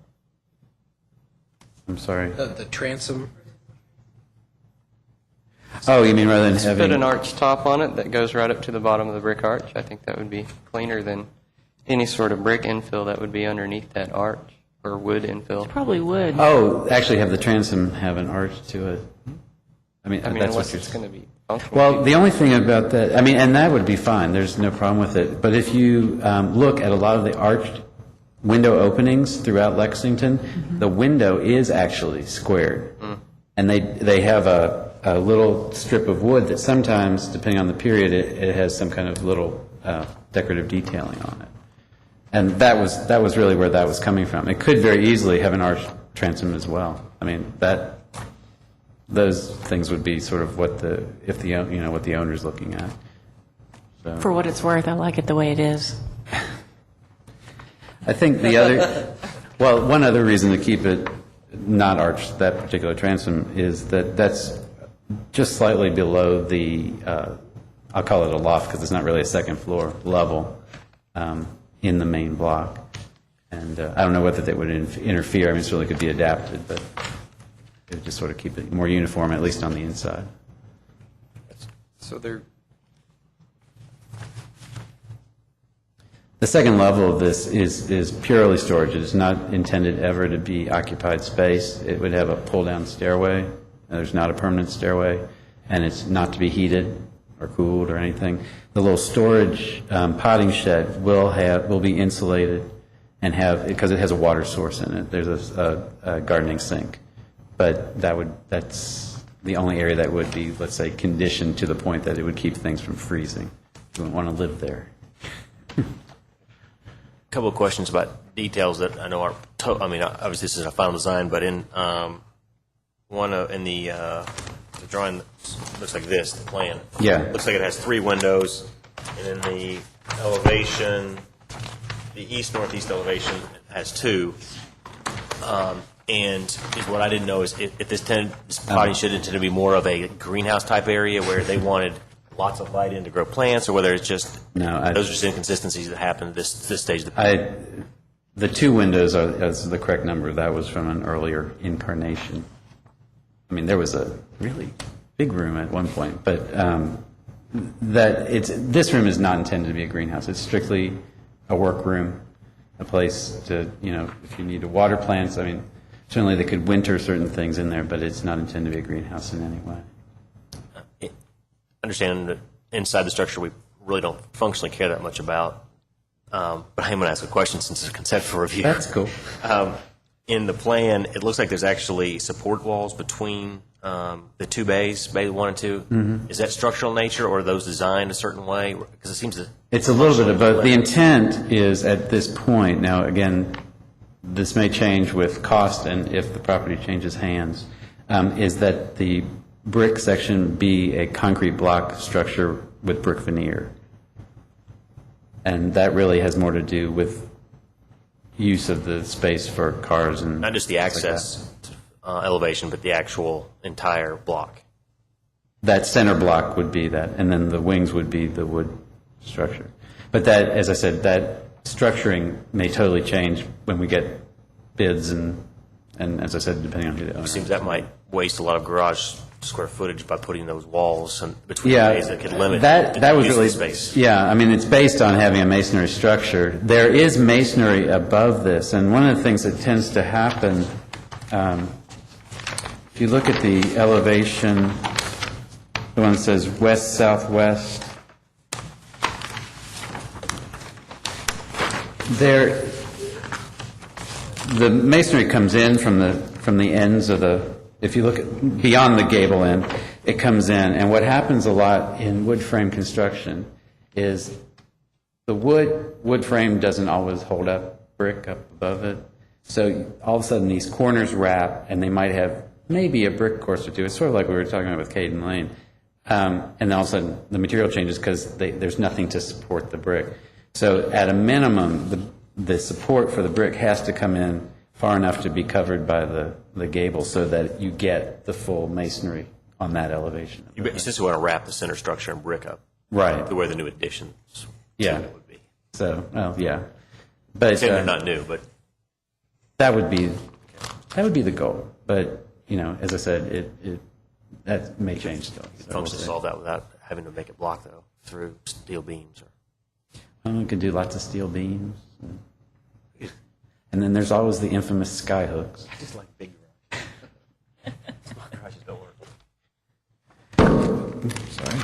I'm sorry. The transom. Oh, you mean rather than Just having... put an arch top on it that goes right up to the bottom of the brick arch. I think that would be cleaner than any sort of brick infill that would be underneath that arch, or wood infill. Probably would. Oh, actually have the transom have an arch to it. I mean that's what unless you're... it's going to be functional. Well, the only thing about that, I mean, and that would be fine. There's no problem with it. But if you look at a lot of the arched window openings throughout Lexington, the window is actually squared. And they have a little strip of wood that sometimes, depending on the period, it has some kind of little decorative detailing on it. And that was really where that was coming from. It could very easily have an arched transom as well. I mean, those things would be sort of what the owner's looking at. So. For what it's worth, I like it the way it is. I think one other reason to keep it not arched, that particular transom, is that that's just slightly below the, I'll call it a loft because it's not really a second floor level in the main block. And I don't know whether they would interfere. I mean, it certainly could be adapted, but it would just sort of keep it more uniform, at least on the inside. So they're... The second level of this is purely storage. It is not intended ever to be occupied space. It would have a pull-down stairway. There's not a permanent stairway, and it's not to be heated or cooled or anything. The little storage potting shed will be insulated and because it has a water source in it. There's a gardening sink, but that's the only area that would be, let's say, conditioned to the point that it would keep things from freezing. You wouldn't want to live there. Couple of questions about details that I know aren't. Obviously this is a final design, but in the drawing that looks like this, the plan. Yeah. Looks like it has 3 windows, and in the elevation, the east-northeast elevation has 2. And what I didn't know is if this potting shed intended to be more of a greenhouse type area where they wanted lots of light in to grow plants, or whether it's just those are just inconsistencies that happen at this stage of the project. The 2 windows is the correct number. That was from an earlier incarnation. I mean, there was a really big room at one point, but this room is not intended to be a greenhouse. It's strictly a work room, a place to, if you need to water plants. I mean, certainly they could winter certain things in there, but it's not intended to be a greenhouse in any way. Understand that inside the structure we really don't functionally care that much about, but I'm going to ask a question since it's a conceptual review. That's cool. In the plan, it looks like there's actually support walls between the 2 bays, bay 1 and 2. Mm-hmm. Is that structural nature, or are those designed a certain way? Because it seems that it's a little bit of both. The intent is at this point, now again, this may change with cost and if the property changes hands, is that the brick section be a concrete block structure with brick veneer. And that really has more to do with use of the space for cars and... Not just the access elevation, but the actual entire block. That center block would be that, and then the wings would be the wood structure. But that, as I said, that structuring may totally change when we get bids and as I said, depending on who the owner It is. seems that might waste a lot of garage square footage by putting those walls between the bays that could limit that was use of really space. Yeah, I mean, it's based on having a masonry structure. There is masonry above this, and one of the things that tends to happen, if you look at the elevation, the one that says west-southwest, the masonry comes in from the ends of the, if you look at beyond the gable end, it comes in. And what happens a lot in wood frame construction is the wood frame doesn't always hold up brick up above it. So all of a sudden these corners wrap, and they might have maybe a brick course or two. It's sort of like we were talking about with Caden Lane. And then all of a sudden the material changes because there's nothing to support the brick. So at a minimum, the support for the brick has to come in far enough to be covered by the gable so that you get the full masonry on that elevation. You essentially want to wrap the center structure in brick up. Right. To where the new additions Yeah. to it would be. So, well, yeah. But They're not new, but that would be the goal. But, you know, as I said, that may change still. So folks to solve that without having to make it block, though, through steel beams. we could do lots of steel beams. And then there's always the infamous sky hooks. I just like big garages don't work. Sorry.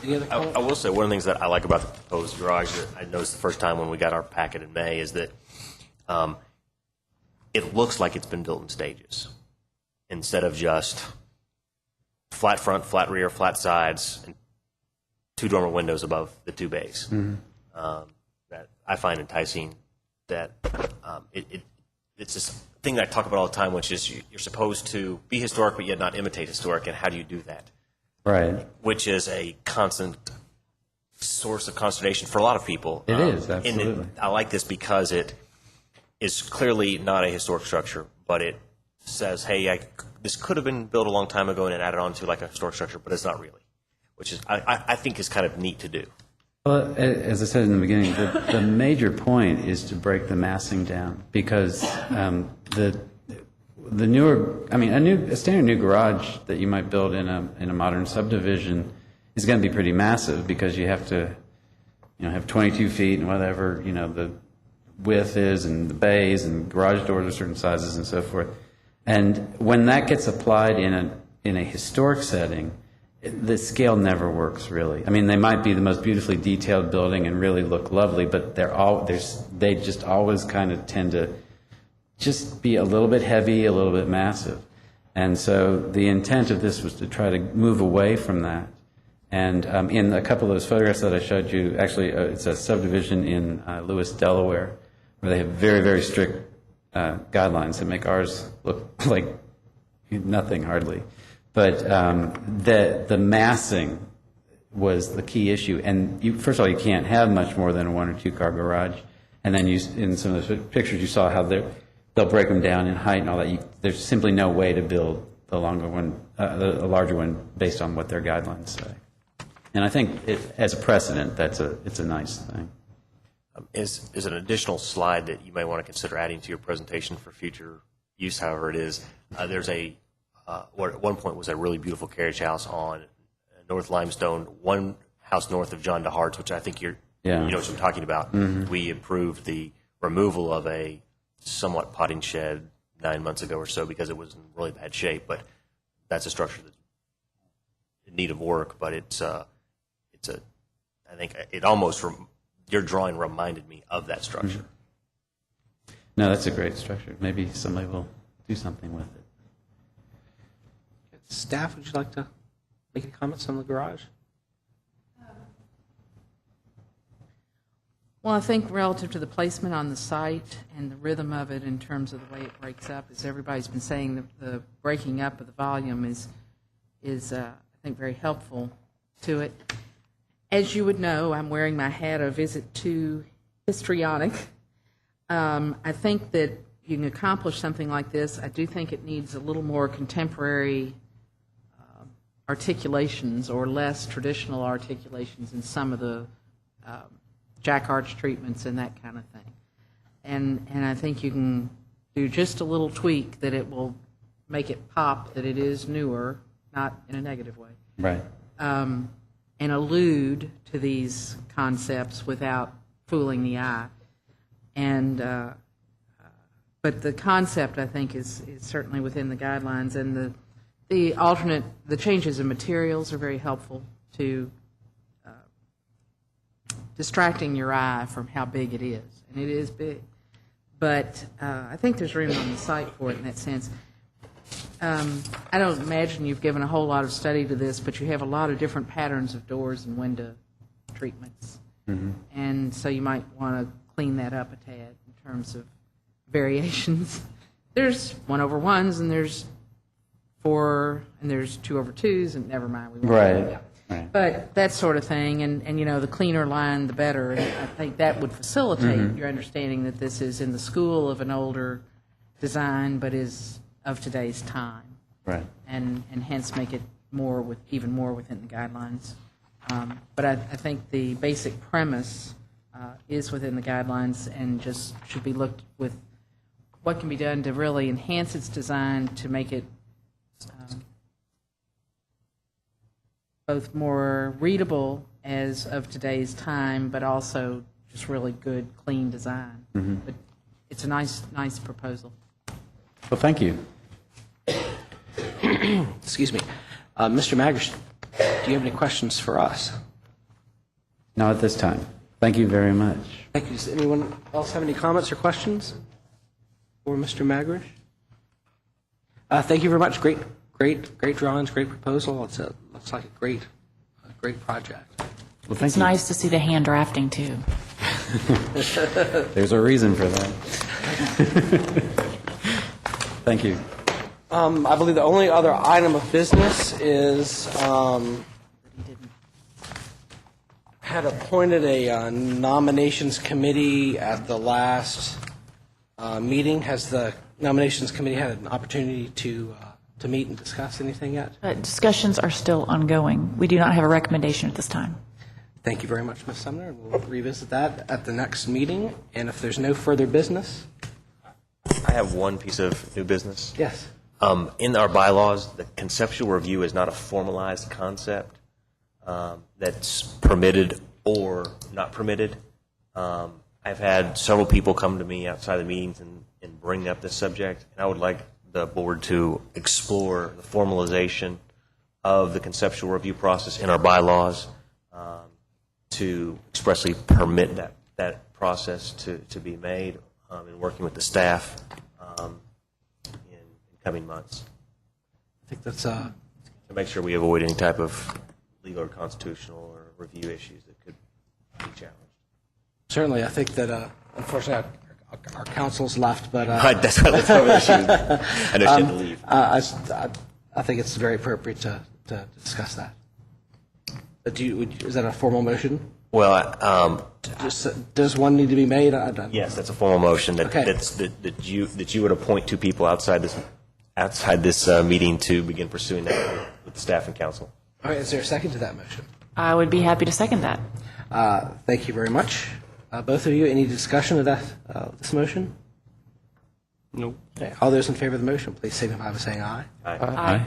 Any other I will say one of the things that I like about the proposed garage that I noticed the first time when we got our packet in May is that it looks like it's been built in stages instead of just flat front, flat rear, flat sides, and two dormer windows above the two bays. That I find enticing. That it's this thing that I talk about all the time, which is you're supposed to be historic but yet not imitate historic, and how do you do that? Right. Which is a constant source of consternation for a lot of people. It is, absolutely. And I like this because it is clearly not a historic structure, but it says, hey, this could have been built a long time ago and it added on to like a historic structure, but it's not really, which is I think is kind of neat to do. Well, as I said in the beginning, the major point is to break the massing down because the newer, I mean, a standard new garage that you might build in a modern subdivision is going to be pretty massive because you have to, have 22 feet and whatever, the width is and the bays and garage doors are certain sizes and so forth. And when that gets applied in a historic setting, the scale never works really. I mean, they might be the most beautifully detailed building and really look lovely, but they just always kind of tend to just be a little bit heavy, a little bit massive. And so the intent of this was to try to move away from that. And in a couple of those photographs that I showed you, actually it's a subdivision in Lewis, Delaware, where they have very, very strict guidelines that make ours look like nothing hardly. But the massing was the key issue. And first of all, you can't have much more than a 1 or 2 car garage. And then in some of those pictures, you saw how they'll break them down in height and all that. There's simply no way to build the longer one, a larger one, based on what their guidelines say. And I think as a precedent, it's a nice thing. Is an additional slide that you may want to consider adding to your presentation for future use, however it is. There's what at one point was a really beautiful carriage house on North Limestone, one house north of John DeHart's, which I think you know what I'm talking about. Mm-hmm. We approved the removal of a somewhat potting shed 9 months ago or so because it was in really bad shape. But that's a structure that's in need of work. But I think it almost your drawing reminded me of that structure. Mm-hmm. No, that's a great structure. Maybe somebody will do something with it. Staff, would you like to make any comments on the garage? Well, I think relative to the placement on the site and the rhythm of it in terms of the way it breaks up, as everybody's been saying, the breaking up of the volume is I think, very helpful to it. As you would know, I'm wearing my hat of is it too histrionic? I think that you can accomplish something like this. I do think it needs a little more contemporary articulations or less traditional articulations in some of the jack arch treatments and that kind of thing. And I think you can do just a little tweak that it will make it pop that it is newer, not in a negative way. Right. And allude to these concepts without fooling the eye. But the concept, I think, is certainly within the guidelines, and the changes in materials are very helpful to distracting your eye from how big it is, and it is big. But I think there's room on the site for it in that sense. I don't imagine you've given a whole lot of study to this, but you have a lot of different patterns of doors and window treatments. And so you might want to clean that up a tad in terms of variations. There's 1/1s, and there's 4, and there's 2/2s, and never mind. We won't Right. do that. Right. But that sort of thing, and you know, the cleaner line, the better. And I think that would facilitate your understanding that this is in the school of an older design, but is of today's time. Right. And hence make it even more within the guidelines. But I think the basic premise is within the guidelines and just should be looked with what can be done to really enhance its design to make it both more readable as of today's time, but also just really good, clean design. But it's a nice proposal. Well, thank you. Excuse me. Mr. Magrish, do you have any questions for us? Not at this time. Thank you very much. Thank you. Does anyone else have any comments or questions for Mr. Magrish? Thank you very much. Great drawings, great proposal. It looks like a great project. Well, thank It's you. nice to see the hand drafting, too. There's a reason for that. Thank you. I believe the only other item of business is had appointed a nominations committee at the last meeting. Has the nominations committee had an opportunity to meet and discuss anything yet? Discussions are still ongoing. We do not have a recommendation at this time. Thank you very much, Ms. Sumner. We'll revisit that at the next meeting. And if there's no further business, I have one piece of new business. yes. In our bylaws, the conceptual review is not a formalized concept that's permitted or not permitted. I've had several people come to me outside the meetings and bring up this subject, and I would like the board to explore the formalization of the conceptual review process in our bylaws to expressly permit that process to be made in working with the staff in coming months. I think that's To make sure we avoid any type of legal or constitutional or review issues that could be challenged. certainly. I think that unfortunately our counsel's left, but Right, that's why let's cover the issues. I know she had to leave. I think it's very appropriate to discuss that. Is that a formal motion? Well, Does one need to be made? yes, that's a formal motion Okay. that you would appoint two people outside this meeting to begin pursuing that with the staff and council. All right, is there a second to that motion? I would be happy to second that. Thank you very much. Both of you, any discussion of this motion? No. Okay. All those in favor of the motion, please signify by saying aye. Aye.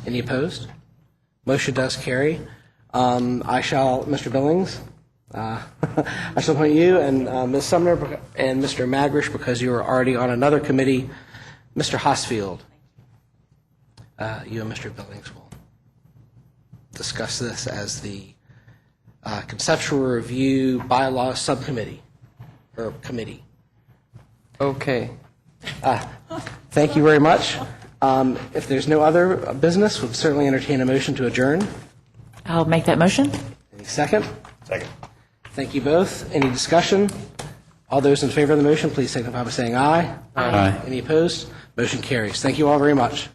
Any opposed? Motion does carry. Mr. Billings, I shall appoint you and Ms. Sumner and Mr. Magrish because you are already on another committee. Mr. Hosfield, you and Mr. Billings will discuss this as the conceptual review bylaw subcommittee or committee. Okay. Thank you very much. If there's no other business, we'll certainly entertain a motion to adjourn. I'll make that motion. Any second? Second. Thank you both. Any discussion? All those in favor of the motion, please signify by saying aye. Aye. Any opposed? Motion carries. Thank you all very much.